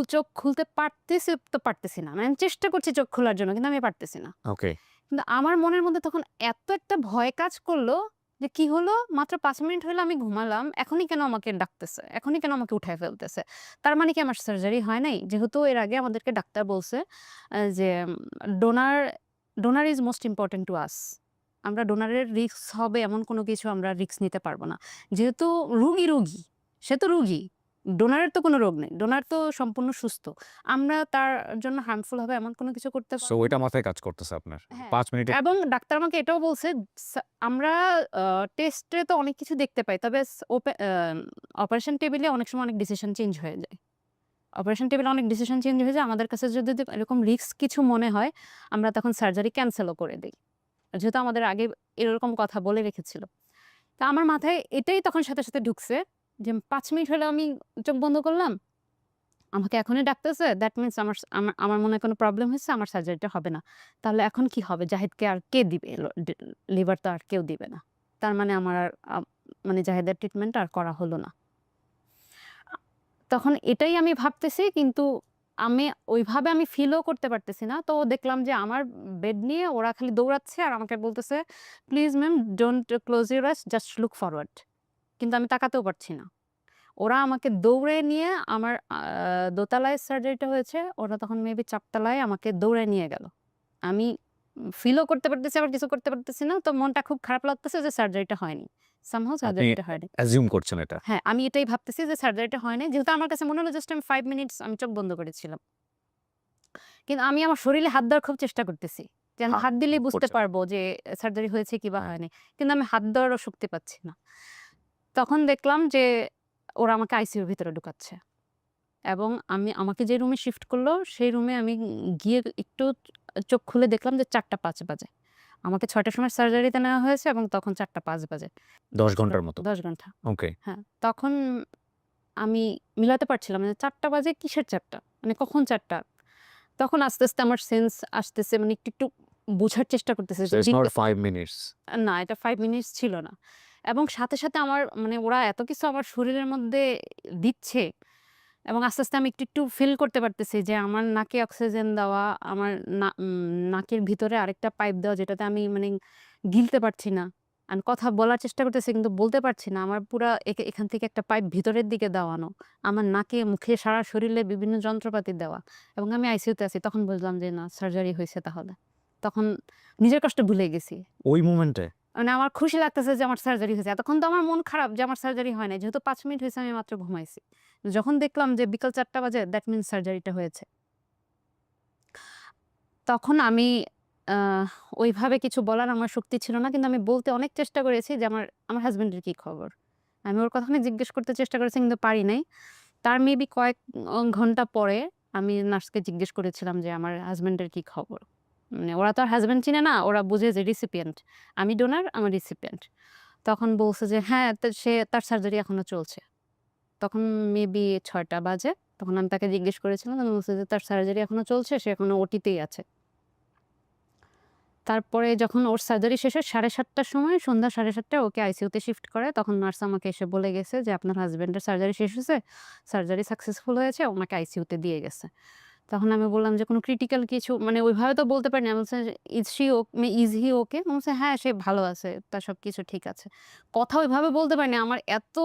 চোখ খুলতে পারতেছি তো পারতেছি না। মানে আমি চেষ্টা করছি চোখ খোলার জন্য, কিন্তু আমি পারতেছি না। ওকে। কিন্তু আমার মনের মধ্যে তখন এত একটা ভয় কাজ করলো যে কি হলো? মাত্র ৫ মিনিট হইলো আমি ঘুমালাম। এখনই কেন আমাকে ডাকতেছে? এখনই কেন আমাকে উঠায় ফেলতেছে? তার মানে কি আমার সার্জারি হয় নাই? যেহেতু এর আগে আমাদেরকে ডাক্তার বলছে যে donor donor is most important to us. আমরা ডোনারের রিস্ক হবে এমন কোনো কিছু আমরা রিস্ক নিতে পারব না। যেহেতু রুগী, সে তো রুগী। ডোনারের তো কোনো রোগ নেই। ডোনার তো সম্পূর্ণ সুস্থ। আমরা তার জন্য হার্মফুল হবে এমন কোনো কিছু করতে সো পারব না। ওইটা মাথায় কাজ করতেছে আপনার। হ্যাঁ, ৫ মিনিটে এবং ডাক্তার আমাকে এটাও বলছে, আমরা টেস্টে তো অনেক কিছু দেখতে পাই। তবে অপারেশন টেবিলে অনেক সময় অনেক ডিসিশন চেঞ্জ হয়ে যায়। অপারেশন টেবিলে অনেক ডিসিশন চেঞ্জ হয়ে যায়। আমাদের কাছে যদি এরকম রিস্ক কিছু মনে হয়, আমরা তখন সার্জারি ক্যানসেলও করে দেই। যেহেতু আমাদের আগে এরকম কথা বলে রেখেছিল। তো আমার মাথায় এটাই তখন সাথে, সাথে ঢুকছে যে ৫ মিনিট হলো আমি চোখ বন্ধ করলাম। আমাকে এখনই ডাকতেছে। দ্যাট মিনস আমার মনে হয় কোনো প্রবলেম হয়েছে, আমার সার্জারিটা হবে না। তাহলে এখন কি হবে? জাহিদকে আর কে দিবে? লিভার তো আর কেউ দিবে না। তার মানে আমার আর মানে জাহিদের ট্রিটমেন্ট আর করা হলো না। আ তখন এটাই আমি ভাবতেছি, কিন্তু ওইভাবে আমি ফিলও করতে পারতেছি না। তো দেখলাম যে আমার বেড নিয়ে ওরা খালি দৌড়াচ্ছে আর আমাকে বলতেছে, "please ma'am don't close your eyes, just look forward." কিন্তু আমি তাকাতেও পারছি না। ওরা আমাকে দৌড়ে নিয়ে আমার দোতলায় সার্জারিটা হয়েছে। ওরা তখন মেবি ৪ তলায় আমাকে দৌড়ে নিয়ে গেল। আমি ফিলও করতে পারতেছি, আবার কিছু করতে পারতেছি না। তো মনটা খুব খারাপ লাগতেছে যে সার্জারিটা হয়নি। সামহাউ আপনি সার্জারিটা হয়নি। অ্যাজিউম করছেন এটা। হ্যাঁ, আমি এটাই ভাবতেছি যে সার্জারিটা হয়নি। যেহেতু আমার কাছে মনে হলো জাস্ট আমি ৫ মিনিটস আমি চোখ বন্ধ করেছিলাম। কিন্তু আমি আমার শরীরে হাত দেওয়ার খুব চেষ্টা করতেছি। যে আমি হা হাত দিলেই বুঝতে করছেন। পারবো যে সার্জারি হয়েছে কি বা হ্যাঁ। হয়নি। কিন্তু আমি হাত দেওয়ারও শক্তি পাচ্ছি না। তখন দেখলাম যে ওরা আমাকে আইসিইউর ভিতরে ঢুকাচ্ছে। এবং আমাকে যে রুমে শিফট করলো, সেই রুমে আমি গিয়ে একটু চোখ খুলে দেখলাম যে ৪টা ৫ বাজে। আমাকে ৬টার সময় সার্জারিতে নেওয়া হয়েছে এবং তখন ৪টা ৫ বাজে। ১০ ঘন্টার মতো। ১০ ঘন্টা। ওকে। হ্যাঁ, তখন আমি মিলাতে পারছিলাম না। ৪টা বাজে কিসের ৪টা? মানে কখন ৪টা? তখন আস্তে, আস্তে আমার সেন্স আসতেছে, মানে একটু, একটু বোঝার চেষ্টা করতেছি সো যে ইটস নট 5 মিনিটস। না, এটা ৫ মিনিটস ছিল না। এবং সাথে, সাথে আমার মানে ওরা এত কিছু আমার শরীরের মধ্যে দিচ্ছে এবং আস্তে, আস্তে আমি একটু, একটু ফিল করতে পারতেছি যে আমার নাকে অক্সিজেন দেওয়া, আমার নাকের ভিতরে আরেকটা পাইপ দেওয়া, যেটাতে আমি মানে গিলতে পারছি না। আমি কথা বলার চেষ্টা করতেছি কিন্তু বলতে পারছি না। আমার পুরা এখান থেকে একটা পাইপ ভিতরের দিকে দেওয়ানো। আমার নাকে, মুখে, সারা শরীরে বিভিন্ন যন্ত্রপাতি দেওয়া এবং আমি আইসিইউতে আছি। তখন বুঝলাম যে না, সার্জারি হইছে তাহলে। তখন নিজের কষ্ট ভুলে গেছি। ওই মোমেন্টে? মানে আমার খুশি লাগতেছে যে আমার সার্জারি হয়েছে। এতক্ষণ তো আমার মন খারাপ যে আমার সার্জারি হয় নাই। যেহেতু ৫ মিনিট হইছে আমি মাত্র ঘুমাইছি। যখন দেখলাম যে বিকাল ৪টা বাজে, দ্যাট মিনস সার্জারিটা হয়েছে। তখন আমি আ ওইভাবে কিছু বলার আমার শক্তি ছিল না। কিন্তু আমি বলতে অনেক চেষ্টা করেছি যে আমার হাসব্যান্ডের কি খবর? আমি ওর কথা অনেক জিজ্ঞেস করতে চেষ্টা করেছি কিন্তু পারি নাই। তার মেবি কয়েক ঘন্টা পরে আমি নার্সকে জিজ্ঞেস করেছিলাম যে আমার হাসব্যান্ডের কি খবর? মানে ওরা তো আর হাসব্যান্ড চিনে না। ওরা বুঝে যে রিসিপিয়েন্ট। আমি ডোনার, আমার রিসিপিয়েন্ট। তখন বলছে যে হ্যাঁ, তার সার্জারি এখনো চলছে। তখন মেবি ৬টা বাজে। তখন আমি তাকে জিজ্ঞেস করেছিলাম। তখন বলছে যে তার সার্জারি এখনো চলছে। সে এখনো ওটিতেই আছে। তারপরে যখন ওর সার্জারি শেষ হয় ৭:৩০ টার সময়, সন্ধ্যা ৭:৩০ ওকে আইসিইউতে শিফট করে। তখন নার্স আমাকে এসে বলে গেছে যে, "আপনার হাসব্যান্ডের সার্জারি শেষ হয়েছে। সার্জারি সাকসেসফুল হয়েছে। ওনাকে আইসিইউতে দিয়ে গেছে।" তখন আমি বললাম যে, "কোনো ক্রিটিক্যাল কিছু?" মানে ওইভাবে তো বলতে পারিনি। আমি বলছি যে, ইজ হি ওকে?" বলছে, "হ্যাঁ, সে ভালো আছে। তার সবকিছু ঠিক আছে।" কথা ওইভাবে বলতে পারিনি। আমার এত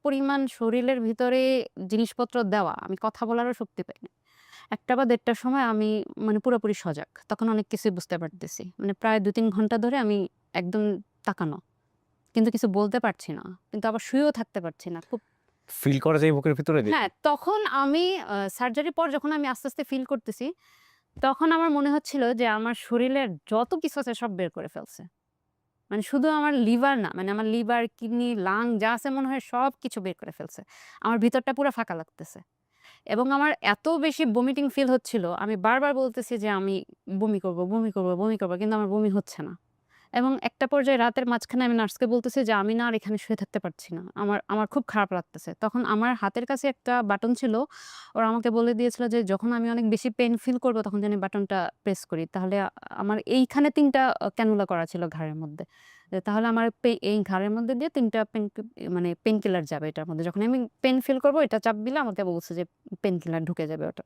পরিমাণ শরীরের ভিতরে জিনিসপত্র দেওয়া, আমি কথা বলারও শক্তি পাইনি। ১টা বা ১:৩০ টার সময় আমি মানে পুরোপুরি সজাগ। তখন অনেক কিছুই বুঝতে পারতেছি। মানে প্রায় ২-৩ ঘন্টা ধরে আমি একদম তাকানো। কিন্তু কিছু বলতে পারছি না। কিন্তু আবার শুয়েও থাকতে পারছি না। খুব ফিল করা যায় বুকের ভিতরে যে হ্যাঁ, তখন আমি সার্জারির পর যখন আমি আস্তে, আস্তে ফিল করতেছি, তখন আমার মনে হচ্ছিল যে আমার শরীরের যত কিছু আছে সব বের করে ফেলছে। মানে শুধু আমার লিভার না, মানে আমার লিভার, কিডনি, লাং যা আছে মনে হয় সবকিছু বের করে ফেলছে। আমার ভিতরটা পুরা ফাঁকা লাগতেছে। এবং আমার এত বেশি ভমিটিং ফিল হচ্ছিল, আমি বারবার বলতেছি যে আমি বমি করব, বমি করব, বমি করব। কিন্তু আমার বমি হচ্ছে না। এবং একটা পর্যায়ে রাতের মাঝখানে আমি নার্সকে বলতেছি যে, "আমি না আর এখানে শুয়ে থাকতে পারছি না। আমার আমার খুব খারাপ লাগতেছে।" তখন আমার হাতের কাছে একটা বাটন ছিল। ওরা আমাকে বলে দিয়েছিল যে, যখন আমি অনেক বেশি পেইন ফিল করব তখন যেন বাটনটা প্রেস করি। তাহলে আমার এইখানে ৩ টা ক্যানুলা করা ছিল ঘাড়ের মধ্যে। তাহলে আমার এই ঘাড়ের মধ্যে দিয়ে ৩ টা মানে পেইন কিলার যাবে এটার মধ্যে। যখন আমি পেইন ফিল করব এটা চাপ দিলে আমাকে বলছে যে পেইন কিলার ঢুকে যাবে ওটা।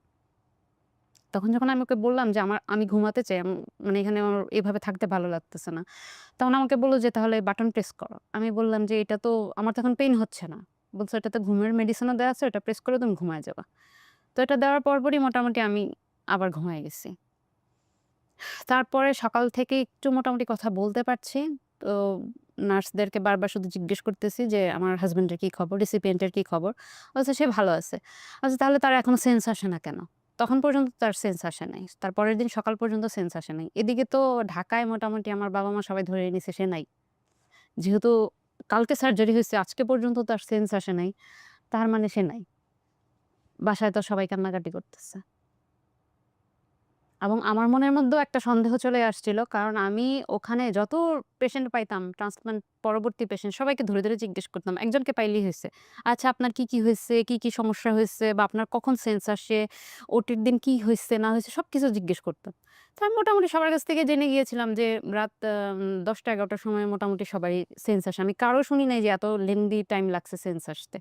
তখন যখন আমি ওকে বললাম যে আমি ঘুমাতে চাই, মানে এখানে আমার এভাবে থাকতে ভালো লাগতেছে না। তখন আমাকে বলল যে, "তাহলে বাটন প্রেস করো।" আমি বললাম যে, "এটা তো আমার তো এখন পেইন হচ্ছে না।" বলছে, "এটাতে ঘুমের মেডিসিনও দেয়া আছে, ওটা প্রেস করে তুমি ঘুমায়ে যাবা।" তো এটা দেওয়ার পরপরই মোটামুটি আমি আবার ঘুমায়ে গেছি। তারপরে সকাল থেকে একটু মোটামুটি কথা বলতে পারছি। তো নার্সদেরকে বারবার শুধু জিজ্ঞেস করতেছি যে, "আমার হাসব্যান্ডের কি খবর? রিসিপিয়েন্টের কি খবর?" বলছে, "সে ভালো আছে।" আচ্ছা, "তাহলে তার এখনো সেন্স আসে না কেন?" তখন পর্যন্ত তার সেন্স আসে নাই। তার পরের দিন সকাল পর্যন্ত সেন্স আসে নাই। এদিকে তো ঢাকায় মোটামুটি আমার বাবা-মা সবাই ধরে নিছে সে নাই। যেহেতু কালকে সার্জারি হইছে, আজকে পর্যন্ত তার সেন্স আসে নাই। তার মানে সে নাই। বাসায় তো সবাই কান্নাকাটি করতেছে। এবং আমার মনের মধ্যেও একটা সন্দেহ চলে আসছিল। কারণ আমি ওখানে যত পেশেন্ট পাইতাম, ট্রান্সপ্লান্ট পরবর্তী পেশেন্ট সবাইকে ধরে, ধরে জিজ্ঞেস করতাম। একজনকে পাইলেই হইছে। "আচ্ছা আপনার কি, কি হইছে? কি, কি সমস্যা হইছে? বা আপনার কখন সেন্স আসে? ওটির দিন কি হইছে না হইছে?" সবকিছু জিজ্ঞেস করতাম। তো আমি মোটামুটি সবার কাছ থেকে জেনে গিয়েছিলাম যে রাত ১০টা-১১টার সময় মোটামুটি সবারই সেন্স আসে। আমি কারো শুনি নাই যে এত লেংদি টাইম লাগছে সেন্স আসতে।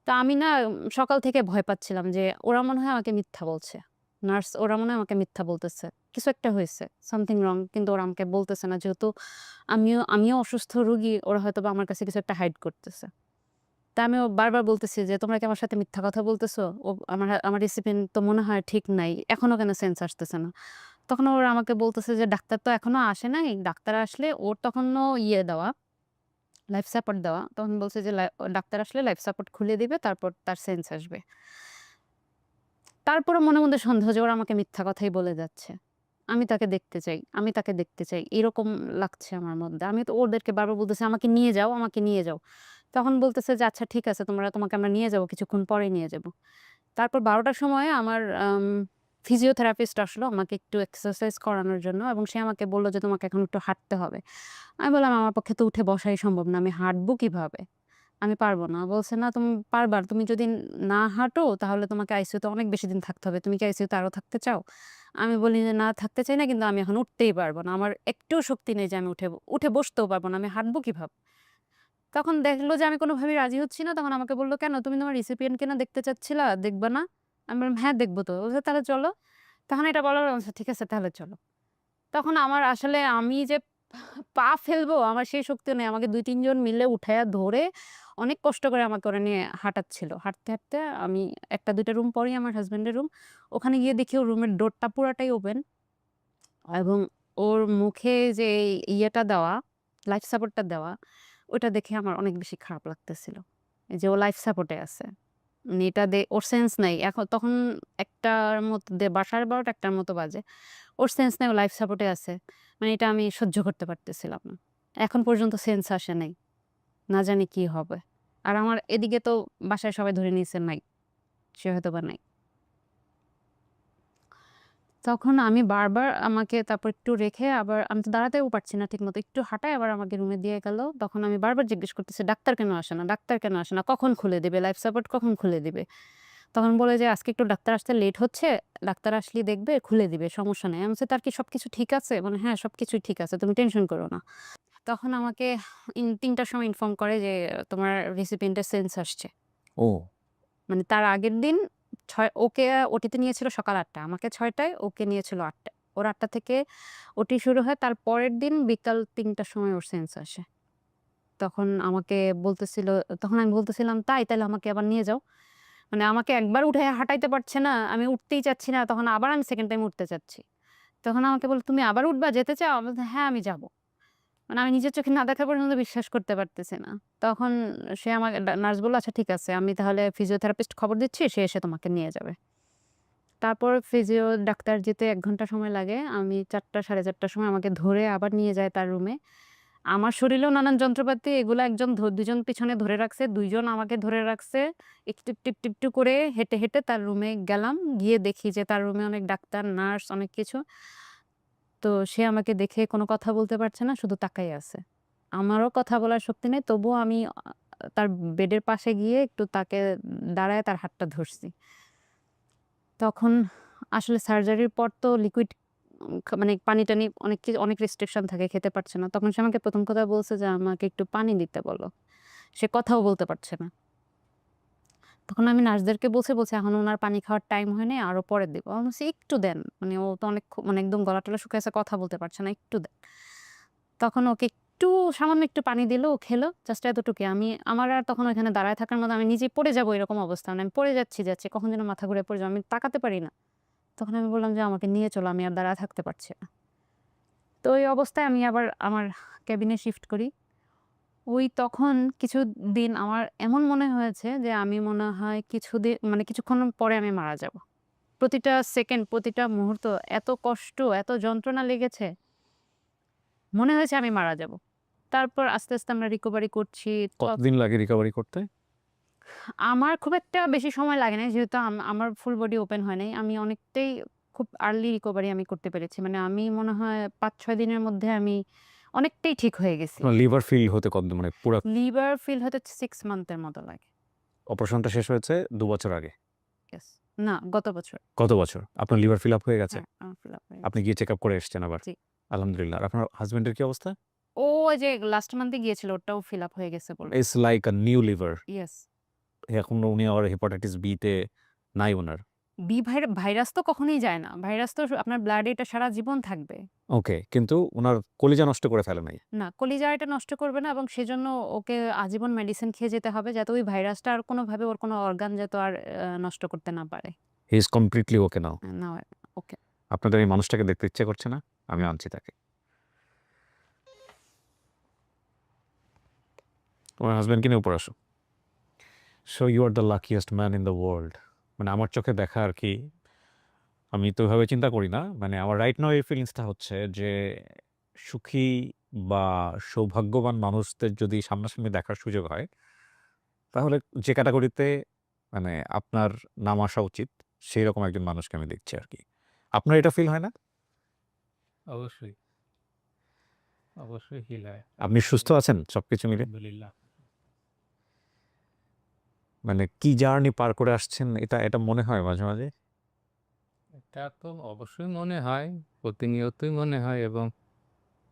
তো আমি না সকাল থেকে ভয় পাচ্ছিলাম যে ওরা মনে হয় আমাকে মিথ্যা বলছে। নার্স ওরা মনে হয় আমাকে মিথ্যা বলতেছে। কিছু একটা হয়েছে। something wrong কিন্তু ওরা আমাকে বলতেছে না। যেহেতু আমিও অসুস্থ রোগী, ওরা হয়তোবা আমার কাছে কিছু একটা হাইড করতেছে। তা আমিও বারবার বলতেছি যে, "তোমরা কি আমার সাথে মিথ্যা কথা বলতেছো? আমার রিসিপিয়েন্ট তো মনে হয় ঠিক নাই। এখনো কেন সেন্স আসতেছে না?" তখন ওরা আমাকে বলতেছে যে, "ডাক্তার তো এখনো আসে নাই। ডাক্তার আসলে ওর তখনো দেওয়া, লাইফ সাপোর্ট দেওয়া।" তখন বলছে যে, ডাক্তার আসলে লাইফ সাপোর্ট খুলে দিবে, তারপর তার সেন্স আসবে।" তারপরও মনে, মধ্যে সন্দেহ যে ওরা আমাকে মিথ্যা কথাই বলে যাচ্ছে। আমি তাকে দেখতে চাই, আমি তাকে দেখতে চাই। এরকম লাগছে আমার মধ্যে। আমি তো ওদেরকে বারবার বলতেছি, "আমাকে নিয়ে যাও, আমাকে নিয়ে যাও।" তখন বলতেছে যে, "আচ্ছা ঠিক আছে তোমাকে আমরা নিয়ে যাবো। কিছুক্ষণ পরে নিয়ে যাবো।" তারপর ১২ টার সময় আমার ফিজিওথেরাপিস্ট আসলো আমাকে একটু এক্সারসাইজ করানোর জন্য এবং সে আমাকে বলল যে, "তোমাকে এখন একটু হাঁটতে হবে।" আমি বললাম, "আমার পক্ষে তো উঠে বসাই সম্ভব না। আমি হাঁটবো কিভাবে? আমি পারব না।" বলছে, "না তুমি পারবা। তুমি যদি না হাঁটো তাহলে তোমাকে আইসিইউতে অনেক বেশি দিন থাকতে হবে। তুমি কি আইসিইউতে আরো থাকতে চাও?" আমি বলি যে, "না থাকতে চাই না কিন্তু আমি এখন উঠতেই পারব না। আমার একটুও শক্তি নেই যে আমি উঠে বসতেও পারব না। আমি হাঁটবো কিভাবে?" তখন দেখলো যে আমি কোনোভাবেই রাজি হচ্ছি না। তখন আমাকে বলল, "কেন তুমি তোমার রিসিপিয়েন্ট কে না দেখতে চাচ্ছিলা? দেখবা না?" আমি বললাম, "হ্যাঁ দেখব তো।" বলছে, "তাহলে চলো।" তখন এটা বলার পর, "আচ্ছা ঠিক আছে তাহলে চলো।" তখন আমার আসলে আমি যে পা ফেলবো আমার সেই শক্তিও নেই। আমাকে ২-৩ জন মিলে উঠাইয়া ধরে অনেক কষ্ট করে আমাকে ওরা নিয়ে হাঁটাচ্ছিল। হাঁটতে, হাঁটতে আমি ১টা-২টা রুম পরেই আমার হাসব্যান্ডের রুম। ওখানে গিয়ে দেখি ওর রুমের ডোরটা পুরাটাই ওপেন এবং ওর মুখে যে ইয়েটা দেওয়া, লাইফ সাপোর্টটা দেওয়া, ওটা দেখে আমার অনেক বেশি খারাপ লাগতেছিল। যে ও লাইফ সাপোর্টে আছে। মানে এটা ওর সেন্স নাই। তখন ১টার মতো বা ১২:৩০ ১টার মতো বাজে। ওর সেন্স নাই, ও লাইফ সাপোর্টে আছে। মানে এটা আমি সহ্য করতে পারতেছিলাম না। এখন পর্যন্ত সেন্স আসে নাই। না জানি কি হবে। আর আমার এদিকে তো বাসায় সবাই ধরে নিয়েছে নাই। সে হয়তোবা নাই। তখন আমি বারবার আমাকে তারপর একটু রেখে আবার আমি তো দাঁড়াতেও পারছি না ঠিকমতো। একটু হাঁটায় আবার আমাকে রুমে দিয়ে গেল। তখন আমি বারবার জিজ্ঞেস করতেছি, "ডাক্তার কেন আসে না? ডাক্তার কেন আসে না? কখন খুলে দিবে? লাইফ সাপোর্ট কখন খুলে দিবে?" তখন বলে যে, "আজকে একটু ডাক্তার আসতে লেট হচ্ছে। ডাক্তার আসলেই দেখবে, খুলে দিবে। সমস্যা নাই।" আমি বলছি, "তার কি সবকিছু ঠিক আছে?" মানে, "হ্যাঁ, সবকিছুই ঠিক আছে। তুমি টেনশন করো না।" তখন আমাকে ৩টার সময় ইনফর্ম করে যে, "তোমার রিসিপিয়েন্ট এর সেন্স আসছে।" ও! মানে তার আগের দিন ওকে ওটিতে নিয়েছিল সকাল ৮ঃ০০ আমাকে ৬ঃ০০ ওকে নিয়েছিল ৮ঃ০০ ওর ৮ঃ০০ থেকে ওটি শুরু হয়। তার পরের দিন বিকাল ৩ঃ০০ সময় ওর সেন্স আসে। তখন আমাকে বলতেছিল তখন আমি বলতেছিলাম, "তাই? তাইলে আমাকে আবার নিয়ে যাও।" মানে আমাকে একবার উঠাইয়া হাঁটাইতে পারছে না। আমি উঠতেই চাচ্ছি না। তখন আবার আমি 2nd টাইম উঠতে চাচ্ছি। তখন আমাকে বলল, "তুমি আবার উঠবা? যেতে চাও?" আমি বলছি, "হ্যাঁ, আমি যাবো।" মানে আমি নিজের চোখে না দেখা পর্যন্ত বিশ্বাস করতে পারতেছি না। তখন সে আমাকে নার্স বলল, "আচ্ছা ঠিক আছে। আমি তাহলে ফিজিওথেরাপিস্ট খবর দিচ্ছি। সে এসে তোমাকে নিয়ে যাবে।" তারপর ফিজিও ডাক্তার যেতে ১ ঘন্টা সময় লাগে। আমি ৪ঃ০০ ৪:৩০ সময় আমাকে ধরে আবার নিয়ে যায় তার রুমে। আমার শরীরেও নানান যন্ত্রপাতি, এগুলো একজন ২ জন পিছনে ধরে রাখছে, ২ জন আমাকে ধরে রাখছে। একটু, একটু, একটু, একটু করে হেঁটে, হেঁটে তার রুমে গেলাম। গিয়ে দেখি যে তার রুমে অনেক ডাক্তার, নার্স অনেক কিছু। তো সে আমাকে দেখে কোনো কথা বলতে পারছে না, শুধু তাকায় আছে। আমারও কথা বলার শক্তি নেই, তবুও আমি তার বেডের পাশে গিয়ে একটু তাকে দাঁড়ায় তার হাতটা ধরছি। তখন আসলে সার্জারির পর তো লিকুইড মানে পানি-টানি অনেক রেস্ট্রিকশন থাকে, খেতে পারছে না। তখন সে আমাকে ১ম কথা বলছে যে, "আমাকে একটু পানি দিতে বলো।" সে কথাও বলতে পারছে না। তখন আমি নার্সদেরকে বলছি, "এখন উনার পানি খাওয়ার টাইম হয় নাই, আরো পরে দিব।" আমি বলছি, "একটু দেন।" মানে ও তো অনেক মানে একদম গলা-টলা শুকায় আছে, কথা বলতে পারছে না, "একটু দেন।" তখন ওকে একটু সামান্য একটু পানি দিল, ও খেলো। জাস্ট এতটুকুই। আমার আর তখন ওইখানে দাঁড়ায় থাকার মতো, আমি নিজেই পড়ে যাবো এরকম অবস্থা। মানে আমি পড়ে যাচ্ছি, কখন যেন মাথা ঘুরে পড়ে যাবো। আমি তাকাতে পারি না। তখন আমি বললাম যে, "আমাকে নিয়ে চলো, আমি আর দাঁড়ায় থাকতে পারছি না।" তো ওই অবস্থায় আমি আবার আমার কেবিনে শিফট করি। তখন কিছুদিন আমার এমন মনে হয়েছে যে আমি মনে হয় মানে কিছুক্ষণ পরে আমি মারা যাব। প্রতিটা সেকেন্ড, প্রতিটা মুহূর্ত এত কষ্ট, এত যন্ত্রণা লেগেছে, মনে হয়েছে আমি মারা যাব। তারপর আস্তে, আস্তে আমরা রিকভারি করছি। কতদিন লাগে রিকভারি করতে? আমার খুব একটা বেশি সময় লাগে নাই, যেহেতু আমার ফুল বডি ওপেন হয় নাই। আমি অনেকটাই খুব আর্লি রিকভারি আমি করতে পেরেছি। মানে আমি মনে হয় ৫-৬ দিনের মধ্যে আমি অনেকটাই ঠিক হয়ে গেছি। আপনার লিভার ফেইল হতে কতদিন মানে পুরা লিভার ফেইল হতে 6 মান্থের মতো লাগে। অপারেশনটা শেষ হয়েছে ২ বছর আগে। ইয়েস। না, গত বছর। গত বছর? আপনার লিভার ফিল আপ হয়ে গেছে? হ্যাঁ, আমার ফিল আপ হয়ে আপনি গেছে। গিয়ে চেকআপ করে এসেছেন আবার? জি। আলহামদুলিল্লাহ। আর আপনার হাসব্যান্ডের কি অবস্থা? ও ওই যে লাস্ট মান্থে গিয়েছিল, ওটাও ফিল আপ হয়ে গেছে বলল। It's like a new liver. Yes. এখন উনি আবার হেপাটাইটিস বি তে নাই উনার। ভাইরাস তো কখনোই যায় না। ভাইরাস তো আপনার ব্লাডে এটা সারা জীবন থাকবে। ওকে, কিন্তু উনার কলিজা নষ্ট করে ফেলে নাই। না, কলিজা এটা নষ্ট করবে না, এবং সেজন্য ওকে আজীবন মেডিসিন খেয়ে যেতে হবে, যাতে ওই ভাইরাসটা আর কোনোভাবে ওর কোনো অর্গান যাতে আর নষ্ট করতে না পারে। হি ইজ কমপ্লিটলি ওকে নাও। না, ওকে। আপনাদের এই মানুষটাকে দেখতে ইচ্ছে করছে না? আমি আনছি তাকে। তোমার হাসব্যান্ডকে নিয়ে উপরে আসো। So you are the luckiest man in the world. মানে আমার চোখে দেখা আরকি। আমি তো ওইভাবে চিন্তা করি না। মানে আমার রাইট নাও এই ফিলিংসটা হচ্ছে যে সুখী বা সৌভাগ্যবান মানুষদের যদি সামনাসামনি দেখার সুযোগ হয়, তাহলে যে ক্যাটেগরিতে মানে আপনার নাম আসা উচিত, সেইরকম একজন মানুষকে আমি দেখছি আরকি। আপনার এটা ফিল হয় না? অবশ্যই, অবশ্যই হিল হয়। আপনি সুস্থ আছেন সবকিছু মিলে? আলহামদুলিল্লাহ। মানে কি জার্নি পার করে আসছেন এটা মনে হয় মাঝে, মাঝে? এটা তো অবশ্যই মনে হয়, প্রতিনিয়তই মনে হয়, এবং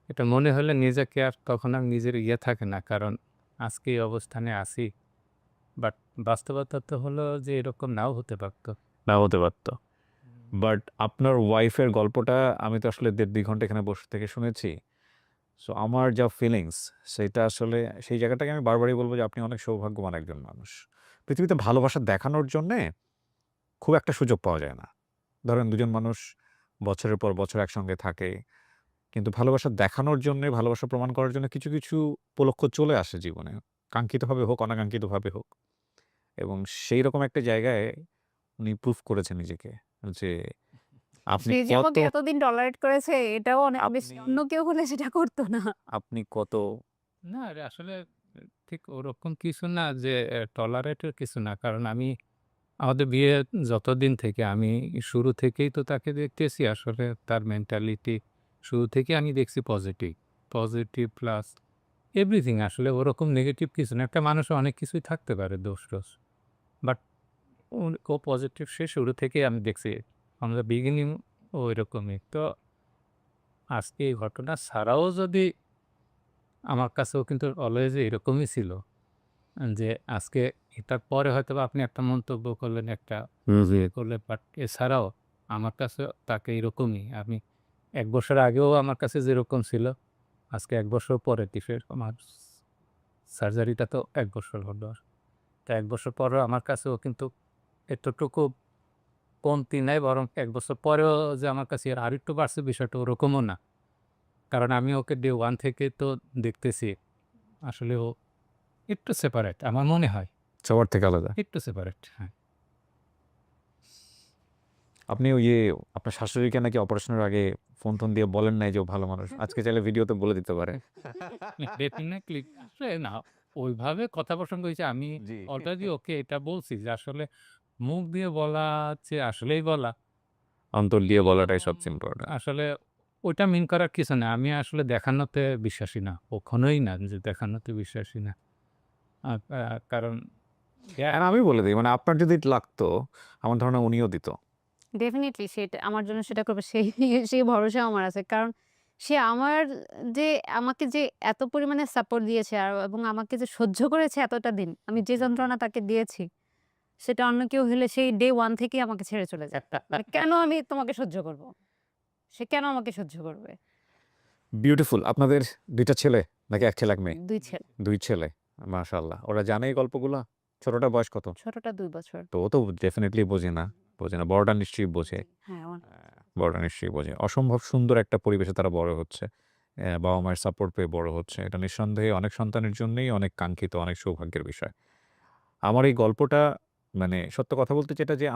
এটা মনে হলে নিজেকে আর তখন আর নিজের থাকে না। কারণ আজকে এই অবস্থানে আছি। বাট বাস্তবতা তো হলো যে এরকম নাও হতে পারত। নাও হতে পারত। বাট আপনার ওয়াইফের গল্পটা আমি তো আসলে ১.৫-২ ঘন্টা এখানে বসে থেকে শুনেছি। সো আমার যা ফিলিংস সেইটা আসলে সেই জায়গাটাকে আমি বারবারই বলব যে আপনি অনেক সৌভাগ্যবান একজন মানুষ। পৃথিবীতে ভালোবাসা দেখানোর জন্যে খুব একটা সুযোগ পাওয়া যায় না। ধরেন ২ জন মানুষ বছরের পর বছর একসঙ্গে থাকে। কিন্তু ভালোবাসা দেখানোর জন্যে, ভালোবাসা প্রমাণ করার জন্য কিছু, কিছু উপলক্ষ চলে আসে জীবনে। কাঙ্ক্ষিতভাবে হোক, অনাকাঙ্ক্ষিতভাবে হোক। এবং সেইরকম একটা জায়গায় উনি প্রুভ করেছেন নিজেকে যে আপনি সে যে কত আমাকে এতদিন টলারেট করেছে, এটাও অনেক বেশি। আপনি অন্য কেউ হলে সেটা করত না। আপনি কত না, রে আসলে ঠিক ওরকম কিছু না যে টলারেটের কিছু না। কারণ আমাদের বিয়ে যতদিন থেকে আমি শুরু থেকেই তো তাকে দেখতেছি। আসলে তার মেন্টালিটি শুরু থেকেই আমি দেখছি পজিটিভ। পজিটিভ প্লাস এভরিথিং, আসলে ওরকম নেগেটিভ কিছু না। একটা মানুষের অনেক কিছুই থাকতে পারে দোষ-টোস। বাট ও পজিটিভ, সে শুরু থেকেই আমি দেখছি। ফ্রম দ্য বিগিনিং ও এরকমই। তো আজকে এই ঘটনা ছাড়াও যদি আমার কাছেও কিন্তু অলওয়েজ এরকমই ছিল। যে আজকে এটার পরে হয়তোবা আপনি একটা মন্তব্য করলেন, একটা ইয়ে করলেন, বাট এছাড়াও আমার কাছে তাকে এরকমই। আমি ১ বছর আগেও আমার কাছে যেরকম ছিল, আজকে ১ বছর পরে আমার সার্জারিটা তো ১ বছর হলো। তো ১ বছর পরেও আমার কাছেও কিন্তু এতটুকু কমতি নাই, বরং ১ বছর পরেও যে আমার কাছে এর আরেকটু বাড়ছে বিষয়টা ওরকমও না। কারণ আমি ওকে ডে 1 থেকে তো দেখতেছি। আসলে ও একটু সেপারেট আমার মনে হয়। সবার থেকে আলাদা? একটু সেপারেট, হ্যাঁ। আপনি ওই যে আপনার শাশুড়িকে নাকি অপারেশনের আগে ফোন দিয়ে বলেন নাই যে ও ভালো মানুষ। আজকে চাইলে ভিডিওতে বলে দিতে পারে। ডেফিনেটলি আসলে না ওইভাবে কথা প্রসঙ্গ হয়েছে আমি জি। অলরেডি ওকে এটা বলছি যে আসলে মুখ দিয়ে বলা যে আসলেই বলা অন্তর দিয়ে বলাটাই সবচেয়ে ইম্পোর্টেন্ট। আসলে ওইটা মিন করার কিছু না। আমি আসলে দেখানোতে বিশ্বাসী না। কখনোই না যে দেখানোতে বিশ্বাসী না। আ আ কারণ আর আমি বলে দিই মানে আপনার যদি লাগতো আমার ধারণা উনিও দিত। ডেফিনিটলি সেটা আমার জন্য সেটা করবে সেই ভরসা আমার আছে। কারণ সে আমার যে আমাকে যে এত পরিমাণে সাপোর্ট দিয়েছে এবং আমাকে যে সহ্য করেছে এতটা দিন, আমি যে যন্ত্রণা তাকে দিয়েছি, সেটা অন্য কেউ হলে সেই ডে 1 থেকেই আমাকে ছেড়ে চলে যায়। মানে কেন আমি তোমাকে সহ্য করব? সে কেন আমাকে সহ্য করবে? বিউটিফুল। আপনাদের ২ টা ছেলে নাকি ১ ছেলে ১ মেয়ে? ২ ছেলে। ২ ছেলে। মাশাআল্লাহ। ওরা জানে এই গল্পগুলা? ছোটটার বয়স কত? ছোটটা ২ বছর। তো ও তো ডেফিনিটলি বোঝে না। বোঝে না। বড়টা নিশ্চয়ই বোঝে। জি, হ্যাঁ, বড়টা নিশ্চয়ই বোঝে। অসম্ভব সুন্দর একটা পরিবেশে তারা বড় হচ্ছে। বাবা-মায়ের সাপোর্ট পেয়ে বড় হচ্ছে। এটা নিঃসন্দেহে অনেক সন্তানের জন্যই অনেক কাঙ্ক্ষিত, অনেক সৌভাগ্যের বিষয়। আমার এই গল্পটা মানে সত্য কথা বলতে যেটা যে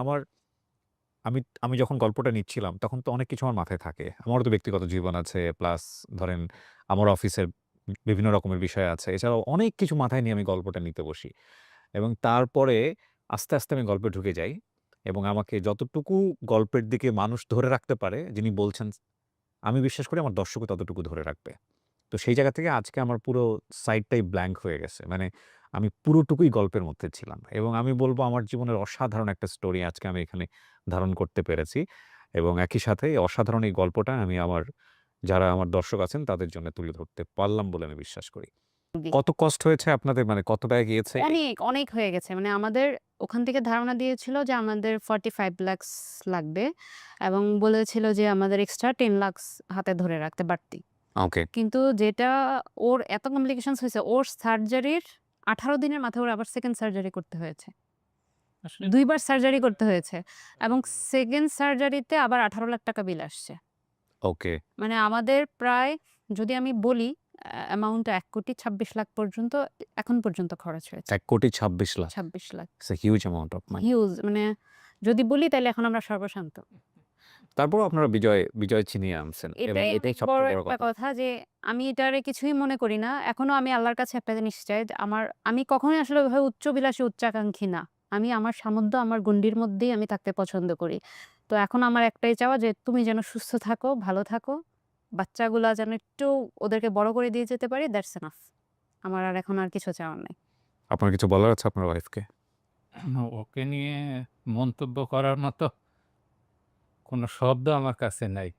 আমি আমি যখন গল্পটা নিচ্ছিলাম তখন তো অনেক কিছু আমার মাথায় থাকে। আমারও তো ব্যক্তিগত জীবন আছে। প্লাস ধরেন আমার অফিসের বিভিন্ন রকমের বিষয় আছে। এছাড়াও অনেক কিছু মাথায় নিয়ে আমি গল্পটা নিতে বসি। এবং তারপরে আস্তে আমি গল্পে ঢুকে যাই এবং আমাকে যতটুকু গল্পের দিকে মানুষ ধরে রাখতে পারে যিনি বলছেন, আমি বিশ্বাস করি আমার দর্শকও ততটুকু ধরে রাখবে। তো সেই জায়গা থেকে আজকে আমার পুরো সাইডটাই ব্ল্যাংক হয়ে গেছে। মানে আমি পুরোটুকুই গল্পের মধ্যে ছিলাম এবং আমি বলব আমার জীবনের অসাধারণ একটা স্টোরি আজকে আমি এখানে ধারণ করতে পেরেছি এবং একই সাথে এই অসাধারণ এই গল্পটা আমি যারা আমার দর্শক আছেন তাদের জন্য তুলে ধরতে পারলাম বলে আমি বিশ্বাস করি। জি। কত কষ্ট হয়েছে আপনাদের মানে কত ব্যয় গিয়েছে? অনেক হয়ে গেছে। মানে আমাদের ওখান থেকে ধারণা দিয়েছিল যে আমাদের 45 লাখস লাগবে এবং বলেছিল যে আমাদের এক্সট্রা 10 লাখস হাতে ধরে রাখতে বাড়তি। ওকে। কিন্তু যেটা ওর এত কমপ্লিকেশনস হয়েছে, ওর সার্জারির 18 দিনের মাথায় ওর আবার সেকেন্ড সার্জারি করতে হয়েছে। আসলে ২ বার সার্জারি করতে হয়েছে এবং সেকেন্ড সার্জারিতে আবার ১৮ লাখ টাকা বিল আসছে। ওকে। মানে আমাদের প্রায় যদি আমি বলি অ্যামাউন্টটা ১,২৬,০০,০০০ পর্যন্ত এখন পর্যন্ত খরচ হয়েছে। ১,২৬,০০,০০০। ২৬ lakh. It's a huge amount of money. Huge মানে যদি বলি তাইলে এখন আমরা সর্বশান্ত। তারপরেও আপনারা বিজয় ছিনিয়ে আনছেন এবং এটাই এটাই বড় সবচেয়ে বড় একটা কথা। কথা যে আমি এটারে কিছুই মনে করি না। এখনো আমি আল্লাহর কাছে একটা জিনিস চাই যে আমি কখনোই আসলে ওইভাবে উচ্চাভিলাষী, উচ্চাকাঙ্ক্ষী না। আমি আমার সামর্থ্য, আমার গণ্ডির মধ্যেই আমি থাকতে পছন্দ করি। তো এখন আমার একটাই চাওয়া যে তুমি যেন সুস্থ থাকো, ভালো থাকো। বাচ্চাগুলা যেন একটু ওদেরকে বড় করে দিয়ে যেতে পারি, দ্যাটস এনাফ। আমার আর এখন আর কিছু চাওয়ার নাই। আপনার কিছু বলার আছে আপনার ওয়াইফকে? ওকে নিয়ে মন্তব্য করার মতো কোনো শব্দ আমার কাছে নাই।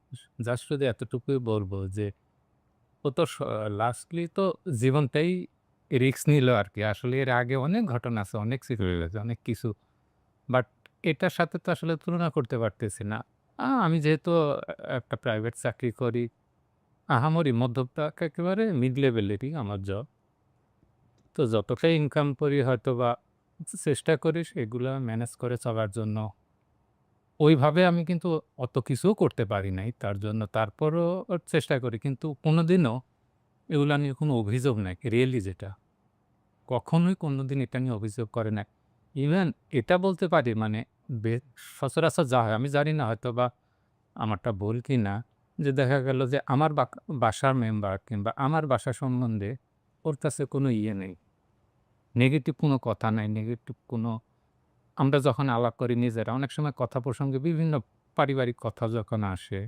জাস্ট শুধু এতটুকুই বলব যে ও তো লাস্টলি তো জীবনটাই রিস্ক নিল আরকি। আসলে এর আগে অনেক ঘটনা আছে, অনেক সিচুয়েশন আছে, অনেক কিছু। বাট এটার সাথে তো আসলে তুলনা করতে পারতেছি না। আমি যেহেতু একটা প্রাইভেট চাকরি করি, আহামরি মধ্যবিত্ত একেবারে মিড লেভেলেরই আমার জব। তো যতটা ইনকাম করি হয়তোবা চেষ্টা করি সেগুলা ম্যানেজ করে চলার জন্য। ওইভাবে আমি কিন্তু অত কিছুও করতে পারি নাই। তার জন্য তারপরও চেষ্টা করি। কিন্তু কোনোদিনও এগুলা নিয়ে কোনো অভিযোগ নাই। রিয়েলি যেটা। কখনোই কোনোদিন এটা নিয়ে অভিযোগ করে নাই। ইভেন এটা বলতে পারি মানে বে সচরাচর যা হয় আমি জানি না হয়তোবা আমারটা ভুল কিনা যে দেখা গেল যে আমার বাসার মেম্বার কিংবা আমার বাসা সম্বন্ধে ওর কাছে কোনো ইয়ে নেই। নেগেটিভ কোনো কথা নাই, নেগেটিভ কোনো আমরা যখন আলাপ করি নিজেরা অনেক সময় কথা প্রসঙ্গে বিভিন্ন পারিবারিক কথা যখন আসে,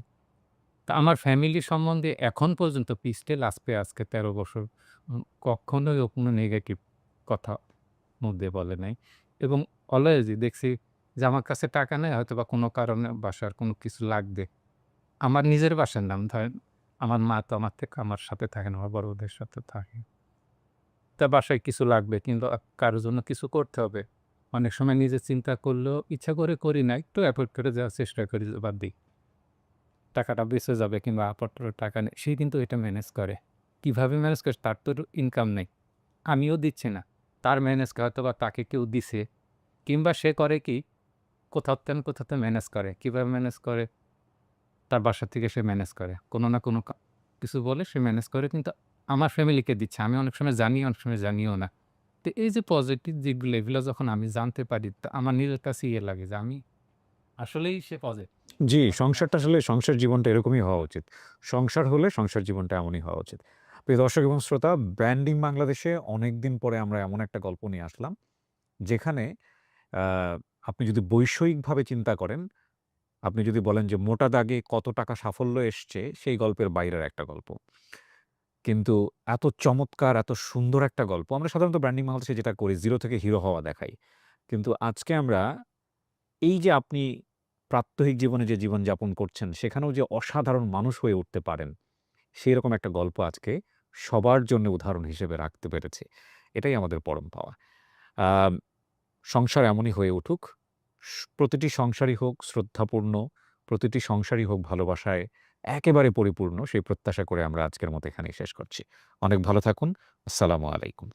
তা আমার ফ্যামিলি সম্বন্ধে এখন পর্যন্ত স্টিল আজকে ১৩ বছর কখনোই ও কোনো নেগেটিভ কথা মুখ দিয়ে বলে নাই। এবং অলওয়েজই দেখছি যে আমার কাছে টাকা নেই হয়তোবা কোনো কারণে বাসার কোনো কিছু লাগবে। আমার নিজের বাসার নাম ধরেন আমার মা তো আমার সাথে থাকে না, আমার বড় বোনের সাথে থাকে। তা বাসায় কিছু লাগবে কিংবা কারো জন্য কিছু করতে হবে। অনেক সময় নিজে চিন্তা করলেও ইচ্ছা করে করি না। একটু এফোর্ট করে যাওয়ার চেষ্টা করি যে বাদ দেই। টাকাটা বেঁচে যাবে কিংবা আপাতত টাকা নেই। সে কিন্তু এটা ম্যানেজ করে। কিভাবে ম্যানেজ করে? তার তো ইনকাম নেই। আমিও দিচ্ছি না। তার ম্যানেজ হয়তোবা তাকে কেউ দিছে কিংবা সে করে কি কোথাও ম্যানেজ করে। কিভাবে ম্যানেজ করে? তার বাসা থেকে সে ম্যানেজ করে। কোনো না কোনো কিছু বলে সে ম্যানেজ করে কিন্তু আমার ফ্যামিলিকে দিচ্ছে। আমি অনেক সময় জানি, অনেক সময় জানিও না। তো এই যে পজিটিভ দিকগুলো এগুলো যখন আমি জানতে পারি তো আমার নিজের কাছে ইয়ে লাগে যে আমি আসলেই সে পজিটিভ। জি, ঘটনা সংসারটা আসলে সংসার জীবনটা এরকমই হওয়া উচিত। সংসার হলে সংসার জীবনটা এমনই হওয়া উচিত। প্রিয় দর্শক এবং শ্রোতা, ব্র্যান্ডিং বাংলাদেশে অনেকদিন পরে আমরা এমন একটা গল্প নিয়ে আসলাম, যেখানে আ আপনি যদি বৈষয়িকভাবে চিন্তা করেন, আপনি যদি বলেন যে মোটা দাগে কত টাকা সাফল্য এসছে, সেই গল্পের বাইরের একটা গল্প। কিন্তু এত চমৎকার, এত সুন্দর একটা গল্প আমরা সাধারণত ব্র্যান্ডিং বাংলাদেশে যেটা করি, 0 থেকে হিরো হওয়া দেখাই। কিন্তু আজকে আমরা এই যে আপনি প্রাত্যহিক জীবনে যে জীবনযাপন করছেন, সেখানেও যে অসাধারণ মানুষ হয়ে উঠতে পারেন, সেইরকম একটা গল্প আজকে সবার জন্য উদাহরণ হিসেবে রাখতে পেরেছি। এটাই আমাদের পরম পাওয়া। আম সংসার এমনই হয়ে উঠুক। প্রতিটি সংসারই হোক শ্রদ্ধাপূর্ণ, প্রতিটি সংসারই হোক ভালোবাসায় একেবারে পরিপূর্ণ, সেই প্রত্যাশা করে আমরা আজকের মতো এখানেই শেষ করছি। অনেক ভালো থাকুন। আসসালামু আলাইকুম।